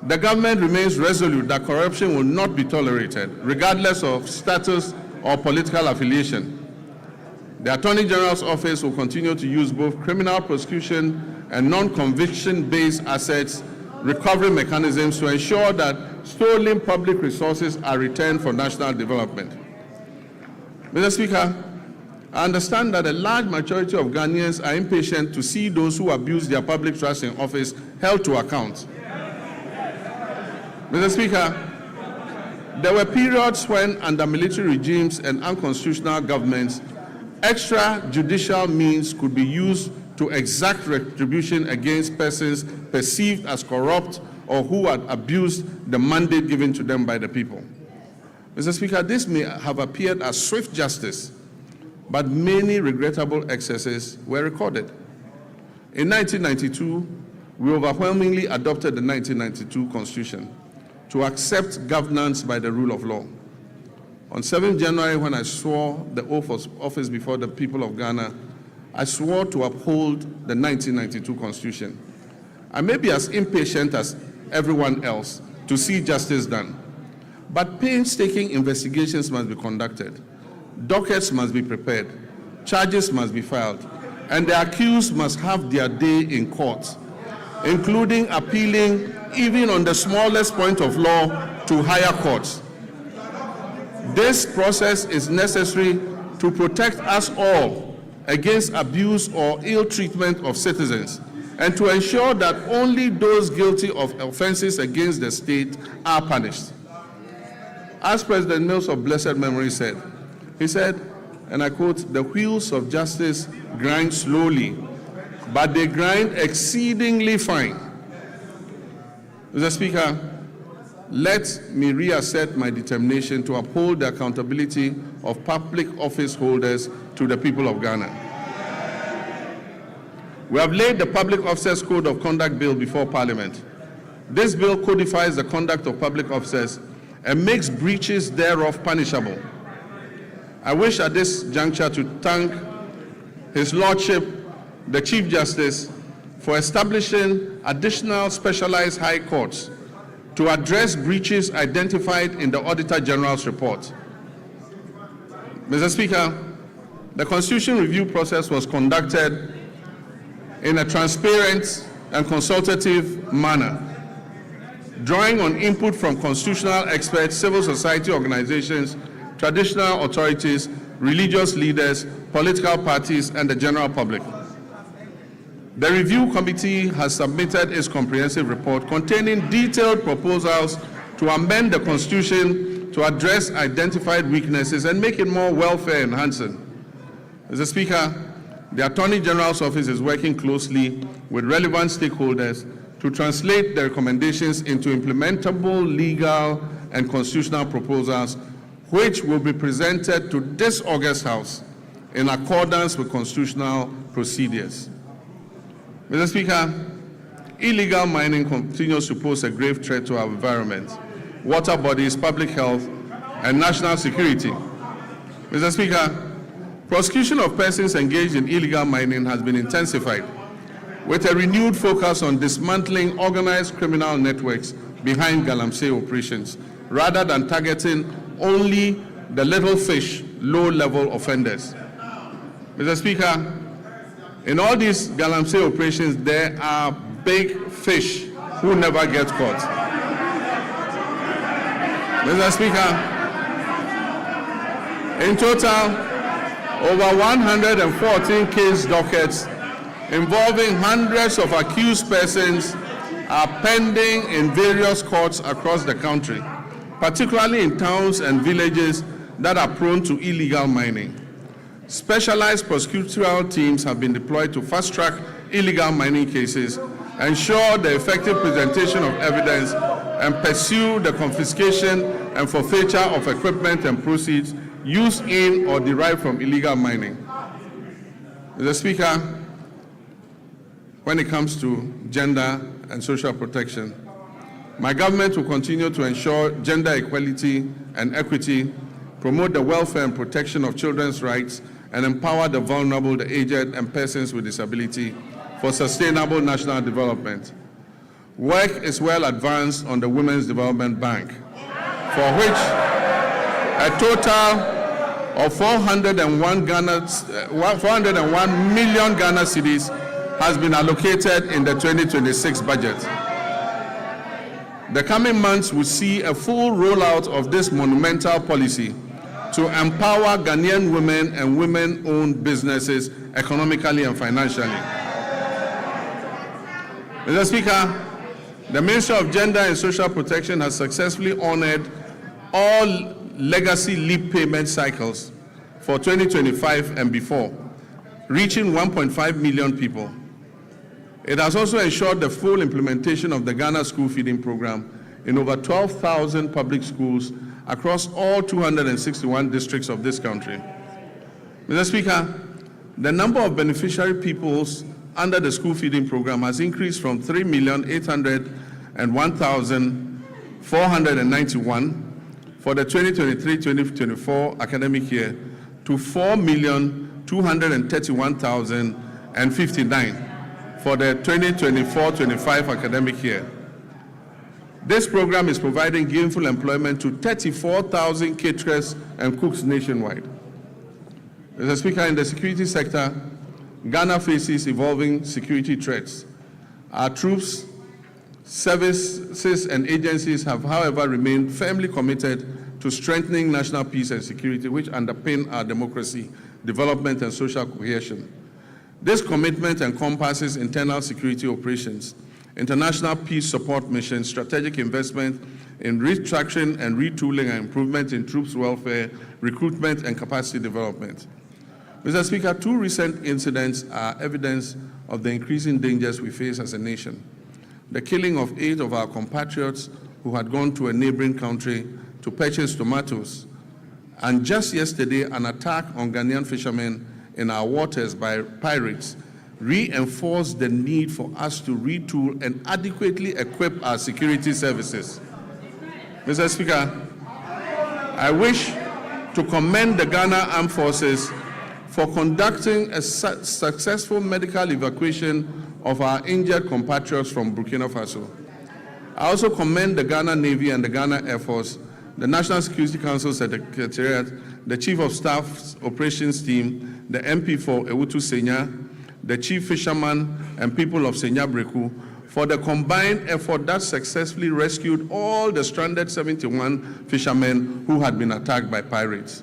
the government remains resolute that corruption will not be tolerated, regardless of status or political affiliation. The Attorney General's office will continue to use both criminal prosecution and non-conviction-based assets recovery mechanisms to ensure that stolen public resources are returned for national development. Mr. Speaker, I understand that a large majority of Ghanaians are impatient to see those who abuse their public trust in office held to account. Mr. Speaker, there were periods when, under military regimes and unconstitutional governments, extrajudicial means could be used to exact retribution against persons perceived as corrupt or who had abused the mandate given to them by the people. Mr. Speaker, this may have appeared as swift justice, but many regrettable excesses were recorded. In 1992, we overwhelmingly adopted the 1992 Constitution to accept governance by the rule of law. On 7th January, when I swore the oath of office before the people of Ghana, I swore to uphold the 1992 Constitution. I may be as impatient as everyone else to see justice done, but painstaking investigations must be conducted. Dockets must be prepared, charges must be filed, and the accused must have their day in court, including appealing, even on the smallest point of law, to higher courts. This process is necessary to protect us all against abuse or ill treatment of citizens, and to ensure that only those guilty of offenses against the state are punished. As President Mills of blessed memory said, he said, and I quote, "The wheels of justice grind slowly, but they grind exceedingly fine." Mr. Speaker, let me reassert my determination to uphold the accountability of public office holders to the people of Ghana. We have laid the Public Officers Code of Conduct Bill before Parliament. This bill codifies the conduct of public officers and makes breaches thereof punishable. I wish at this juncture to thank His Lordship, the Chief Justice, for establishing additional specialized high courts to address breaches identified in the Auditor General's report. Mr. Speaker, the Constitution review process was conducted in a transparent and consultative manner, drawing on input from constitutional experts, civil society organizations, traditional authorities, religious leaders, political parties, and the general public. The review committee has submitted its comprehensive report containing detailed proposals to amend the Constitution to address identified weaknesses and make it more welfare enhancing. Mr. Speaker, the Attorney General's office is working closely with relevant stakeholders to translate the recommendations into implementable legal and constitutional proposals, which will be presented to this August House in accordance with constitutional procedures. Mr. Speaker, illegal mining continues to pose a grave threat to our environment, water bodies, public health, and national security. Mr. Speaker, prosecution of persons engaged in illegal mining has been intensified, with a renewed focus on dismantling organized criminal networks behind galamsey operations, rather than targeting only the little fish, low-level offenders. Mr. Speaker, in all these galamsey operations, there are big fish who never get caught. Mr. Speaker, in total, over 114 case dockets involving hundreds of accused persons are pending in various courts across the country, particularly in towns and villages that are prone to illegal mining. Specialized prosecutorial teams have been deployed to fast-track illegal mining cases, ensure the effective presentation of evidence, and pursue the confiscation and forfeiture of equipment and proceeds used in or derived from illegal mining. Mr. Speaker, when it comes to gender and social protection, my government will continue to ensure gender equality and equity, promote the welfare and protection of children's rights, and empower the vulnerable, the aged, and persons with disability for sustainable national development. Work is well advanced on the Women's Development Bank, for which a total of 401 million Ghana cedis has been allocated in the 2026 budget. The coming months will see a full rollout of this monumental policy to empower Ghanaian women and women-owned businesses economically and financially. Mr. Speaker, the Ministry of Gender and Social Protection has successfully honored all legacy leave payment cycles for 2025 and before, reaching 1.5 million people. It has also ensured the full implementation of the Ghana School Feeding Program in over 12,000 public schools across all 261 districts of this country. Mr. Speaker, the number of beneficiary pupils under the school feeding program has increased from 3,801,491 for the 2023-2024 academic year to 4,231,059 for the 2024-25 academic year. This program is providing gainful employment to 34,000 caterers and cooks nationwide. Mr. Speaker, in the security sector, Ghana faces evolving security threats. Our troops, services, and agencies have, however, remained firmly committed to strengthening national peace and security, which underpin our democracy, development, and social cohesion. This commitment encompasses internal security operations, international peace support missions, strategic investment in restructuring and retooling and improvement in troops' welfare, recruitment, and capacity development. Mr. Speaker, two recent incidents are evidence of the increasing dangers we face as a nation. The killing of 8 of our compatriots who had gone to a neighboring country to purchase tomatoes, and just yesterday, an attack on Ghanaian fishermen in our waters by pirates reinforced the need for us to retool and adequately equip our security services. Mr. Speaker, I wish to commend the Ghana Armed Forces for conducting a successful medical evacuation of our injured compatriots from Burkina Faso. I also commend the Ghana Navy and the Ghana Air Force, the National Security Council Secretariat, the Chief of Staff's Operations Team, the MP for Ewutu Senya, the Chief Fisherman, and people of Senya Breku for the combined effort that successfully rescued all the stranded 71 fishermen who had been attacked by pirates.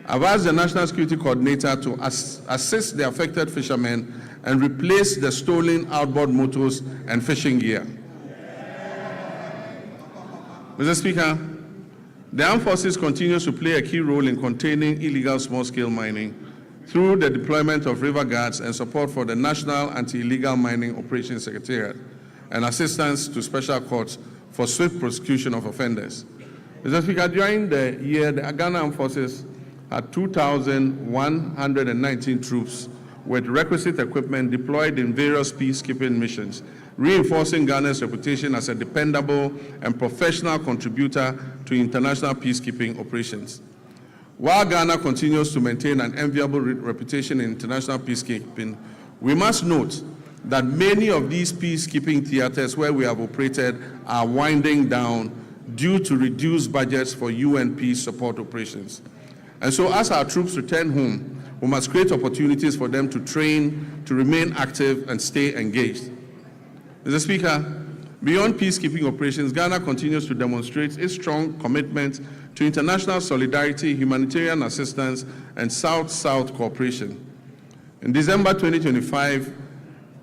I've asked the National Security Coordinator to assist the affected fishermen and replace the stolen outboard motors and fishing gear. Mr. Speaker, the Armed Forces continues to play a key role in containing illegal small-scale mining through the deployment of river guards and support for the National Anti-Illegal Mining Operations Secretariat and assistance to special courts for swift prosecution of offenders. Mr. Speaker, during the year, the Ghana Armed Forces had 2,119 troops with requisite equipment deployed in various peacekeeping missions, reinforcing Ghana's reputation as a dependable and professional contributor to international peacekeeping operations. While Ghana continues to maintain an enviable reputation in international peacekeeping, we must note that many of these peacekeeping theaters where we have operated are winding down due to reduced budgets for UN peace support operations. And so as our troops return home, we must create opportunities for them to train, to remain active, and stay engaged. Mr. Speaker, beyond peacekeeping operations, Ghana continues to demonstrate its strong commitment to international solidarity, humanitarian assistance, and South-South cooperation. In December 2025,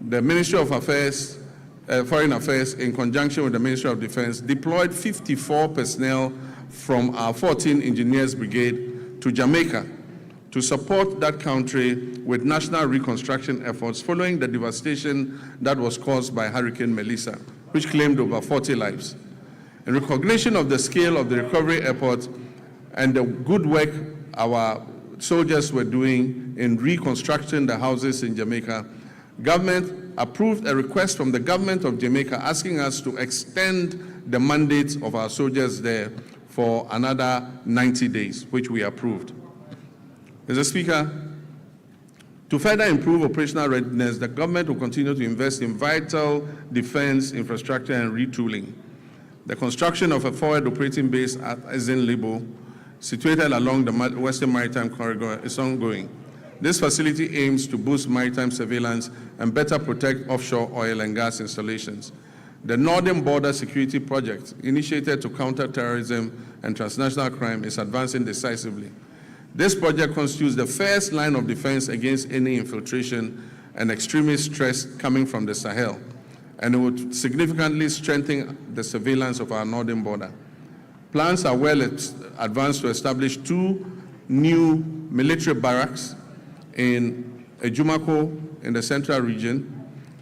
the Ministry of Foreign Affairs, in conjunction with the Ministry of Defense, deployed 54 personnel from our 14 Engineers Brigade to Jamaica to support that country with national reconstruction efforts following the devastation that was caused by Hurricane Melissa, which claimed over 40 lives. In recognition of the scale of the recovery effort and the good work our soldiers were doing in reconstructing the houses in Jamaica, government approved a request from the government of Jamaica asking us to extend the mandate of our soldiers there for another 90 days, which we approved. Mr. Speaker, to further improve operational readiness, the government will continue to invest in vital defense infrastructure and retooling. The construction of a forward operating base at Libo, situated along the Western Maritime Corridor, is ongoing. This facility aims to boost maritime surveillance and better protect offshore oil and gas installations. The Northern Border Security Project, initiated to counter terrorism and transnational crime, is advancing decisively. This project constitutes the first line of defense against any infiltration and extremist threats coming from the Sahel, and it would significantly strengthen the surveillance of our northern border. Plans are well advanced to establish 2 new military barracks in Ejumako in the central region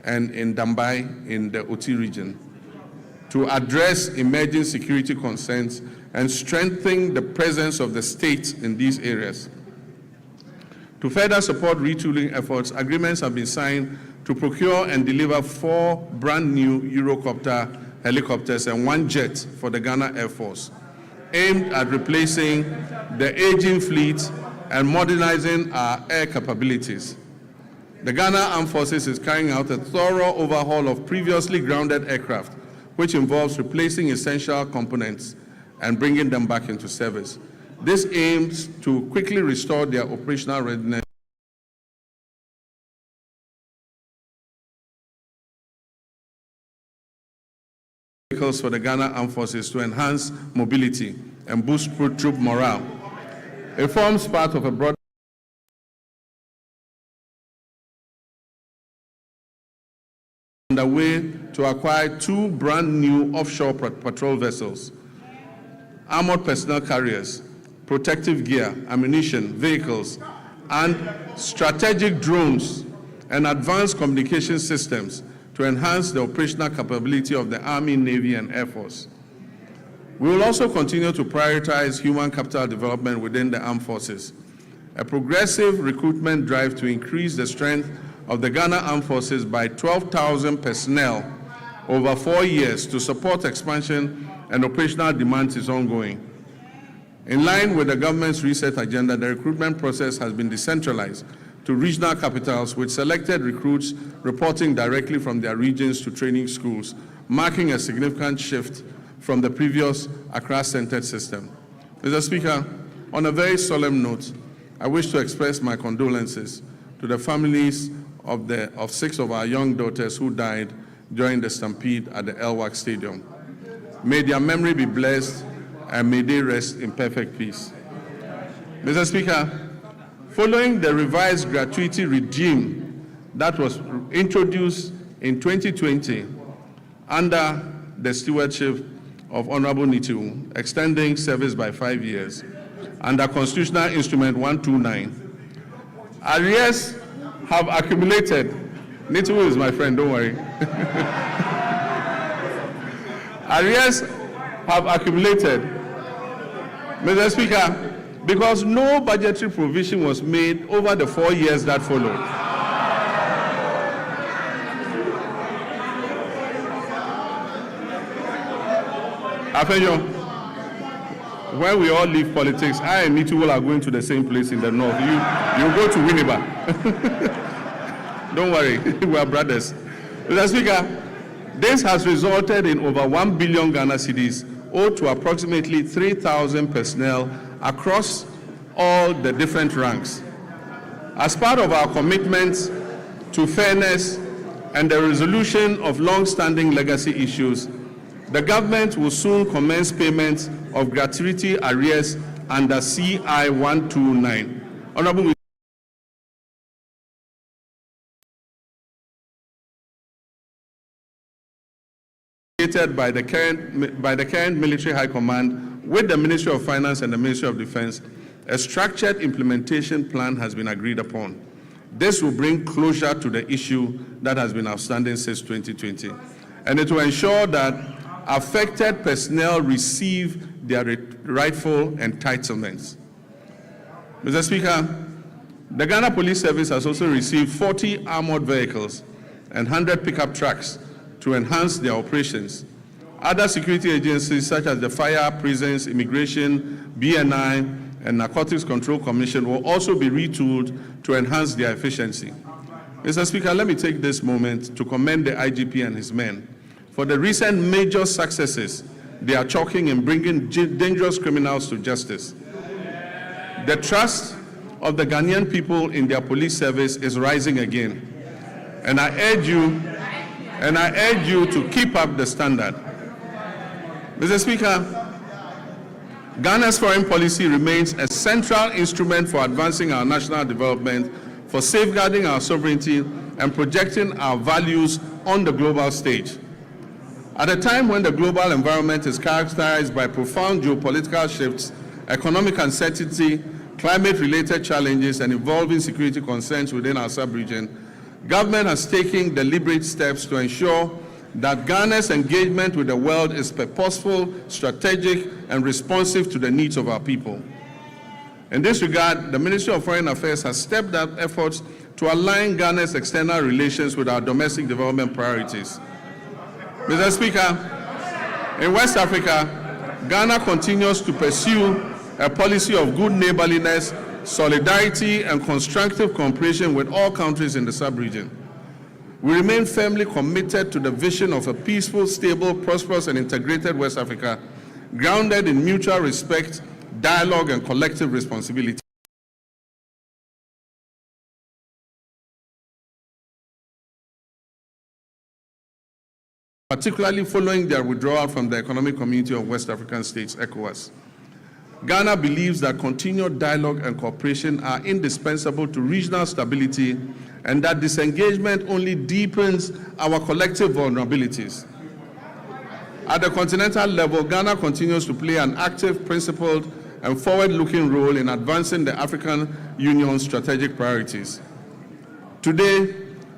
and in Dambai in the Oti region to address emerging security concerns and strengthen the presence of the state in these areas. To further support retooling efforts, agreements have been signed to procure and deliver 4 brand new Eurocopter helicopters and 1 jet for the Ghana Air Force, aimed at replacing the aging fleet and modernizing our air capabilities. The Ghana Armed Forces is carrying out a thorough overhaul of previously grounded aircraft, which involves replacing essential components and bringing them back into service. This aims to quickly restore their operational readiness vehicles for the Ghana Armed Forces to enhance mobility and boost troop morale. It forms part of a broad underway to acquire 2 brand new offshore patrol vessels, armored personnel carriers, protective gear, ammunition, vehicles, and strategic drones and advanced communication systems to enhance the operational capability of the Army, Navy, and Air Force. We will also continue to prioritize human capital development within the armed forces. A progressive recruitment drive to increase the strength of the Ghana Armed Forces by 12,000 personnel over 4 years to support expansion and operational demands is ongoing. In line with the government's reset agenda, the recruitment process has been decentralized to regional capitals, with selected recruits reporting directly from their regions to training schools, marking a significant shift from the previous Accra-centered system. Mr. Speaker, on a very solemn note, I wish to express my condolences to the families of 6 of our young daughters who died during the stampede at the Elwak Stadium. May their memory be blessed and may they rest in perfect peace. Mr. Speaker, following the revised gratuity regime that was introduced in 2020 under the stewardship of Honorable Nitiu, extending service by 5 years, under Constitutional Instrument 129, arrears have accumulated. Nitiu is my friend, don't worry. Arrears have accumulated, Mr. Speaker, because no budgetary provision was made over the 4 years that followed. Afenyo, when we all leave politics, I and Nituwol are going to the same place in the north. You go to Winneba. Don't worry, we are brothers. Mr. Speaker, this has resulted in over 1 billion Ghana cedis owed to approximately 3,000 personnel across all the different ranks. As part of our commitment to fairness and the resolution of long-standing legacy issues, the government will soon commence payments of gratuity arrears under CI 129. Honorable by the current military high command with the Ministry of Finance and the Ministry of Defense, a structured implementation plan has been agreed upon. This will bring closure to the issue that has been outstanding since 2020, and it will ensure that affected personnel receive their rightful entitlements. Mr. Speaker, the Ghana Police Service has also received 40 armored vehicles and 100 pickup trucks to enhance their operations. Other security agencies such as the Fire, Prisons, Immigration, BNI, and Narcotics Control Commission will also be retooled to enhance their efficiency. Mr. Speaker, let me take this moment to commend the IGP and his men for the recent major successes they are chalking in bringing dangerous criminals to justice. The trust of the Ghanaian people in their police service is rising again, and I urge you to keep up the standard. Mr. Speaker, Ghana's foreign policy remains a central instrument for advancing our national development, for safeguarding our sovereignty, and projecting our values on the global stage. At a time when the global environment is characterized by profound geopolitical shifts, economic uncertainty, climate-related challenges, and evolving security concerns within our sub-region, government has taken deliberate steps to ensure that Ghana's engagement with the world is purposeful, strategic, and responsive to the needs of our people. In this regard, the Ministry of Foreign Affairs has stepped up efforts to align Ghana's external relations with our domestic development priorities. Mr. Speaker, in West Africa, Ghana continues to pursue a policy of good neighborliness, solidarity, and constructive cooperation with all countries in the sub-region. We remain firmly committed to the vision of a peaceful, stable, prosperous, and integrated West Africa, grounded in mutual respect, dialogue, and collective responsibility. Particularly following their withdrawal from the Economic Community of West African States, ECOWAS. Ghana believes that continued dialogue and cooperation are indispensable to regional stability, and that disengagement only deepens our collective vulnerabilities. At the continental level, Ghana continues to play an active, principled, and forward-looking role in advancing the African Union's strategic priorities. Today,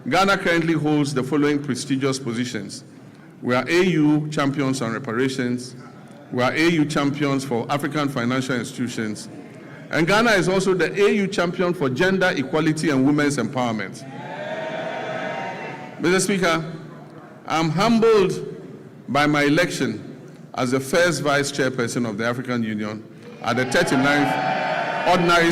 Ghana currently holds the following prestigious positions. We are AU champions on reparations. We are AU champions for African financial institutions. And Ghana is also the AU champion for gender equality and women's empowerment. Mr. Speaker, I'm humbled by my election as the first vice chairperson of the African Union at the 39th ordinary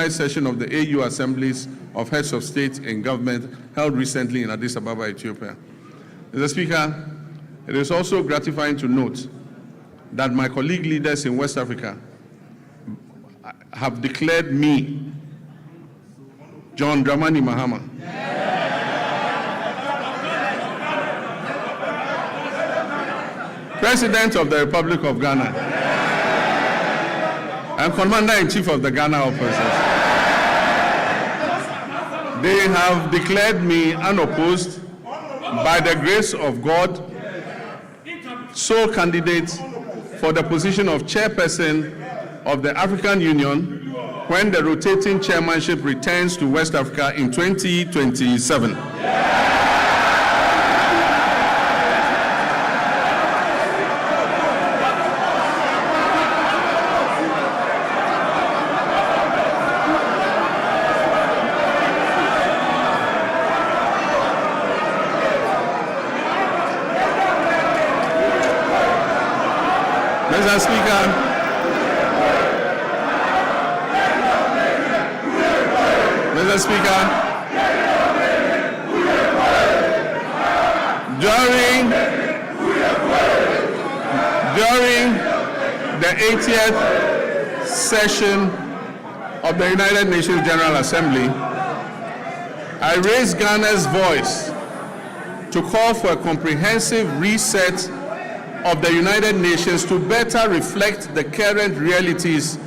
session of the AU Assemblies of Heads of State and Government held recently in Addis Ababa, Ethiopia. Mr. Speaker, it is also gratifying to note that my colleague leaders in West Africa have declared me, John Dramani Mahama, President of the Republic of Ghana and Commander-in-Chief of the Ghana Opposition. They have declared me unopposed, by the grace of God, sole candidate for the position of chairperson of the African Union when the rotating chairmanship returns to West Africa in 2027. Speaker, Mr. Speaker, during the 80th session of the United Nations General Assembly, I raised Ghana's voice to call for a comprehensive reset of the United Nations to better reflect the current realities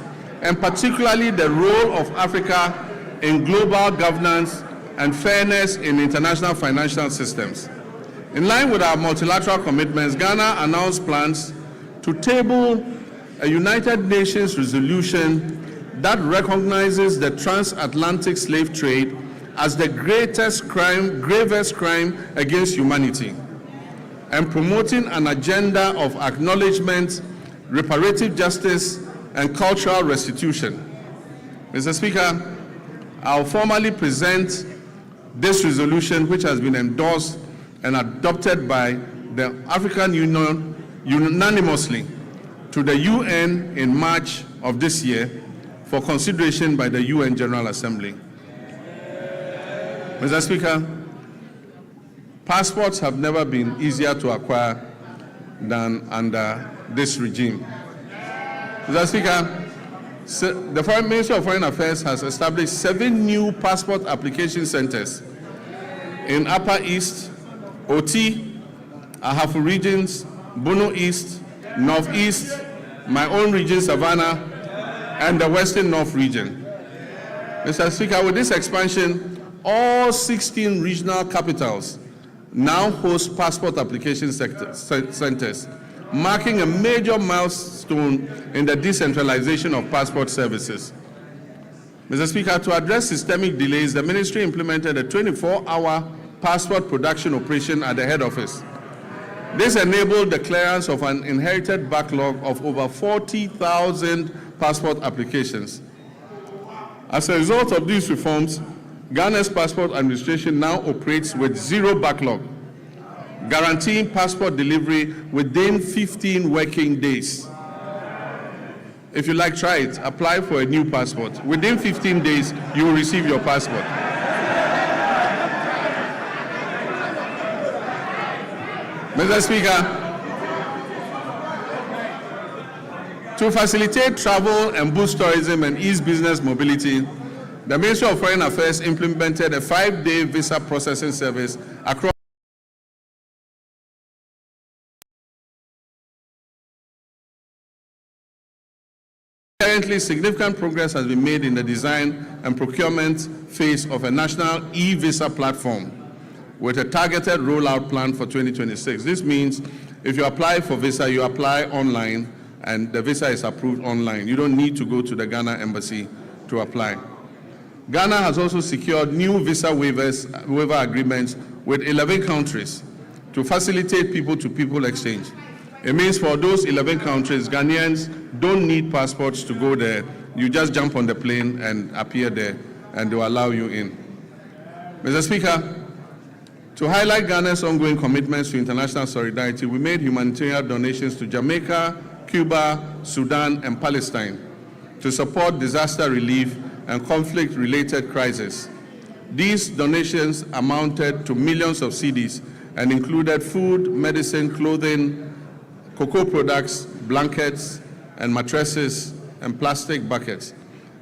and particularly the role of Africa in global governance and fairness in international financial systems. In line with our multilateral commitments, Ghana announced plans to table a United Nations resolution that recognizes the transatlantic slave trade as the gravest crime against humanity, and promoting an agenda of acknowledgement, reparative justice, and cultural restitution. Mr. Speaker, I'll formally present this resolution, which has been endorsed and adopted by the African Union unanimously, to the UN in March of this year for consideration by the UN General Assembly. Mr. Speaker, passports have never been easier to acquire than under this regime. Mr. Speaker, the Ministry of Foreign Affairs has established 7 new passport application centers in Upper East, Oti, Ahafu regions, Bono East, Northeast, my own region, Savannah, and the Western North region. Mr. Speaker, with this expansion, all 16 regional capitals now host passport application centers, marking a major milestone in the decentralization of passport services. Mr. Speaker, to address systemic delays, the ministry implemented a 24-hour passport production operation at the head office. This enabled the clearance of an inherited backlog of over 40,000 passport applications. As a result of these reforms, Ghana's passport administration now operates with 0 backlog, guaranteeing passport delivery within 15 working days. If you like, try it. Apply for a new passport. Within 15 days, you will receive your passport. Mr. Speaker, to facilitate travel and boost tourism and ease business mobility, the Ministry of Foreign Affairs implemented a 5-day visa processing service across. Currently, significant progress has been made in the design and procurement phase of a national e-visa platform with a targeted rollout plan for 2026. This means if you apply for visa, you apply online and the visa is approved online. You don't need to go to the Ghana embassy to apply. Ghana has also secured new visa waiver agreements with 11 countries to facilitate people-to-people exchange. It means for those 11 countries, Ghanaians don't need passports to go there. You just jump on the plane and appear there, and they'll allow you in. Mr. Speaker, to highlight Ghana's ongoing commitments to international solidarity, we made humanitarian donations to Jamaica, Cuba, Sudan, and Palestine to support disaster relief and conflict-related crises. These donations amounted to millions of cedis and included food, medicine, clothing, cocoa products, blankets, and mattresses, and plastic buckets.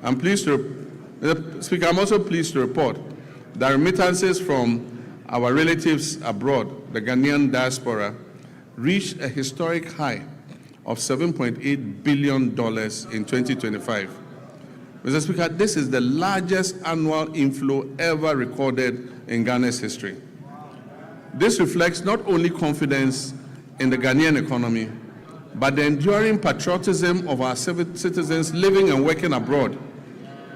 Speaker, I'm also pleased to report that remittances from our relatives abroad, the Ghanaian diaspora, reached a historic high of $7.8 billion in 2025. Mr. Speaker, this is the largest annual inflow ever recorded in Ghana's history. This reflects not only confidence in the Ghanaian economy, but the enduring patriotism of our citizens living and working abroad.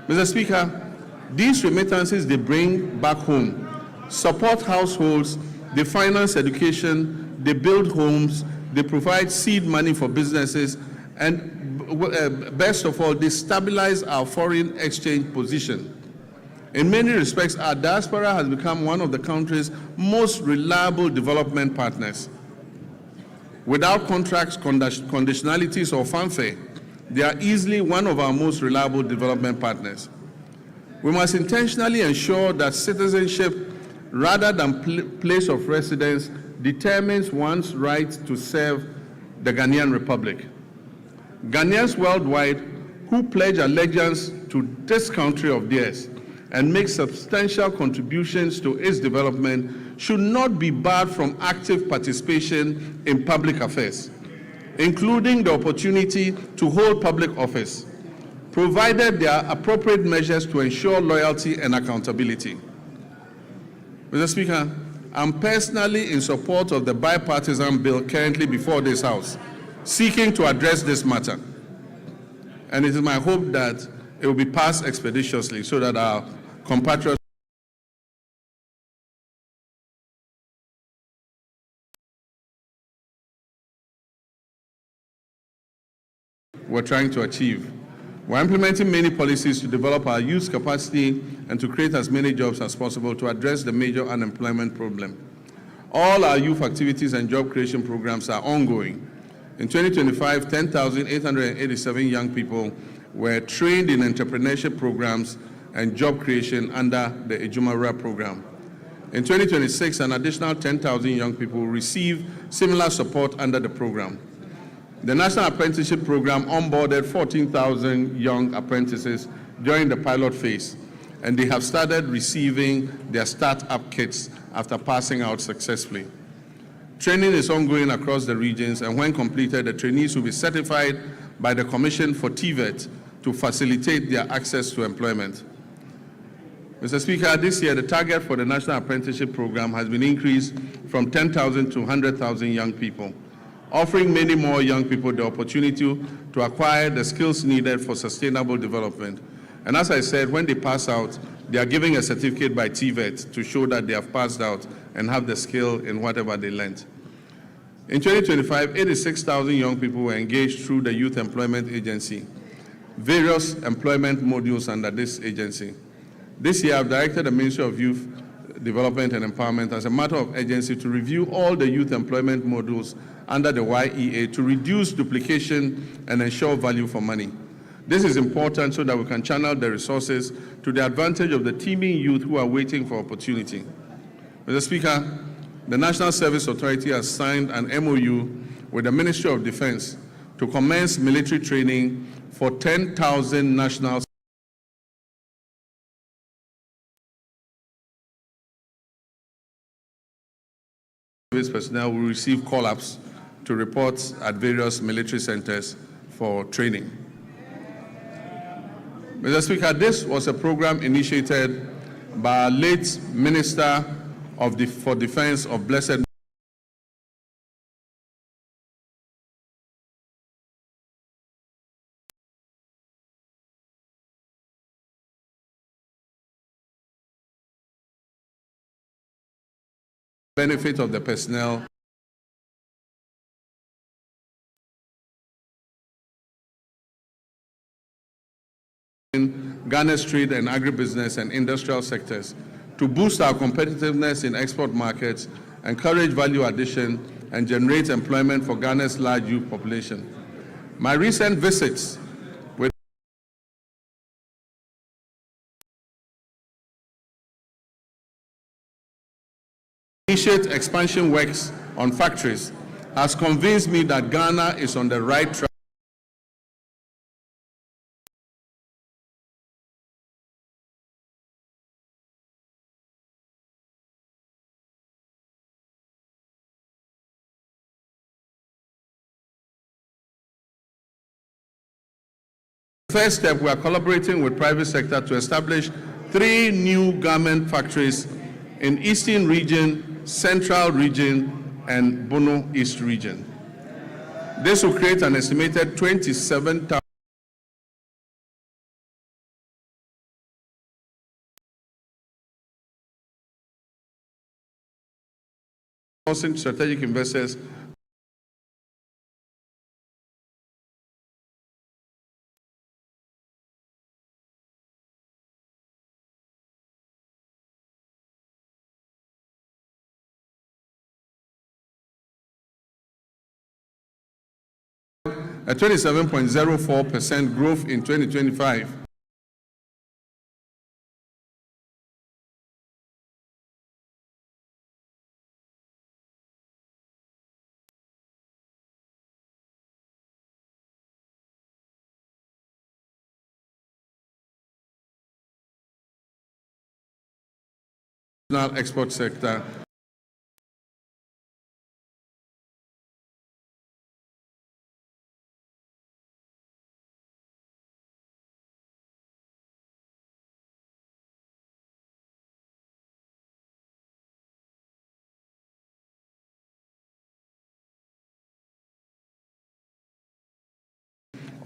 Mr. Speaker, these remittances they bring back home support households, they finance education, they build homes, they provide seed money for businesses, and best of all, they stabilize our foreign exchange position. In many respects, our diaspora has become one of the country's most reliable development partners. Without contracts, conditionalities, or fanfare, they are easily one of our most reliable development partners. We must intentionally ensure that citizenship, rather than place of residence, determines one's right to serve the Ghanaian Republic. Ghanaians worldwide who pledge allegiance to this country of theirs and make substantial contributions to its development should not be barred from active participation in public affairs, including the opportunity to hold public office, provided there are appropriate measures to ensure loyalty and accountability. Mr. Speaker, I'm personally in support of the bipartisan bill currently before this House, seeking to address this matter. And it is my hope that it will be passed expeditiously so that our compatriots we're trying to achieve. We're implementing many policies to develop our youth capacity and to create as many jobs as possible to address the major unemployment problem. All our youth activities and job creation programs are ongoing. In 2025, 10,887 young people were trained in entrepreneurship programs and job creation under the Ejumawura program. In 2026, an additional 10,000 young people will receive similar support under the program. The National Apprenticeship Program onboarded 14,000 young apprentices during the pilot phase, and they have started receiving their start-up kits after passing out successfully. Training is ongoing across the regions, and when completed, the trainees will be certified by the Commission for TVET to facilitate their access to employment. Mr. Speaker, this year the target for the National Apprenticeship Program has been increased from 10,000 to 100,000 young people, offering many more young people the opportunity to acquire the skills needed for sustainable development. And as I said, when they pass out, they are given a certificate by TVET to show that they have passed out and have the skill in whatever they learned. In 2025, 86,000 young people were engaged through the Youth Employment Agency, various employment modules under this agency. This year, I've directed the Ministry of Youth Development and Empowerment as a matter of urgency to review all the youth employment modules under the YEA to reduce duplication and ensure value for money. This is important so that we can channel the resources to the advantage of the teeming youth who are waiting for opportunity. Mr. Speaker, the National Service Authority has signed an MOU with the Ministry of Defense to commence military training for 10,000 national service personnel will receive call-ups to report at various military centers for training. Mr. Speaker, this was a program initiated by our late Minister for Defense of Blessed benefit of the personnel in Ghana's trade and agribusiness and industrial sectors to boost our competitiveness in export markets, encourage value addition, and generate employment for Ghana's large youth population. My recent visits with initiate expansion works on factories has convinced me that Ghana is on the right track First step, we are collaborating with private sector to establish 3 new garment factories in Eastern Region, Central Region, and Bono East Region. This will create an estimated 27,000 strategic investors a 27.04% growth in 2025. Export sector.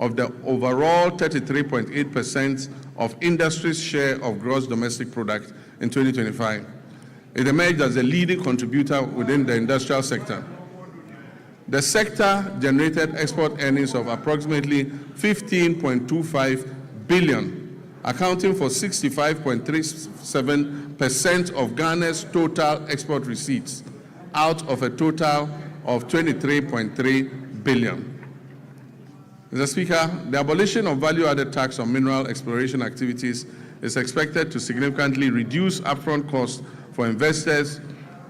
Of the overall 33.8% of industry's share of gross domestic product in 2025. It emerged as the leading contributor within the industrial sector. The sector generated export earnings of approximately 15.25 billion, accounting for 65.37% of Ghana's total export receipts, out of a total of 23.3 billion. Mr. Speaker, the abolition of value-added tax on mineral exploration activities is expected to significantly reduce upfront costs for investors,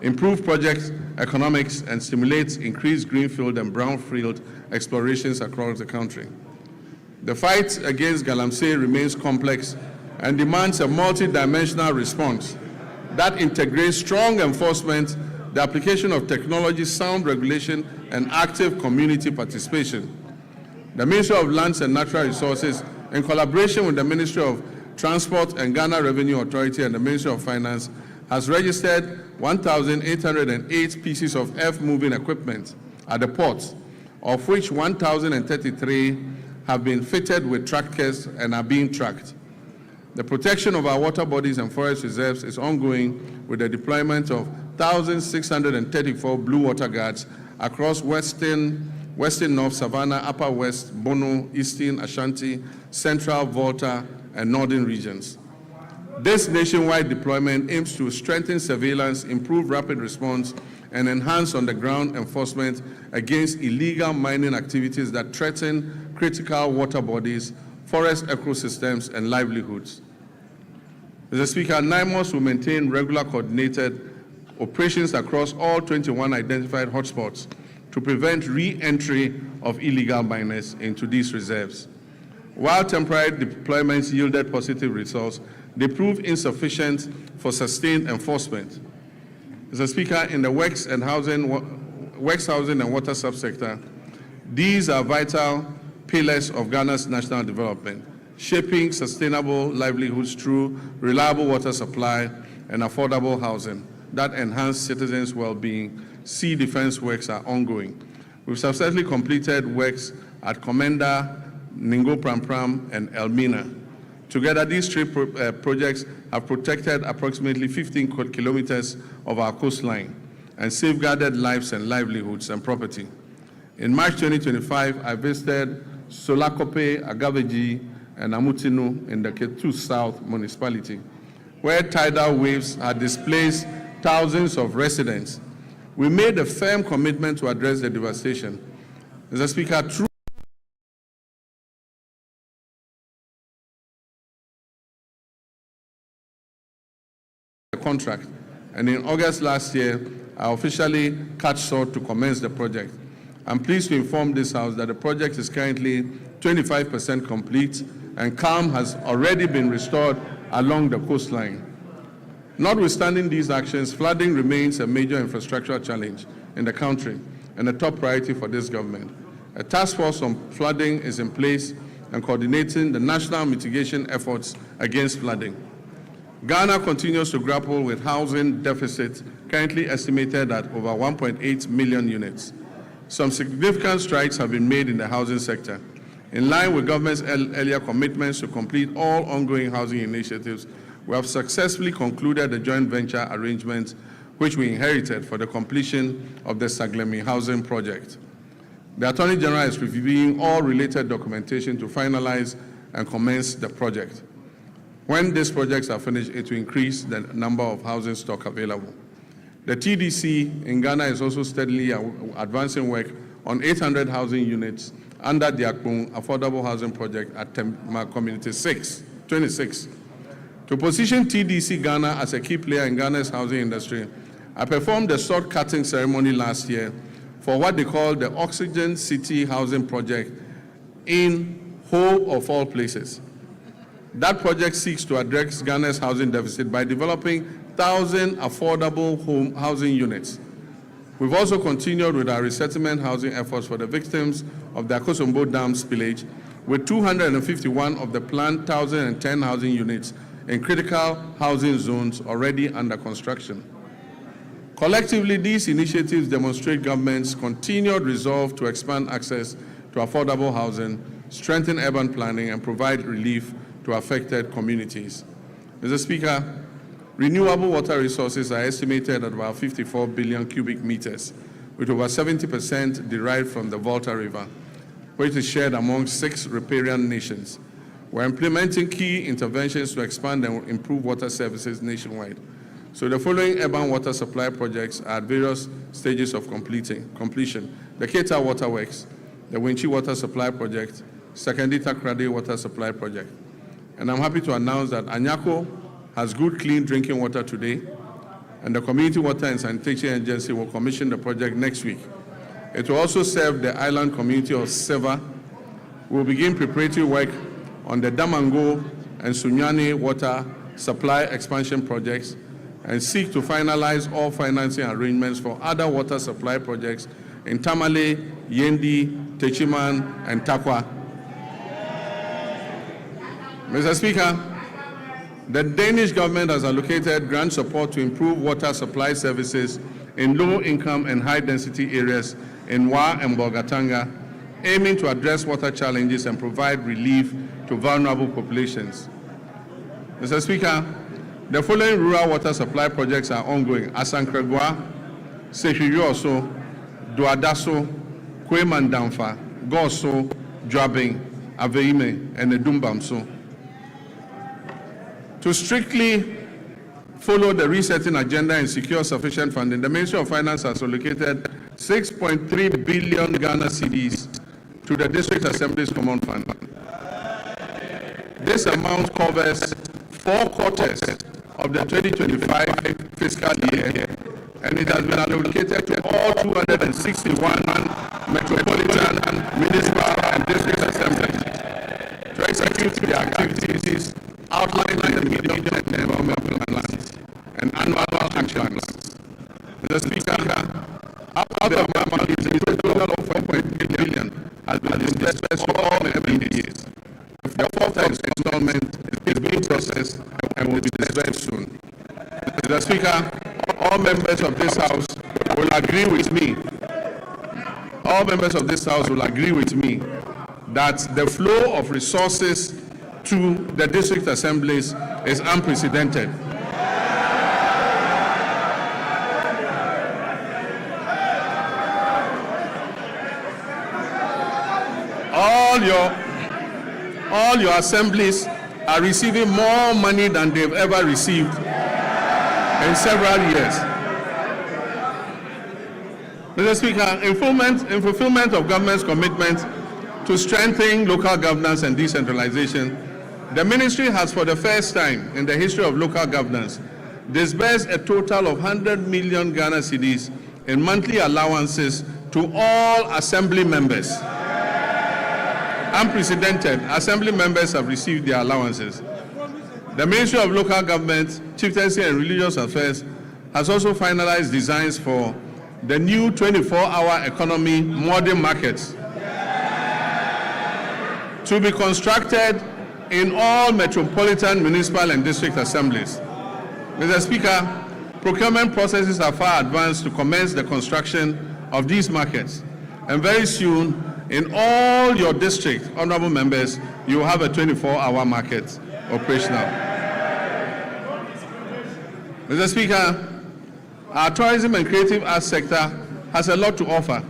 improve project economics, and stimulate increased greenfield and brownfield explorations across the country. The fight against galamsey remains complex and demands a multi-dimensional response that integrates strong enforcement, the application of technology, sound regulation, and active community participation. The Ministry of Lands and Natural Resources, in collaboration with the Ministry of Transport and Ghana Revenue Authority and the Ministry of Finance, has registered 1,808 pieces of earth-moving equipment at the ports, of which 1,033 have been fitted with trackers and are being tracked. The protection of our water bodies and forest reserves is ongoing with the deployment of 1,634 blue water guards across Western North, Savannah, Upper West, Bono, Eastern, Ashanti, Central, Volta, and Northern regions. This nationwide deployment aims to strengthen surveillance, improve rapid response, and enhance on-the-ground enforcement against illegal mining activities that threaten critical water bodies, forest ecosystems, and livelihoods. Mr. Speaker, NIMOS will maintain regular coordinated operations across all 21 identified hotspots to prevent re-entry of illegal miners into these reserves. While temporary deployments yielded positive results, they proved insufficient for sustained enforcement. Mr. Speaker, in the works housing and water subsector, these are vital pillars of Ghana's national development, shaping sustainable livelihoods through reliable water supply and affordable housing that enhance citizens' well-being. Sea defense works are ongoing. We've successfully completed works at Komenda, Ningo Pram, and Elmina. Together, these three projects have protected approximately 15 kilometers of our coastline and safeguarded lives and livelihoods and property. In March 2025, I visited Solakope, Agaveji, and Amutinu in the Ketu South municipality, where tidal waves had displaced thousands of residents. We made a firm commitment to address the devastation. Mr. Speaker, through the contract, and in August last year, I officially cut short to commence the project. I'm pleased to inform this House that the project is currently 25% complete, and calm has already been restored along the coastline. Notwithstanding these actions, flooding remains a major infrastructural challenge in the country and a top priority for this government. A task force on flooding is in place and coordinating the national mitigation efforts against flooding. Ghana continues to grapple with housing deficits currently estimated at over 1.8 million units. Some significant strides have been made in the housing sector. In line with government's earlier commitments to complete all ongoing housing initiatives, we have successfully concluded the joint venture arrangement which we inherited for the completion of the Saglemi housing project. The Attorney General is reviewing all related documentation to finalize and commence the project. When these projects are finished, it will increase the number of housing stock available. The TDC in Ghana is also steadily advancing work on 800 housing units under the Akpong Affordable Housing Project at Tema Community 26. To position TDC Ghana as a key player in Ghana's housing industry, I performed a sword cutting ceremony last year for what they call the Oxygen City Housing Project in Ho of all places. That project seeks to address Ghana's housing deficit by developing 1,000 affordable housing units. We've also continued with our resettlement housing efforts for the victims of the Akosombo Dam spillage, with 251 of the planned 1,010 housing units in critical housing zones already under construction. Collectively, these initiatives demonstrate government's continued resolve to expand access to affordable housing, strengthen urban planning, and provide relief to affected communities. Mr. Speaker, renewable water resources are estimated at about 54 billion cubic meters, with over 70% derived from the Volta River, which is shared among 6 riparian nations. We're implementing key interventions to expand and improve water services nationwide. So the following urban water supply projects are at various stages of completion. The Keta Waterworks, the Winchi Water Supply Project, Sakandita Krade Water Supply Project. And I'm happy to announce that Anyako has good, clean drinking water today, and the Community Water and Sanitation Agency will commission the project next week. It will also serve the island community of Seva. We will begin preparatory work on the Damango and Sunyani water supply expansion projects and seek to finalize all financing arrangements for other water supply projects in Tamale, Yendi, Techiman, and Takwa. Mr. Speaker, the Danish government has allocated grant support to improve water supply services in low-income and high-density areas in Wa and Bolgatanga, aiming to address water challenges and provide relief to vulnerable populations. Mr. Speaker, the following rural water supply projects are ongoing: Asankregwa, Sehuyoso, Duadaso, Kwemandamfa, Goso, Dwabing, Aveime, and Edumbamso. To strictly follow the resetting agenda and secure sufficient funding, the Ministry of Finance has allocated 6.3 billion Ghana cedis to the District Assembly's Common Fund. This amount covers 4 quarters of the 2025 fiscal year, and it has been allocated to all 261 metropolitan, municipal, and district assemblies to execute their activities outlined in the medium-term development plans and annual action plans. Mr. Speaker, out of the amount, a total of 4.8 billion has been disbursed for all MPDAs. The 4th installment is being processed and will be disbursed soon. Mr. Speaker, all members of this House will agree with me. All members of this House will agree with me that the flow of resources to the district assemblies is unprecedented. All your assemblies are receiving more money than they've ever received in several years. Mr. Speaker, in fulfillment of government's commitment to strengthening local governance and decentralization, the ministry has, for the first time in the history of local governance, disbursed a total of 100 million Ghana cedis in monthly allowances to all assembly members. Unprecedented, assembly members have received their allowances. The Ministry of Local Government, Chieftaincy and Religious Affairs has also finalized designs for the new 24-hour economy modern markets to be constructed in all metropolitan, municipal, and district assemblies. Mr. Speaker, procurement processes are far advanced to commence the construction of these markets, and very soon, in all your districts, honorable members, you will have a 24-hour market operational. Mr. Speaker, our tourism and creative arts sector has a lot to offer.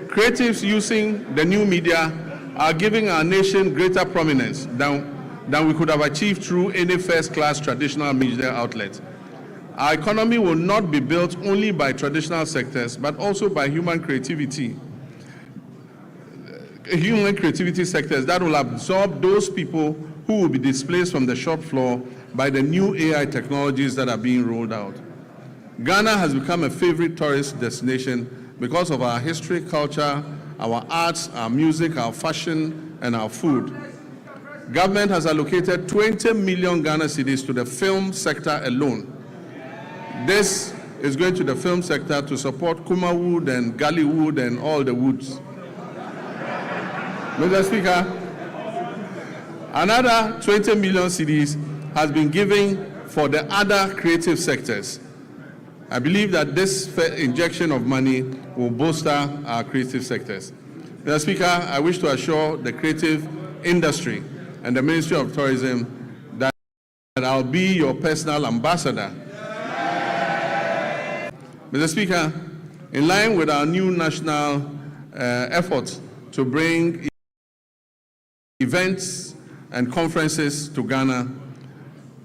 Creatives using the new media are giving our nation greater prominence than we could have achieved through any first-class traditional media outlet. Our economy will not be built only by traditional sectors, but also by human creativity. human creativity sectors that will absorb those people who will be displaced from the shop floor by the new AI technologies that are being rolled out. Ghana has become a favorite tourist destination because of our history, culture, our arts, our music, our fashion, and our food. Government has allocated 20 million Ghana cedis to the film sector alone. This is going to the film sector to support Kumawood and Gollywood and all the woods. Mr. Speaker, another 20 million cedis has been given for the other creative sectors. I believe that this injection of money will bolster our creative sectors. Mr. Speaker, I wish to assure the creative industry and the Ministry of Tourism that I'll be your personal ambassador. Mr. Speaker, in line with our new national effort to bring events and conferences to Ghana,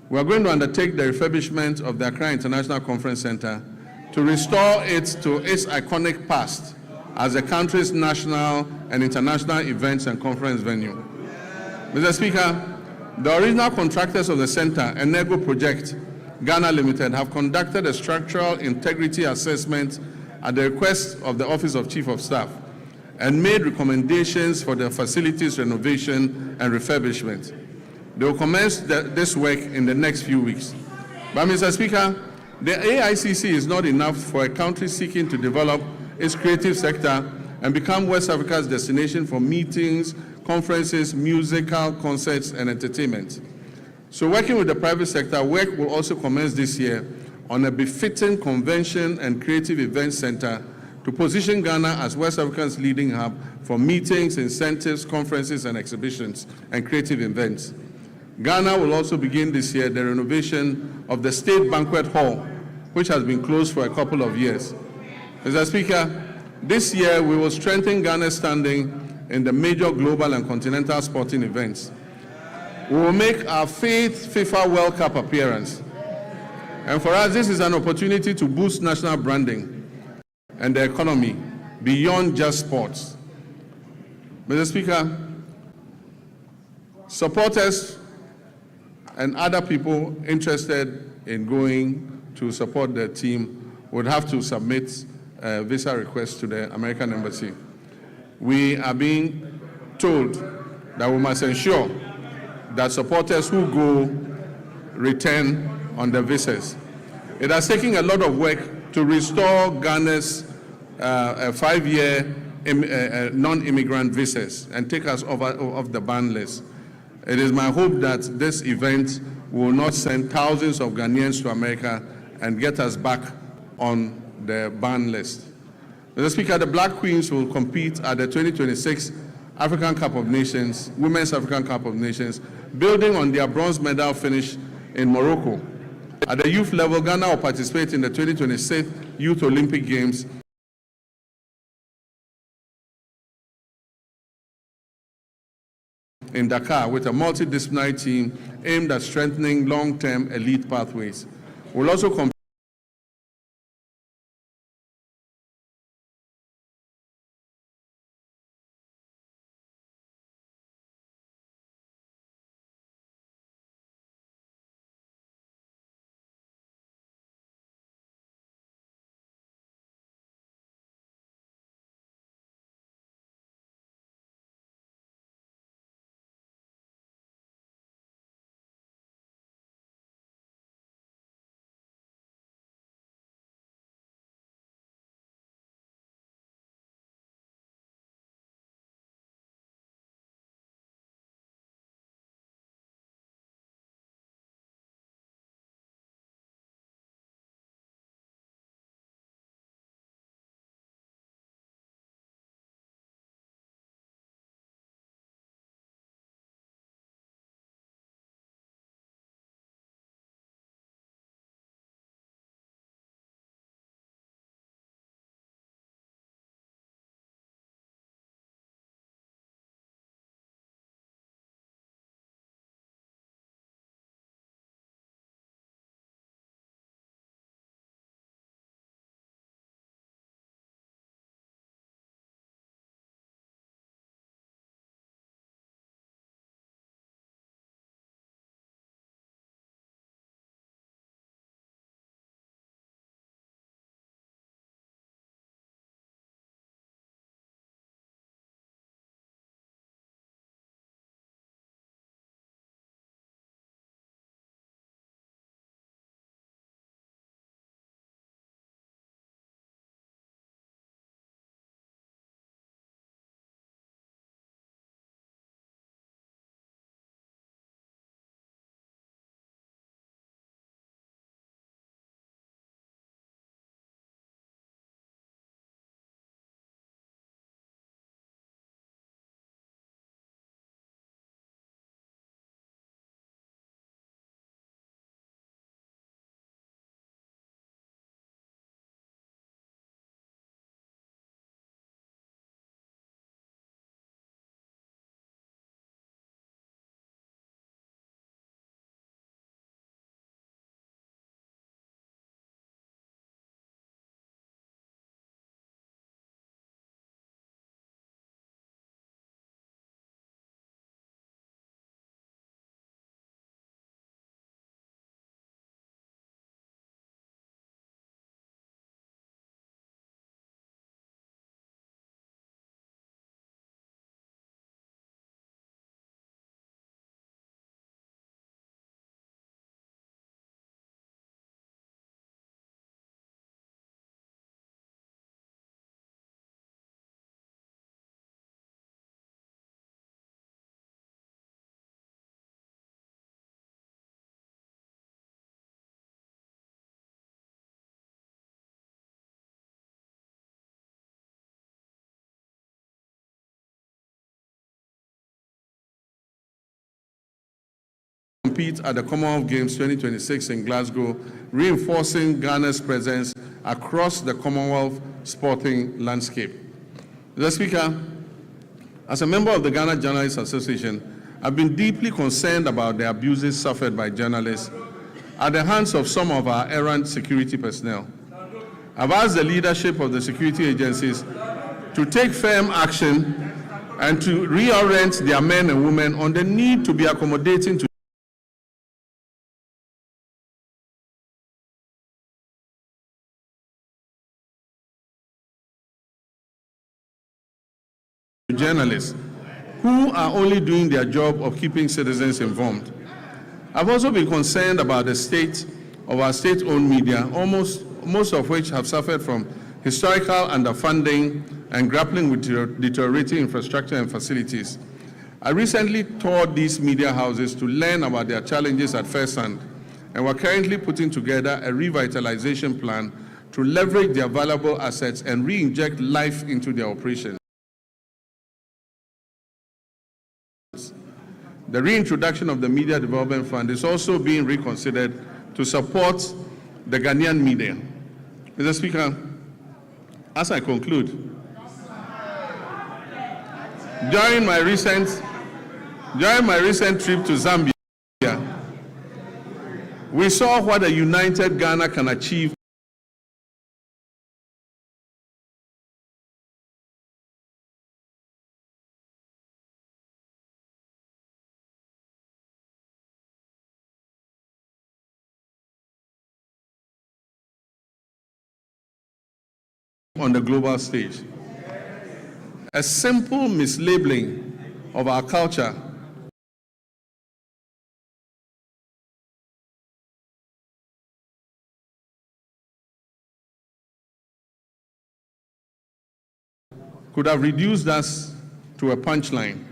we are going to undertake the refurbishment of the Accra International Conference Center to restore it to its iconic past as the country's national and international events and conference venue. Mr. Speaker, the original contractors of the center, Enego Project Ghana Limited, have conducted a structural integrity assessment at the request of the Office of Chief of Staff and made recommendations for the facilities renovation and refurbishment. They will commence this work in the next few weeks. But, Mr. Speaker, the AICC is not enough for a country seeking to develop its creative sector and become West Africa's destination for meetings, conferences, musical concerts, and entertainment. So working with the private sector, work will also commence this year on a befitting convention and creative events center to position Ghana as West Africa's leading hub for meetings, incentives, conferences, and exhibitions and creative events. Ghana will also begin this year the renovation of the State Banquet Hall, which has been closed for a couple of years. Mr. Speaker, this year we will strengthen Ghana's standing in the major global and continental sporting events. We will make our 5th FIFA World Cup appearance. And for us, this is an opportunity to boost national branding and the economy beyond just sports. Mr. Speaker, supporters and other people interested in going to support the team would have to submit a visa request to the American Embassy. We are being told that we must ensure that supporters who go return on the visas. It has taken a lot of work to restore Ghana's 5-year non-immigrant visas and take us off the ban list. It is my hope that this event will not send thousands of Ghanaians to America and get us back on the ban list. Mr. Speaker, the Black Queens will compete at the 2026 African Cup of Nations, Women's African Cup of Nations, building on their bronze medal finish in Morocco. At the youth level, Ghana will participate in the 2026 Youth Olympic Games in Dakar with a multidisciplinary team aimed at strengthening long-term elite pathways. We'll also compete compete at the Commonwealth Games 2026 in Glasgow, reinforcing Ghana's presence across the Commonwealth sporting landscape. Mr. Speaker, as a member of the Ghana Journalists Association, I've been deeply concerned about the abuses suffered by journalists at the hands of some of our errant security personnel. I've asked the leadership of the security agencies to take firm action and to reorient their men and women on the need to be accommodating to journalists who are only doing their job of keeping citizens informed. I've also been concerned about the state of our state-owned media, most of which have suffered from historical underfunding and grappling with deteriorating infrastructure and facilities. I recently toured these media houses to learn about their challenges at first hand, and we're currently putting together a revitalization plan to leverage their valuable assets and re-inject life into their operations. The reintroduction of the Media Development Fund is also being reconsidered to support the Ghanaian media. Mr. Speaker, as I conclude, during my recent trip to Zambia, we saw what a united Ghana can achieve on the global stage. A simple mislabeling of our culture could have reduced us to a punchline.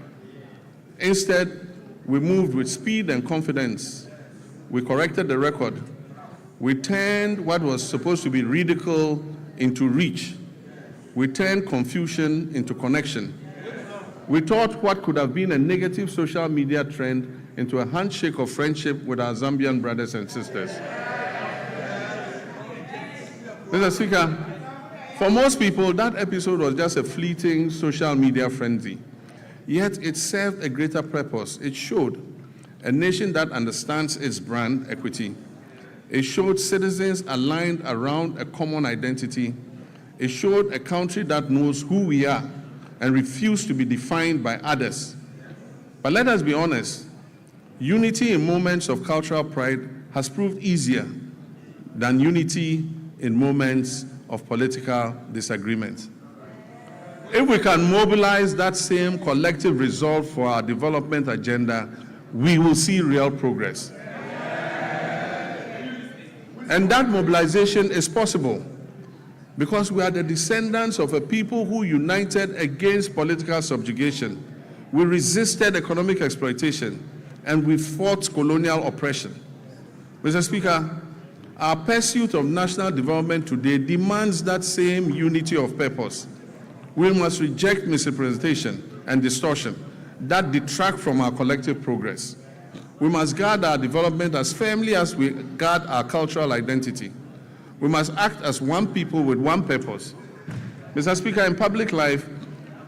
Instead, we moved with speed and confidence. We corrected the record. We turned what was supposed to be ridicule into reach. We turned confusion into connection. We turned what could have been a negative social media trend into a handshake of friendship with our Zambian brothers and sisters. Mr. Speaker, for most people, that episode was just a fleeting social media frenzy. Yet it served a greater purpose. It showed a nation that understands its brand equity. It showed citizens aligned around a common identity. It showed a country that knows who we are and refuses to be defined by others. But let us be honest, unity in moments of cultural pride has proved easier than unity in moments of political disagreement. If we can mobilize that same collective resolve for our development agenda, we will see real progress. And that mobilization is possible because we are the descendants of a people who united against political subjugation. We resisted economic exploitation and we fought colonial oppression. Mr. Speaker, our pursuit of national development today demands that same unity of purpose. We must reject misrepresentation and distortion that detract from our collective progress. We must guard our development as firmly as we guard our cultural identity. We must act as one people with one purpose. Mr. Speaker, in public life,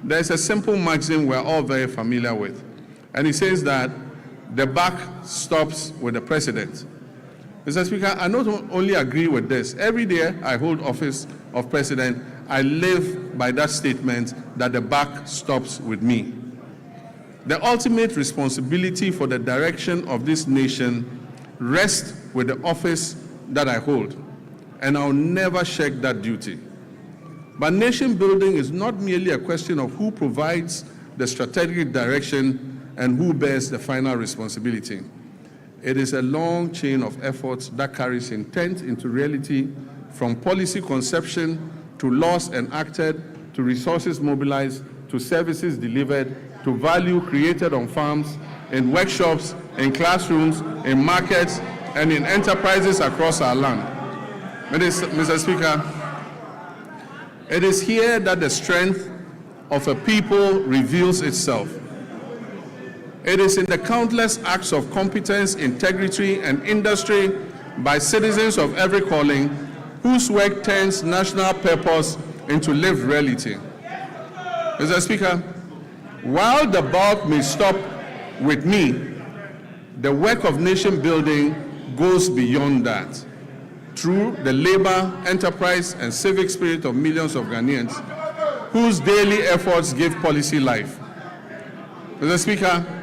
there is a simple maxim we're all very familiar with, and it says that the buck stops with the president. Mr. Speaker, I not only agree with this. Every day I hold office of president, I live by that statement that the buck stops with me. The ultimate responsibility for the direction of this nation rests with the office that I hold, and I'll never shirk that duty. But nation building is not merely a question of who provides the strategic direction and who bears the final responsibility. It is a long chain of efforts that carries intent into reality, from policy conception to laws enacted, to resources mobilized, to services delivered, to value created on farms, in workshops, in classrooms, in markets, and in enterprises across our land. Mr. Speaker, it is here that the strength of a people reveals itself. It is in the countless acts of competence, integrity, and industry by citizens of every calling whose work turns national purpose into lived reality. Mr. Speaker, while the bulk may stop with me, the work of nation building goes beyond that. Through the labor, enterprise, and civic spirit of millions of Ghanaians whose daily efforts give policy life. Mr. Speaker,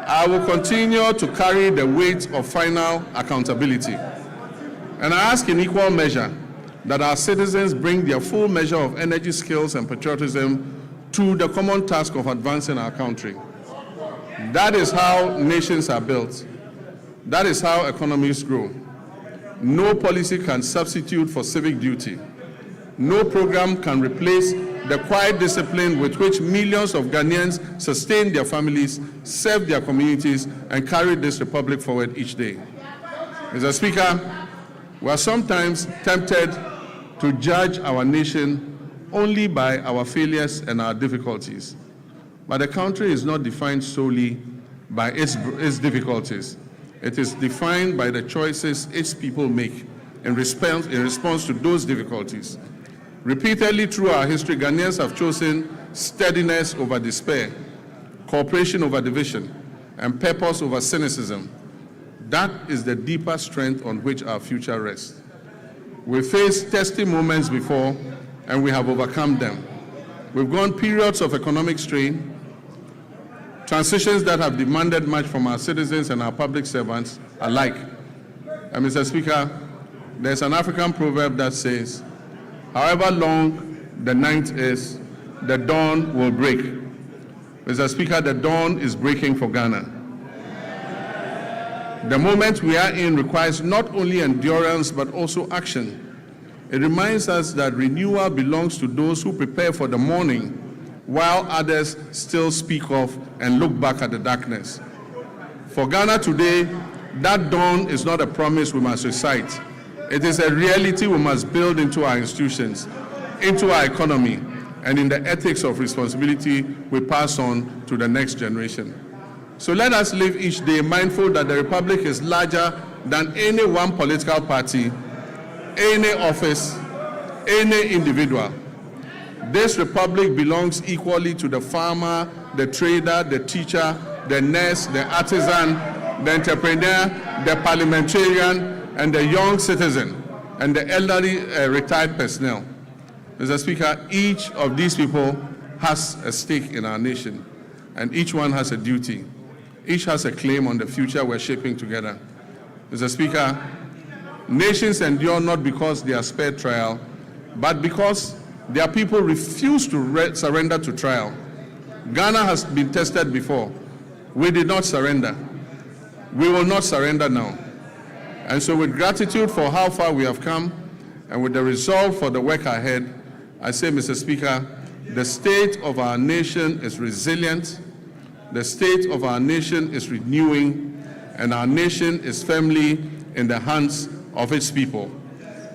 I will continue to carry the weight of final accountability. And I ask in equal measure that our citizens bring their full measure of energy, skills, and patriotism to the common task of advancing our country. That is how nations are built. That is how economies grow. No policy can substitute for civic duty. No program can replace the quiet discipline with which millions of Ghanaians sustain their families, serve their communities, and carry this republic forward each day. Mr. Speaker, we are sometimes tempted to judge our nation only by our failures and our difficulties. But the country is not defined solely by its difficulties. It is defined by the choices its people make in response to those difficulties. Repeatedly through our history, Ghanaians have chosen steadiness over despair, cooperation over division, and purpose over cynicism. That is the deeper strength on which our future rests. We faced testing moments before, and we have overcome them. We've gone periods of economic strain, transitions that have demanded much from our citizens and our public servants alike. And Mr. Speaker, there's an African proverb that says, however long the night is, the dawn will break. Mr. Speaker, the dawn is breaking for Ghana. The moment we are in requires not only endurance, but also action. It reminds us that renewal belongs to those who prepare for the morning, while others still speak of and look back at the darkness. For Ghana today, that dawn is not a promise we must recite. It is a reality we must build into our institutions, into our economy, and in the ethics of responsibility we pass on to the next generation. So let us live each day mindful that the Republic is larger than any one political party, any office, any individual. This Republic belongs equally to the farmer, the trader, the teacher, the nurse, the artisan, the entrepreneur, the parliamentarian, and the young citizen, and the elderly retired personnel. Mr. Speaker, each of these people has a stake in our nation, and each one has a duty. Each has a claim on the future we're shaping together. Mr. Speaker, nations endure not because they are spared trial, but because their people refuse to surrender to trial. Ghana has been tested before. We did not surrender. We will not surrender now. And so with gratitude for how far we have come, and with the resolve for the work ahead, I say, Mr. Speaker, the state of our nation is resilient, the state of our nation is renewing, and our nation is firmly in the hands of its people.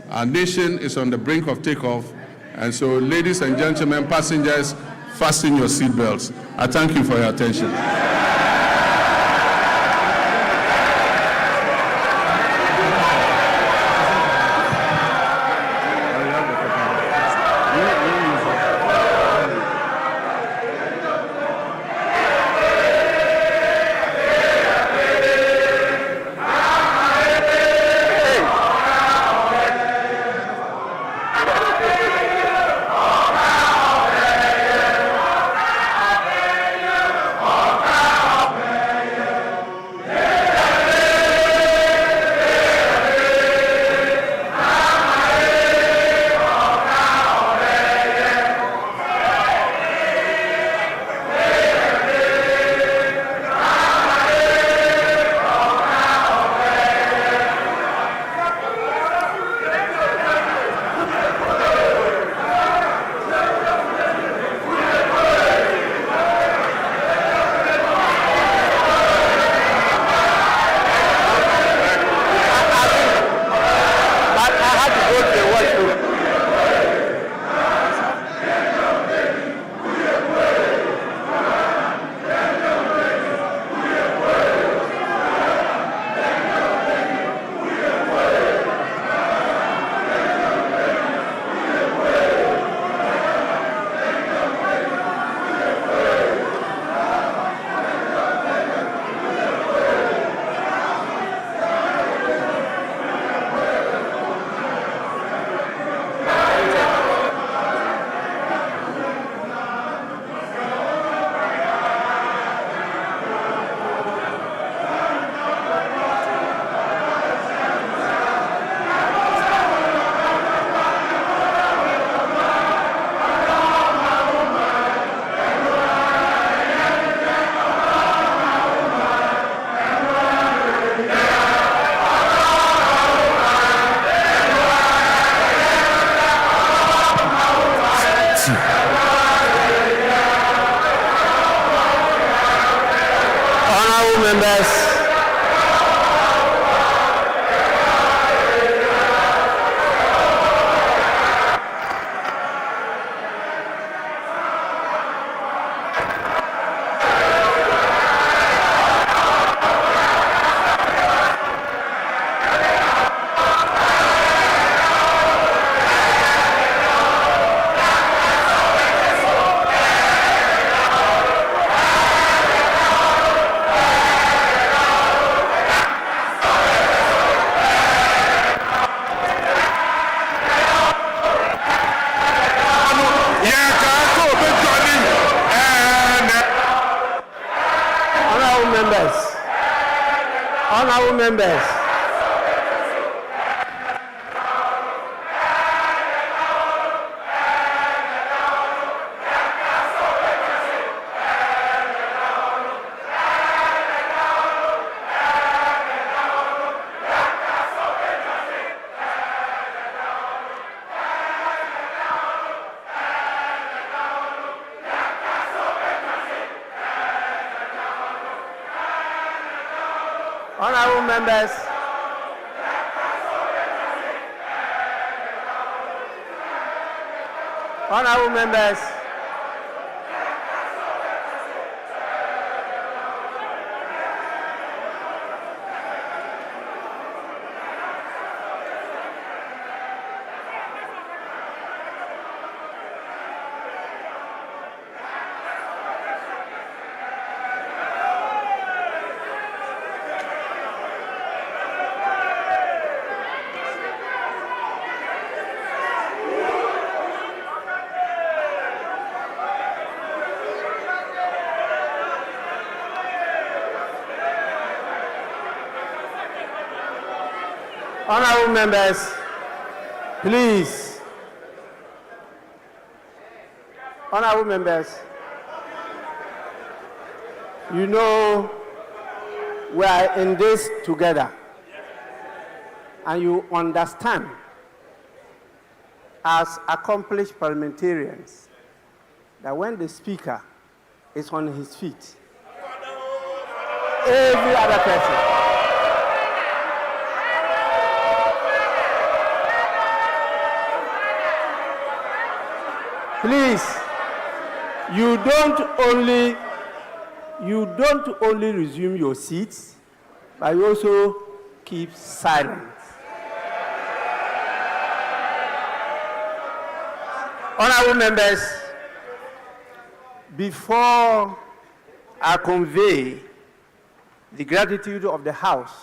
Our nation is on the brink of takeoff, and so ladies and gentlemen, passengers, fasten your seatbelts. I thank you for your attention. Honorable members. Honorable members. Honorable members. Honorable members, please. Honorable members, you know we are in this together, and you understand as accomplished parliamentarians that when the speaker is on his feet, every other person please, you don't only resume your seats, but you also keep silent. Honorable members, before I convey the gratitude of the House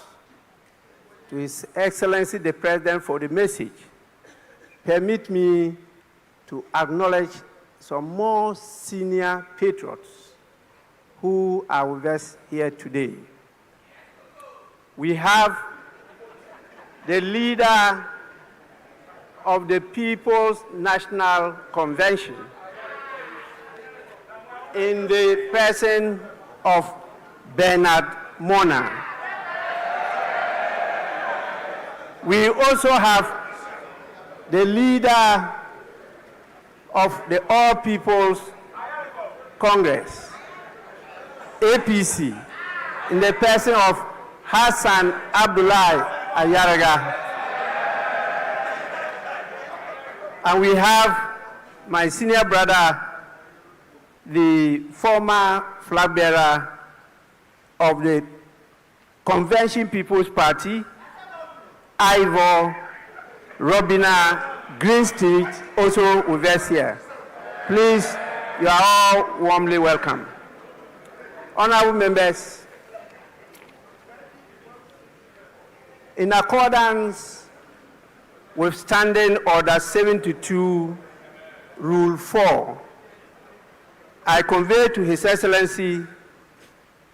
to His Excellency the President for the message, permit me to acknowledge some more senior patriots who are with us here today. We have the leader of the People's National Convention in the person of Bernard Mona. We also have the leader of the All People's Congress, APC, in the person of Hassan Abdullahi Ayaraga. And we have my senior brother, the former flag bearer of the Convention People's Party, Ivor Robina Greenstreet, also with us here. Please, you are all warmly welcome. Honorable members, in accordance with Standing Order 72, Rule 4, I convey to His Excellency,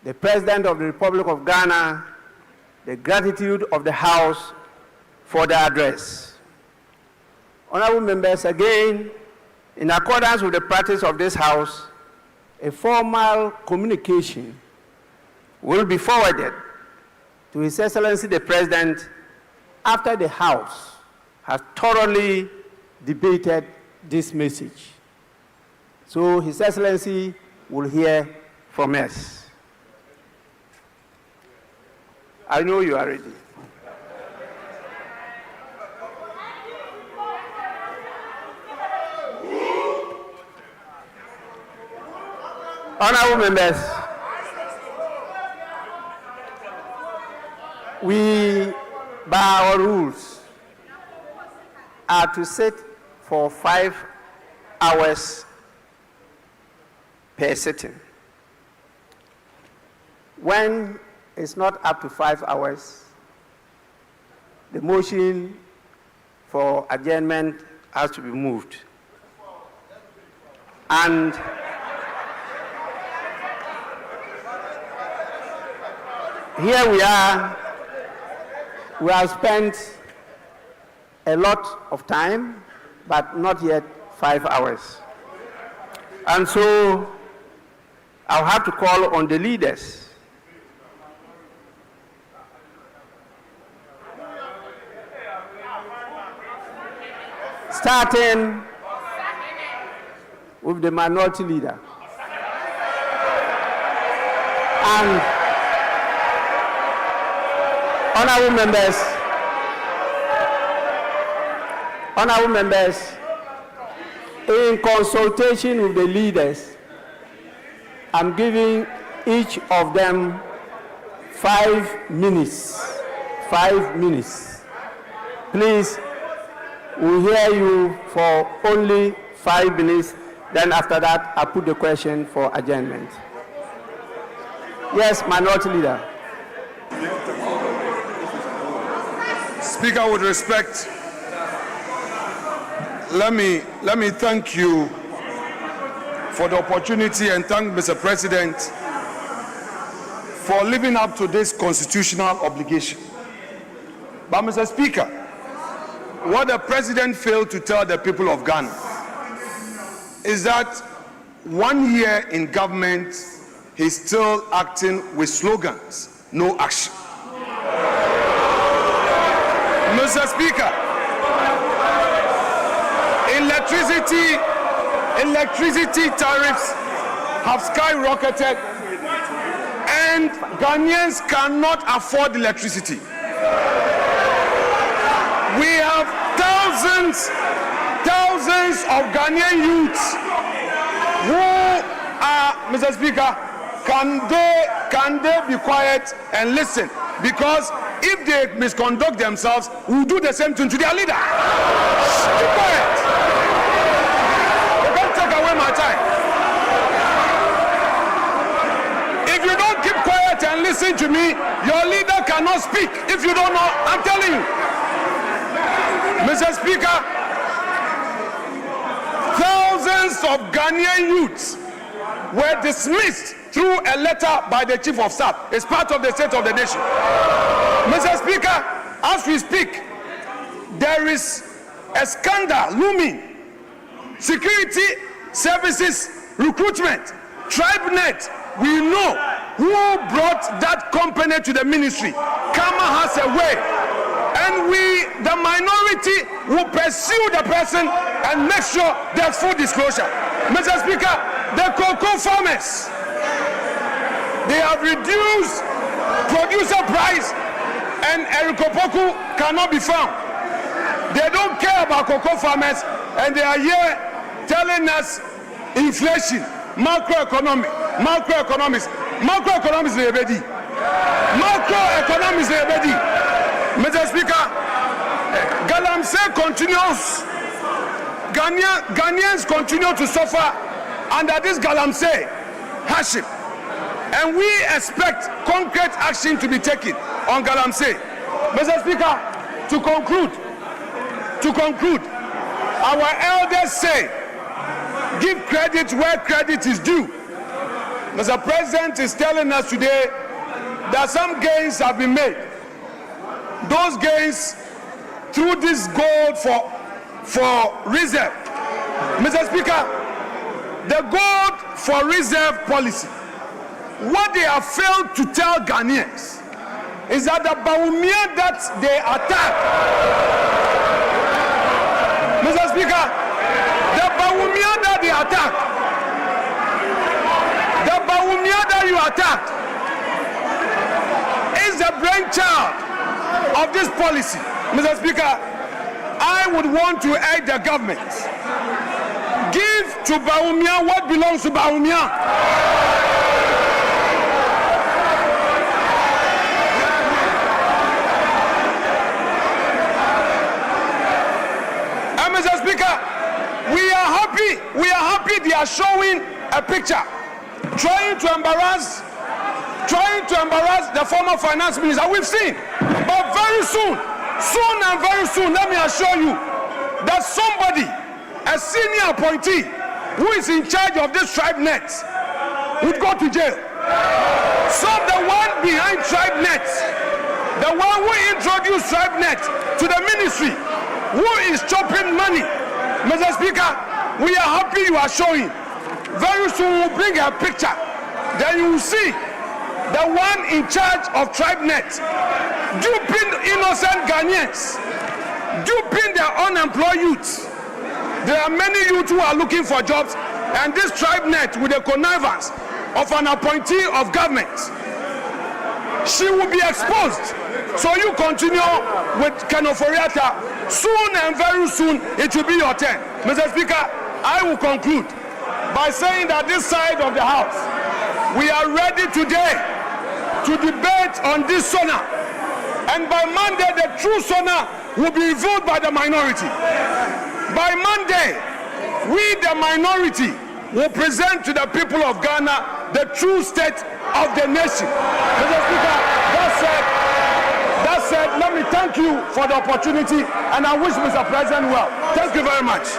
the President of the Republic of Ghana, the gratitude of the House for the address. Honorable members, again, in accordance with the practice of this House, a formal communication will be forwarded to His Excellency the President after the House has thoroughly debated this message. So His Excellency will hear from us. I know you are ready. Honorable members, we, by our rules, are to sit for 5 hours per sitting. When it's not up to 5 hours, the motion for adjournment has to be moved. And here we are We have spent a lot of time, but not yet 5 hours. And so I'll have to call on the leaders starting with the minority leader. And honorable members, in consultation with the leaders, I'm giving each of them 5 minutes. 5 minutes. Please, we'll hear you for only 5 minutes. Then after that, I'll put the question for adjournment. Yes, minority leader. Speaker, with respect, let me thank you for the opportunity and thank Mr. President for living up to this constitutional obligation. But Mr. Speaker, what the President failed to tell the people of Ghana is that 1 year in government, he's still acting with slogans, no action. Mr. Speaker, electricity tariffs have skyrocketed and Ghanaians cannot afford electricity. We have thousands of Ghanaian youths who are, Mr. Speaker, can they be quiet and listen? Because if they misconduct themselves, we'll do the same thing to their leader. Keep quiet. You can't take away my time. If you don't keep quiet and listen to me, your leader cannot speak. If you don't know, I'm telling you. Mr. Speaker, thousands of Ghanaian youths were dismissed through a letter by the Chief of Staff. It's part of the State of the Nation. Mr. Speaker, as we speak, there is a scandal looming. Security services recruitment, TribeNet, we know who brought that company to the ministry. Kama has a way. And we, the minority, will pursue the person and make sure there's full disclosure. Mr. Speaker, the cocoa farmers, they have reduced producer price and Erikopoku cannot be found. They don't care about cocoa farmers and they are here telling us inflation, macroeconomics lebedi. Macroeconomics lebedi. Mr. Speaker, Galamsey continues. Ghanaians continue to suffer under this Galamsey hardship. And we expect concrete action to be taken on Galamsey. Mr. Speaker, to conclude, our elders say, give credit where credit is due. Mr. President is telling us today that some gains have been made. Those gains through this gold for reserve. Mr. Speaker, the gold for reserve policy, what they have failed to tell Ghanaians is that the Bawumia that they attack, Mr. Speaker, the Bawumia that they attack, the Bawumia that you attacked is the brainchild of this policy. Mr. Speaker, I would want to urge the government, give to Bawumia what belongs to Bawumia. Mr. Speaker, we are happy they are showing a picture, trying to embarrass the former finance minister. We've seen, but very soon, let me assure you that somebody, a senior appointee who is in charge of this TribeNet, would go to jail. So the one behind TribeNet the one who introduced TribeNet to the ministry, who is chopping money. Mr. Speaker, we are happy you are showing. Very soon we'll bring her picture. Then you will see the one in charge of TribeNet duping innocent Ghanaians, duping their unemployed youths. There are many youth who are looking for jobs, and this TribeNet, with the connivance of an appointee of government, she will be exposed. So you continue with Kenoforiata. Soon and very soon it will be your turn. Mr. Speaker, I will conclude by saying that this side of the house, we are ready today to debate on this SONA. And by Monday, the true SONA will be revealed by the minority. By Monday, we, the minority, will present to the people of Ghana the true state of the nation. Mr. Speaker, that said, let me thank you for the opportunity, and I wish Mr. President well. Thank you very much.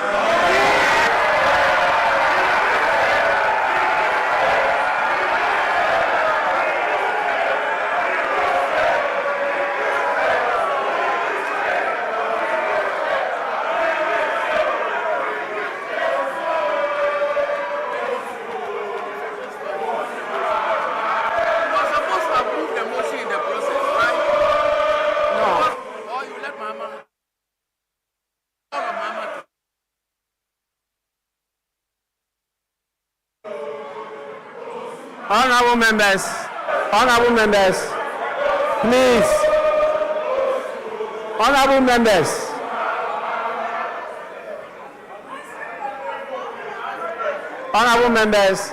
Honorable members, please. Honorable members,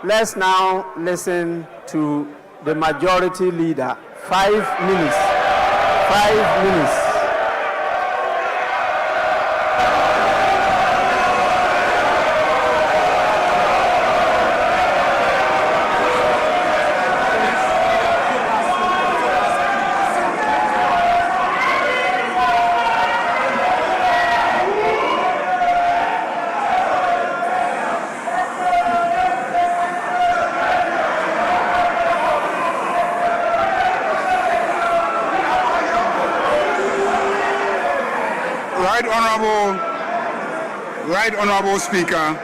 let's now listen to the majority leader. 5 minutes. 5 minutes. Right Honorable Speaker,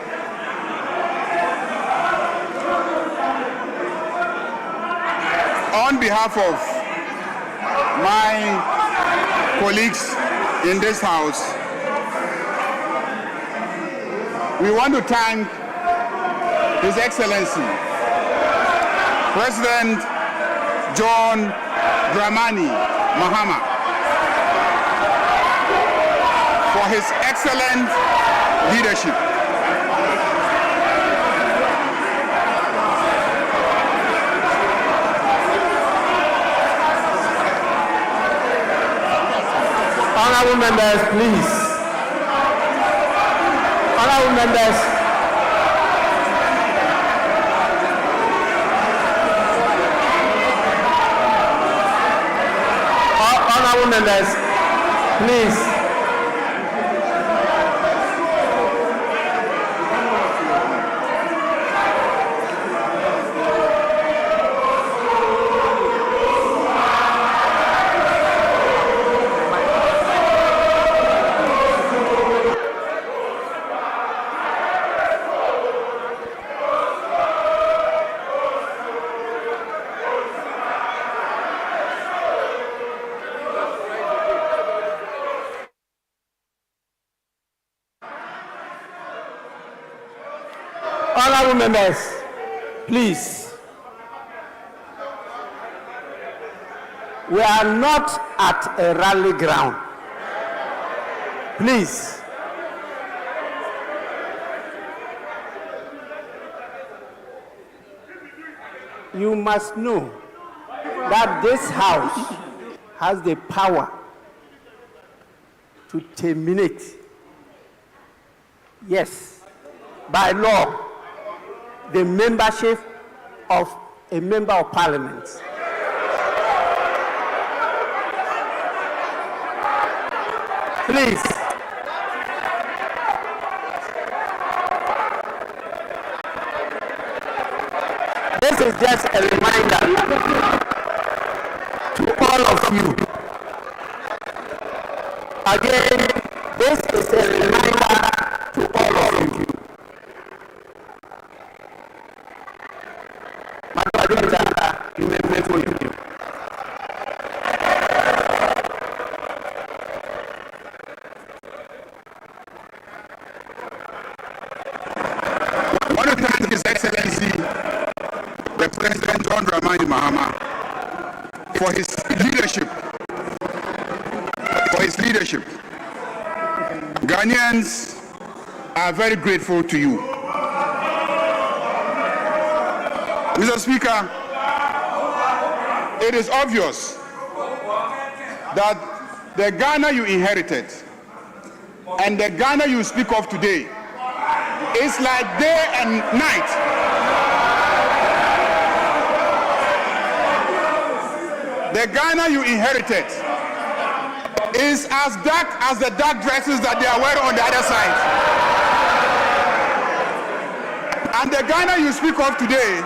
on behalf of my colleagues in this House, we want to thank His Excellency, President John Dramani Mahama, for his excellent leadership. Honorable members, please. Honorable members. Honorable members, please. Honorable members, please. We are not at a rally ground. Please. You must know that this House has the power to terminate, yes, by law, the membership of a member of parliament. Please. This is just a reminder. to all of you. Again, this is a reminder to all of you. I want to thank His Excellency, the President John Dramani Mahama, for his leadership. Ghanaians are very grateful to you. Mr. Speaker, it is obvious that the Ghana you inherited and the Ghana you speak of today is like day and night. The Ghana you inherited is as dark as the dark dresses that they are wearing on the other side. And the Ghana you speak of today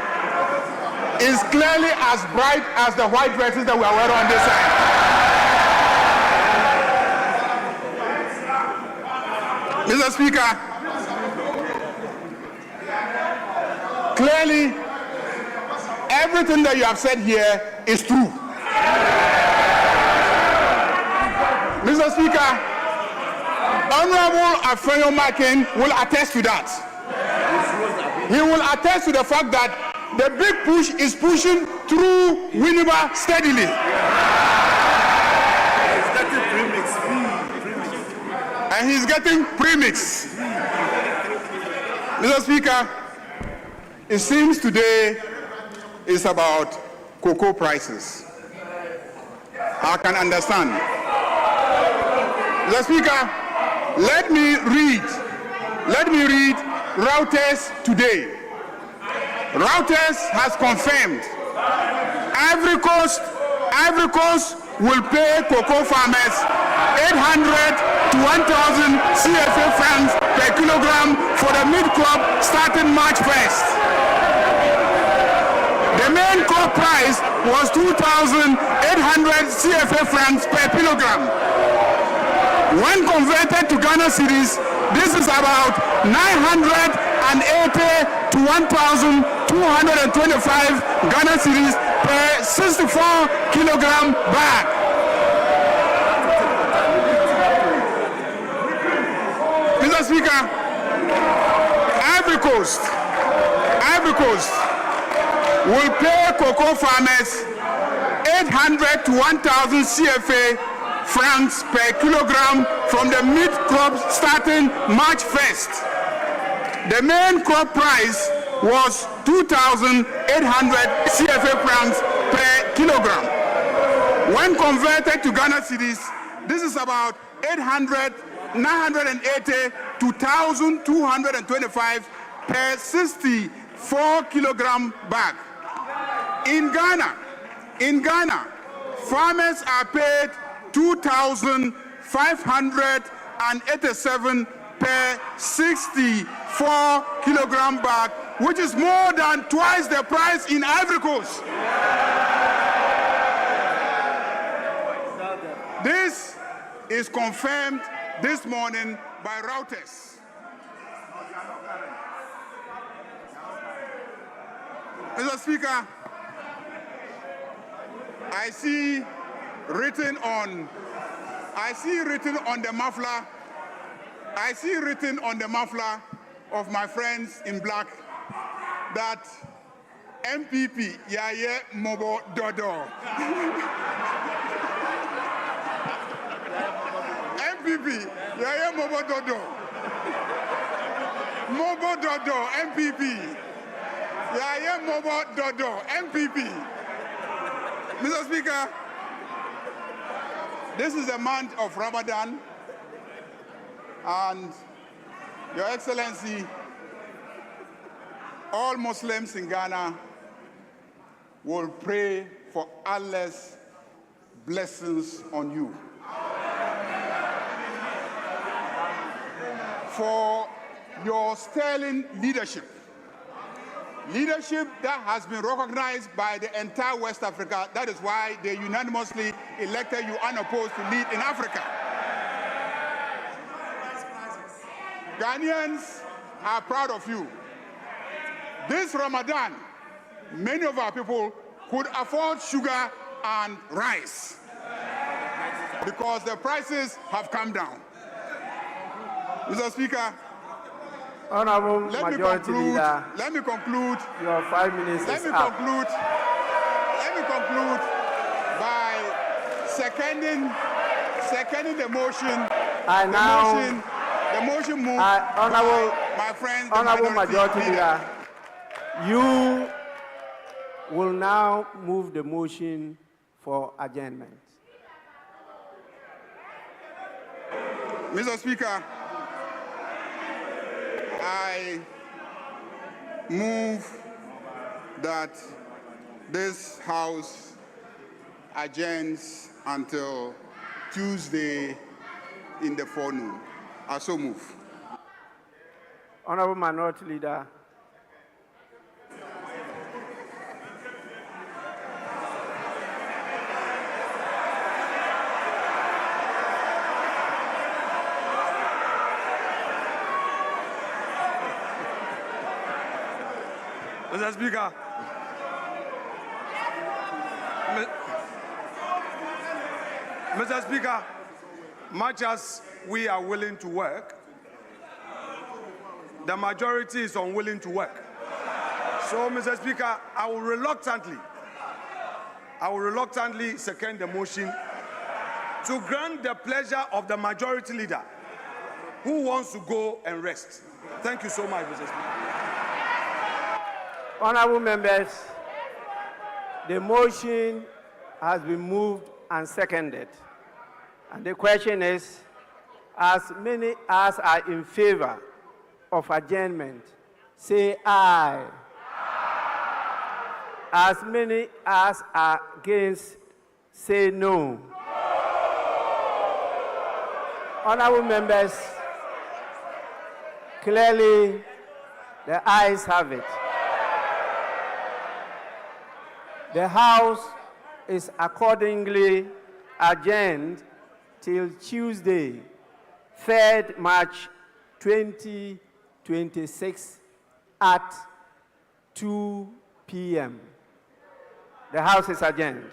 is clearly as bright as the white dresses that we are wearing on this side. Mr. Speaker, clearly everything that you have said here is true. Mr. Speaker, Honorable Afenyo Makin will attest to that. He will attest to the fact that the big push is pushing through Winneba steadily. And he's getting premix. Mr. Speaker, it seems today is about cocoa prices. I can understand. Mr. Speaker, let me read Reuters today. Reuters has confirmed Ivory Coast will pay cocoa farmers 800 to 1,000 CFA francs per kilogram for the mid-crop starting March 1st. The main crop price was 2,800 CFA francs per kilogram. When converted to Ghana cedis, this is about 980 to 1,225 Ghana cedis per 64 kilogram bag. Mr. Speaker, Ivory Coast will pay cocoa farmers 800 to 1,000 CFA francs per kilogram from the mid-crop starting March 1st. The main crop price was 2,800 CFA francs per kilogram. When converted to Ghana cedis, this is about 980 to 1,225 per 64 kilogram bag. In Ghana, farmers are paid 2,587 per 64 kilogram bag, which is more than twice the price in Ivory Coast. This is confirmed this morning by Reuters. Mr. Speaker, I see written on the muffler of my friends in black that MPP Yaya Mobo Dodo. MPP Yaya Mobo Dodo. Mobo Dodo MPP. Yaya Mobo Dodo MPP. Mr. Speaker, this is the month of Ramadan, and Your Excellency, all Muslims in Ghana will pray for Allah's blessings on you. For your sterling leadership Leadership that has been recognized by the entire West Africa. That is why they unanimously elected you unopposed to lead in Africa. Ghanaians are proud of you. This Ramadan, many of our people could afford sugar and rice because the prices have come down. Mr. Speaker, Honorable Majority Leader, let me conclude. Your 5 minutes Let is me up. conclude by seconding the motion. The motion moved Honorable, by my friend, the Honorable Majority Leader. You will now move the motion for adjournment. Mr. Speaker, I move that this House adjourns until Tuesday in the forenoon. I so move. Honorable Minority Leader. Mr. Speaker, Mr. Speaker, much as we are willing to work, the majority is unwilling to work. So, Mr. Speaker, I will reluctantly second the motion to grant the pleasure of the majority leader who wants to go and rest. Thank you so much, Mr. Speaker. Honorable members, the motion has been moved and seconded. And the question is, as many as are in favor of adjournment, say aye. As many as are against, say no. Honorable members, clearly the ayes have it. The House is accordingly adjourned till Tuesday, 3rd March 2026 at 2 p.m. The House is adjourned.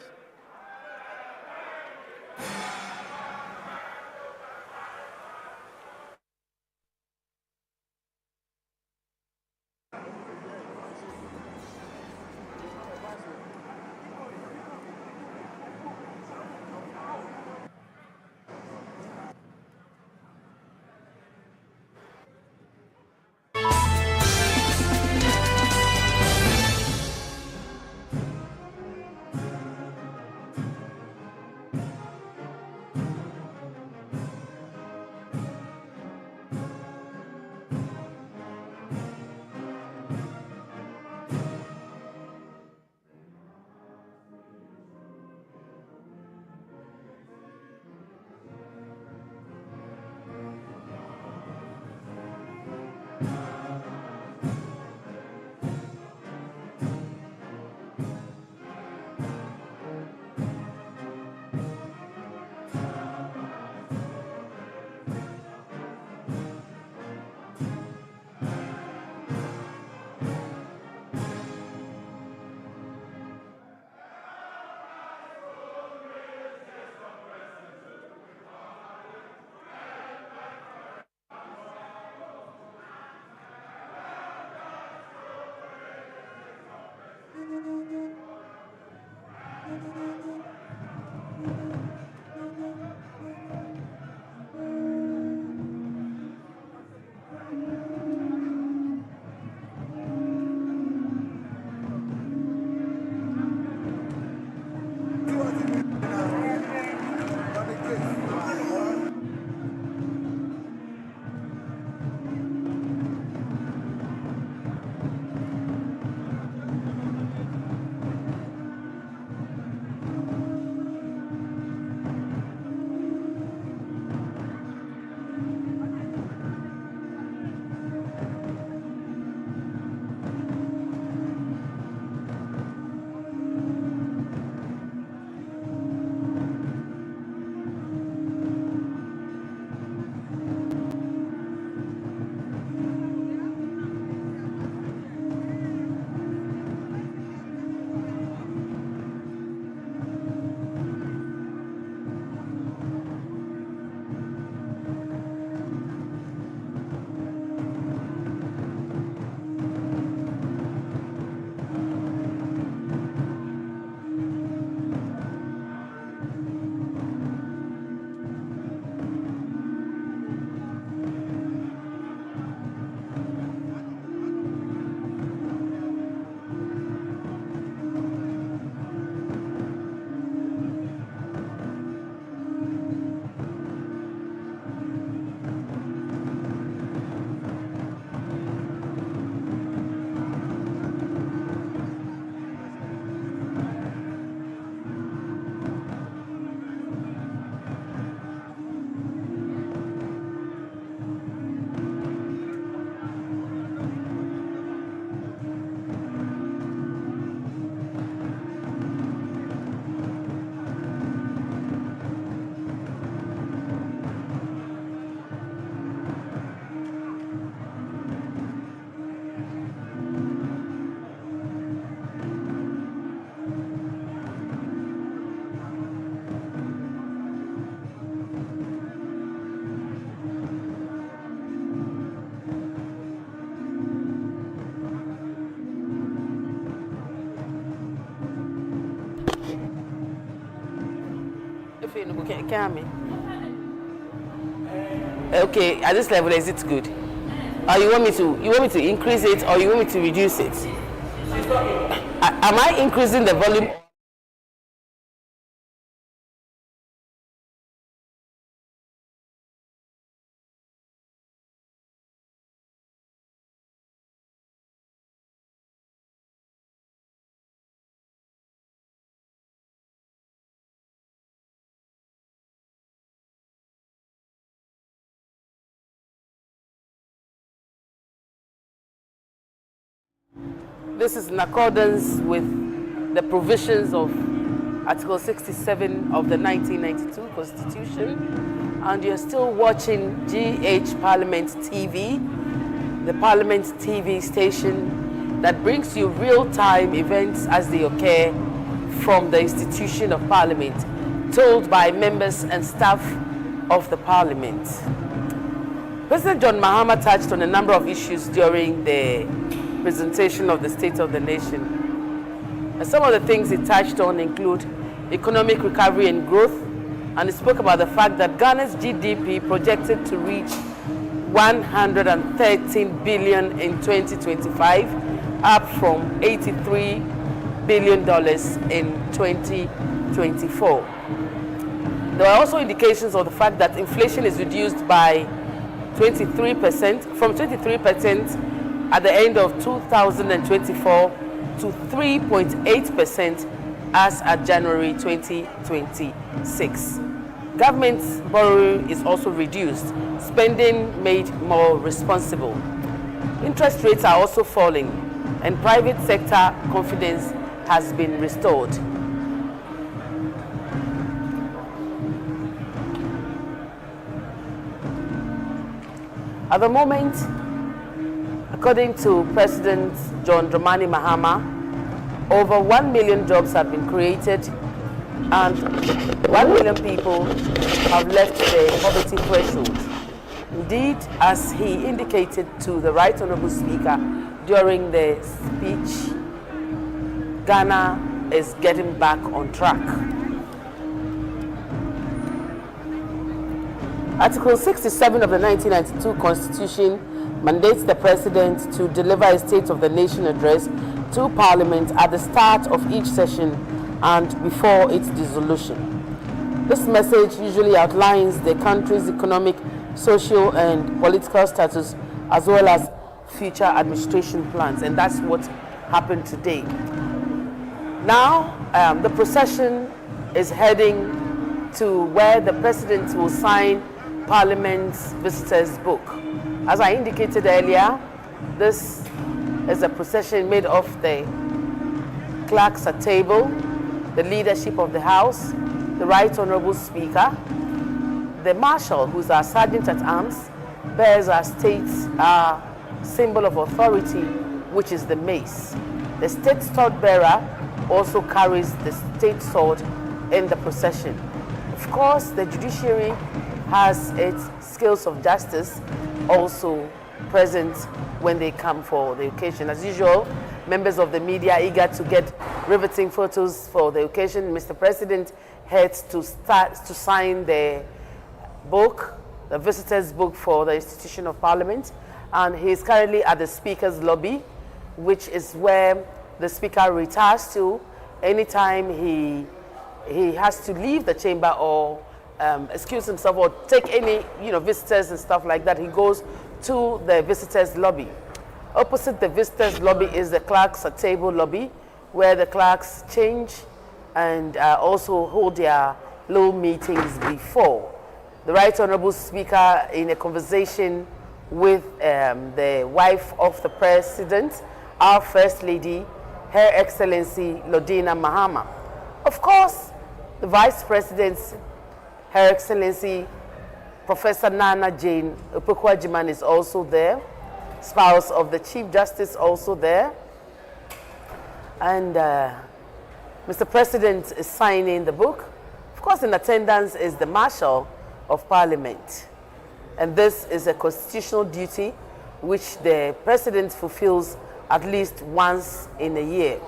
Okay, at this level, is it good? Or you want me to increase it, or you want me to reduce it? Am I increasing the volume? This is in accordance with the provisions of Article 67 of the 1992 Constitution, and you're still watching GH Parliament TV, the Parliament TV station that brings you real-time events as they occur from the institution of Parliament, told by members and staff of the Parliament. President John Mahama touched on a number of issues during the presentation of the State of the Nation. And some of the things he touched on include economic recovery and growth, and he spoke about the fact that Ghana's GDP projected to reach $113 billion in 2025, up from $83 billion in 2024. There are also indications of the fact that inflation is reduced by 23%, from 23% at the end of 2024 to 3.8% as at January 2026. Government borrowing is also reduced, spending made more responsible. Interest rates are also falling, and private sector confidence has been restored. At the moment, according to President John Dramani Mahama, over 1 million jobs have been created and 1 million people have left the poverty threshold. Indeed, as he indicated to the Right Honourable Speaker during the speech, Ghana is getting back on track. Article 67 of the 1992 Constitution mandates the President to deliver a State of the Nation address to Parliament at the start of each session and before its dissolution. This message usually outlines the country's economic, social, and political status, as well as future administration plans, and that's what happened today. Now, the procession is heading to where the President will sign Parliament's visitors' book. As I indicated earlier, this is a procession made of the clerks at table, the leadership of the House, the Right Honourable Speaker, the Marshal, who's our Sergeant at Arms, bears our state's symbol of authority, which is the mace. The state sword bearer also carries the state sword in the procession. Of course, the judiciary has its scales of justice also present when they come for the occasion. As usual, members of the media are eager to get riveting photos for the occasion. Mr. President heads to sign the book, the visitors' book for the institution of Parliament, and he is currently at the Speaker's lobby, which is where the Speaker retires to anytime he has to leave the chamber or excuse himself or take any visitors and stuff like that. He goes to the visitors lobby. Opposite the visitors lobby is the clerks at table lobby, where the clerks change and also hold their little meetings before. The Right Honourable Speaker, in a conversation with the wife of the President, our First Lady, Her Excellency Lodina Mahama. Of course, the Vice President's Her Excellency Professor Nana Jane Opoku-Agyeman is also there, spouse of the Chief Justice also there. And Mr. President is signing the book. Of course, in attendance is the Marshal of Parliament. And this is a constitutional duty which the President fulfills at least once in a year.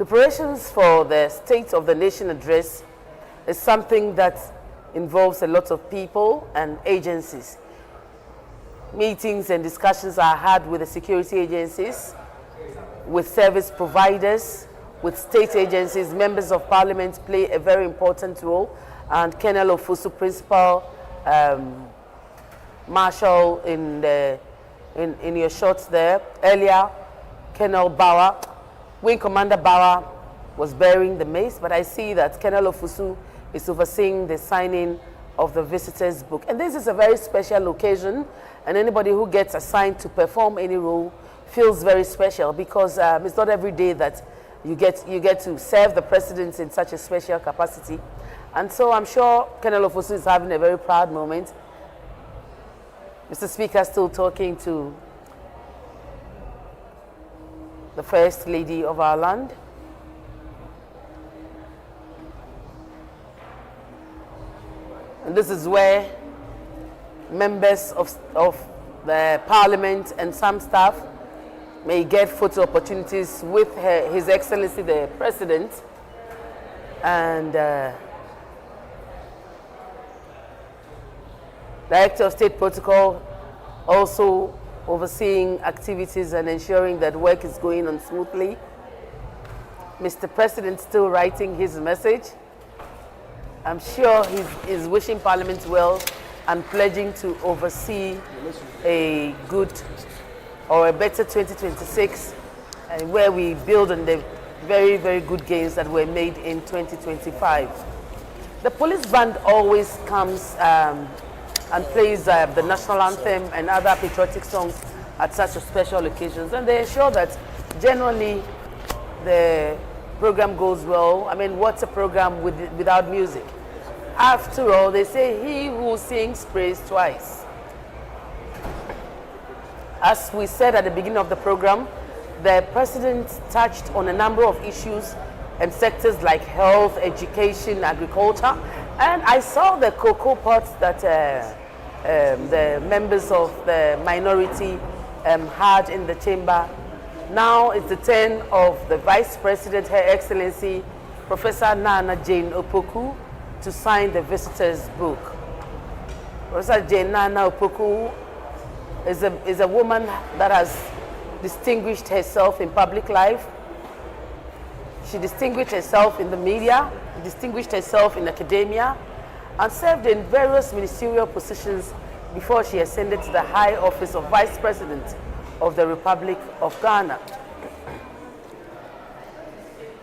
Preparations for the State of the Nation address is something that involves a lot of people and agencies. Meetings and discussions are had with the security agencies, with service providers, with state agencies. Members of parliament play a very important role, and Colonel Ofosu, Principal Marshal in your shots there. Earlier, Colonel Bauer, Wing Commander Bauer was bearing the mace, but I see that Colonel Ofosu is overseeing the signing of the visitors book. And this is a very special occasion, and anybody who gets assigned to perform any role feels very special, because it's not every day that you get to serve the president in such a special capacity. And so I'm sure Colonel Ofosu is having a very proud moment. Mr. Speaker, still talking to the First Lady of our land. And this is where members of the Parliament and some staff may get photo opportunities with His Excellency the President, and Director of State Protocol also overseeing activities and ensuring that work is going on smoothly. Mr. President still writing his message. I'm sure he's wishing Parliament well and pledging to oversee a good or a better 2026, where we build on the very, very good gains that were made in 2025. The police band always comes and plays the national anthem and other patriotic songs at such a special occasions, and they ensure that generally the program goes well. I mean, what's a program without music? After all, they say he who sings prays twice. As we said at the beginning of the program, the president touched on a number of issues and sectors like health, education, agriculture, and I saw the cocoa pots that the members of the minority had in the chamber. Now it's the turn of the Vice President, Her Excellency Professor Nana Jane Opoku, to sign the visitors book. Professor Jane Nana Opoku is a woman that has distinguished herself in public life. She distinguished herself in the media, distinguished herself in academia, and served in various ministerial positions before she ascended to the high office of Vice President of the Republic of Ghana.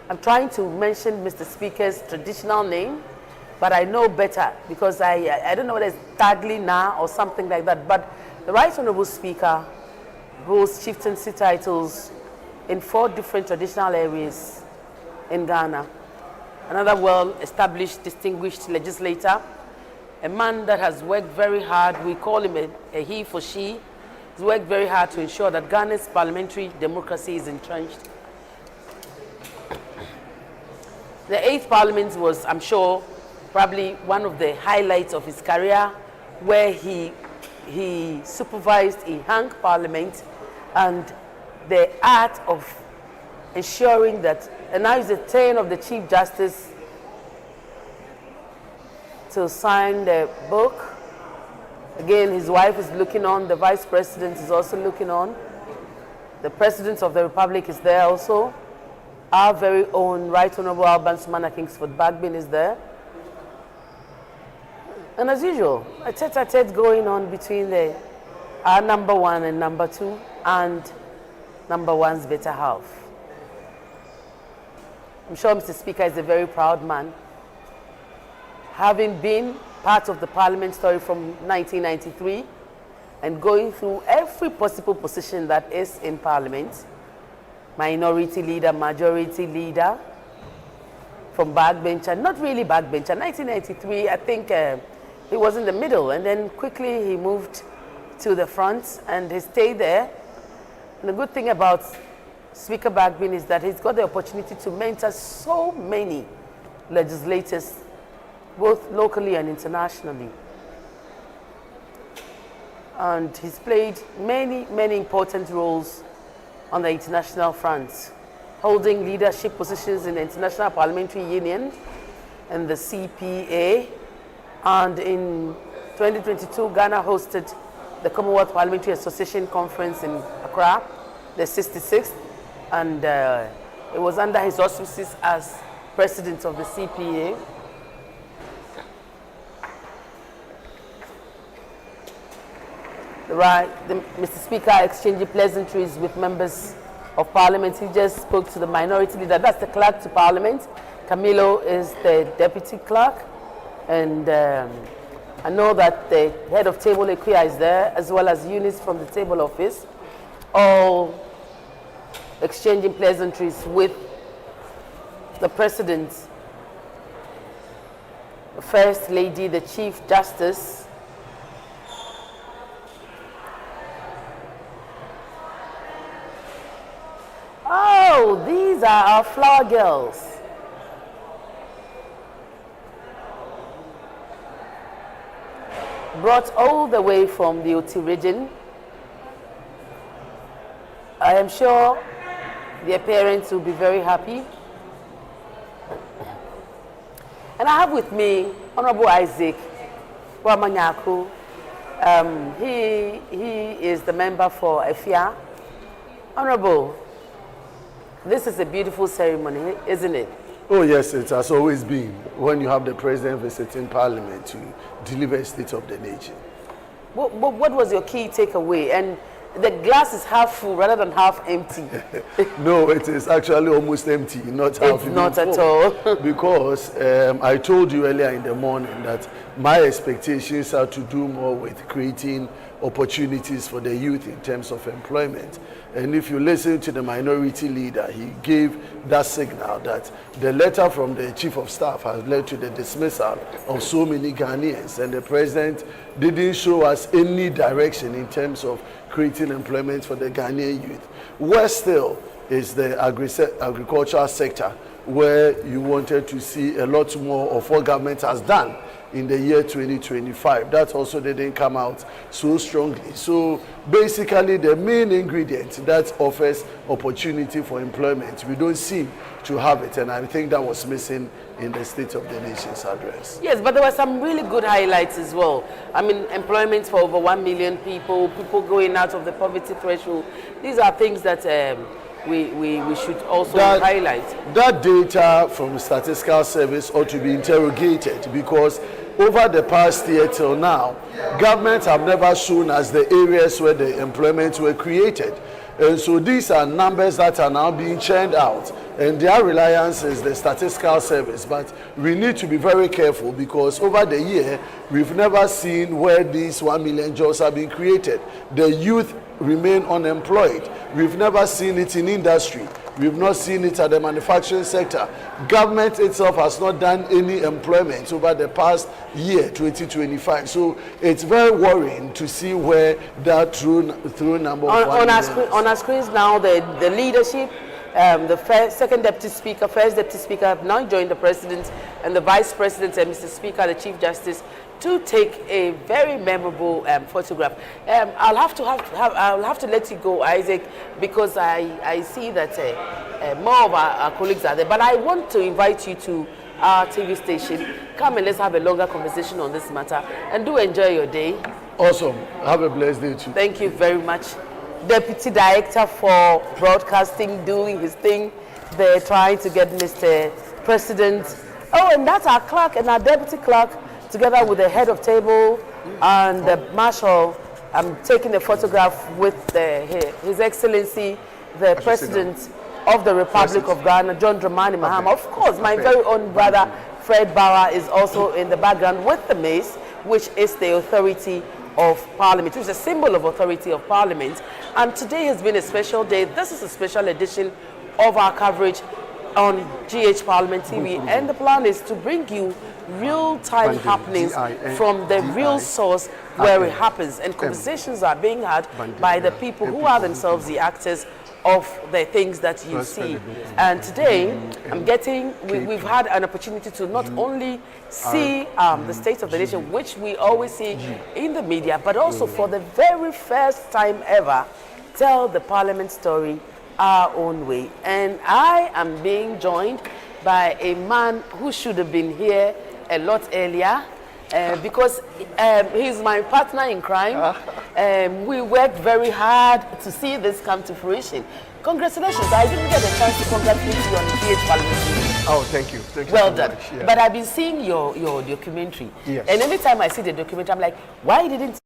I'm trying to mention Mr. Speaker's traditional name, but I know better because I don't know whether it's Tagli Na or something like that, but the Right Honourable Speaker holds chieftaincy titles in 4 different traditional areas in Ghana. Another well-established, distinguished legislator, a man that has worked very hard. We call him a he for she. He's worked very hard to ensure that Ghana's parliamentary democracy is entrenched. The 8th Parliament was, I'm sure, probably one of the highlights of his career, where he supervised a hung parliament and the art of ensuring that, and now is the turn of the Chief Justice to sign the book. Again, his wife is looking on, the Vice President is also looking on. The President of the Republic is there also. Our very own Right Honourable Alban Sumana Kingsford Bagbin is there. And as usual, a tete-a-tete going on between our number 1 and number 2 and number 1's better half. I'm sure Mr. Speaker is a very proud man, having been part of the Parliament story from 1993 and going through every possible position that is in Parliament. Minority leader, majority leader, from backbencher, not really backbencher. 1993, I think he was in the middle, and then quickly he moved to the front and he stayed there. And the good thing about Speaker Bagbin is that he's got the opportunity to mentor so many legislators, both locally and internationally. And he's played many, many important roles on the international front. holding leadership positions in the International Parliamentary Union and the CPA. And in 2022, Ghana hosted the Commonwealth Parliamentary Association Conference in Accra, the 66th, and it was under his auspices as president of the CPA. Mr. Speaker exchanging pleasantries with members of Parliament. He just spoke to the minority leader. That's the clerk to Parliament. Camilo is the deputy clerk. And I know that the head of table Equia is there, as well as Eunice from the table office, all exchanging pleasantries with the President, the First Lady, the Chief Justice, oh, these are our flower girls. Brought all the way from the Oti region. I am sure their parents will be very happy. And I have with me Honorable Isaac Wamanyaku. He is the member for Efia. Honorable, this is a beautiful ceremony, isn't it? Oh yes, it has always been when you have the president visiting Parliament to deliver a state of the nation. What was your key takeaway? And the glass is half full rather than half empty. No, it is actually almost empty, not half full. Not at all. Because I told you earlier in the morning that my expectations are to do more with creating opportunities for the youth in terms of employment. And if you listen to the minority leader, he gave that signal that the letter from the chief of staff has led to the dismissal of so many Ghanaians, and the president didn't show us any direction in terms of creating employment for the Ghanaian youth. Where still is the agricultural sector, where you wanted to see a lot more of what government has done in the year 2025. That also didn't come out so strongly. So basically the main ingredient that offers opportunity for employment, we don't seem to have it, and I think that was missing in the State of the Nation's address. Yes, but there were some really good highlights as well. I mean, employment for over 1 million people, people going out of the poverty threshold. These are things that we should also highlight. That data from the Statistical Service ought to be interrogated, because over the past year till now, governments have never shown us the areas where the employment were created. And so these are numbers that are now being churned out, and their reliance is the Statistical Service. But we need to be very careful, because over the year, we've never seen where these 1 million jobs are being created. The youth remain unemployed. We've never seen it in industry. We've not seen it at the manufacturing sector. Government itself has not done any employment over the past year, 2025. So it's very worrying to see where that true number of on our screens now, the leadership, the second deputy speaker, first deputy speaker have now joined the president and the vice president and Mr. Speaker, the Chief Justice, to take a very memorable photograph. I'll have to let you go, Isaac, because I see that more of our colleagues are there. But I want to invite you to our TV station. Come and let's have a longer conversation on this matter, and do enjoy your day. Awesome. Have a blessed day too. Thank you very much. Deputy Director for Broadcasting doing his thing. They're trying to get Mr. President. Oh, and that's our clerk and our deputy clerk, together with the head of table and the marshal. I'm taking a photograph with His Excellency, the President of the Republic of Ghana, John Dramani Mahama. Of course, my very own brother, Fred Bauer, is also in the background with the mace, which is the authority of Parliament, which is a symbol of authority of Parliament. And today has been a special day. This is a special edition of our coverage on GH Parliament TV, and the plan is to bring you real-time happenings from the real source where it happens, and conversations are being had by the people who are themselves the actors of the things that you see. And today, we've had an opportunity to not only see the state of the nation, which we always see in the media, but also for the very first time ever, tell the Parliament story our own way. And I am being joined by a man who should have been here a lot earlier because he's my partner in crime. We worked very hard to see this come to fruition. Congratulations. I didn't get a chance to congratulate you on the PH Parliament. Oh, thank you. Thank you Well so done. much. Yeah. But I've been seeing your documentary. Yes. And anytime I see the documentary, I'm like, why didn't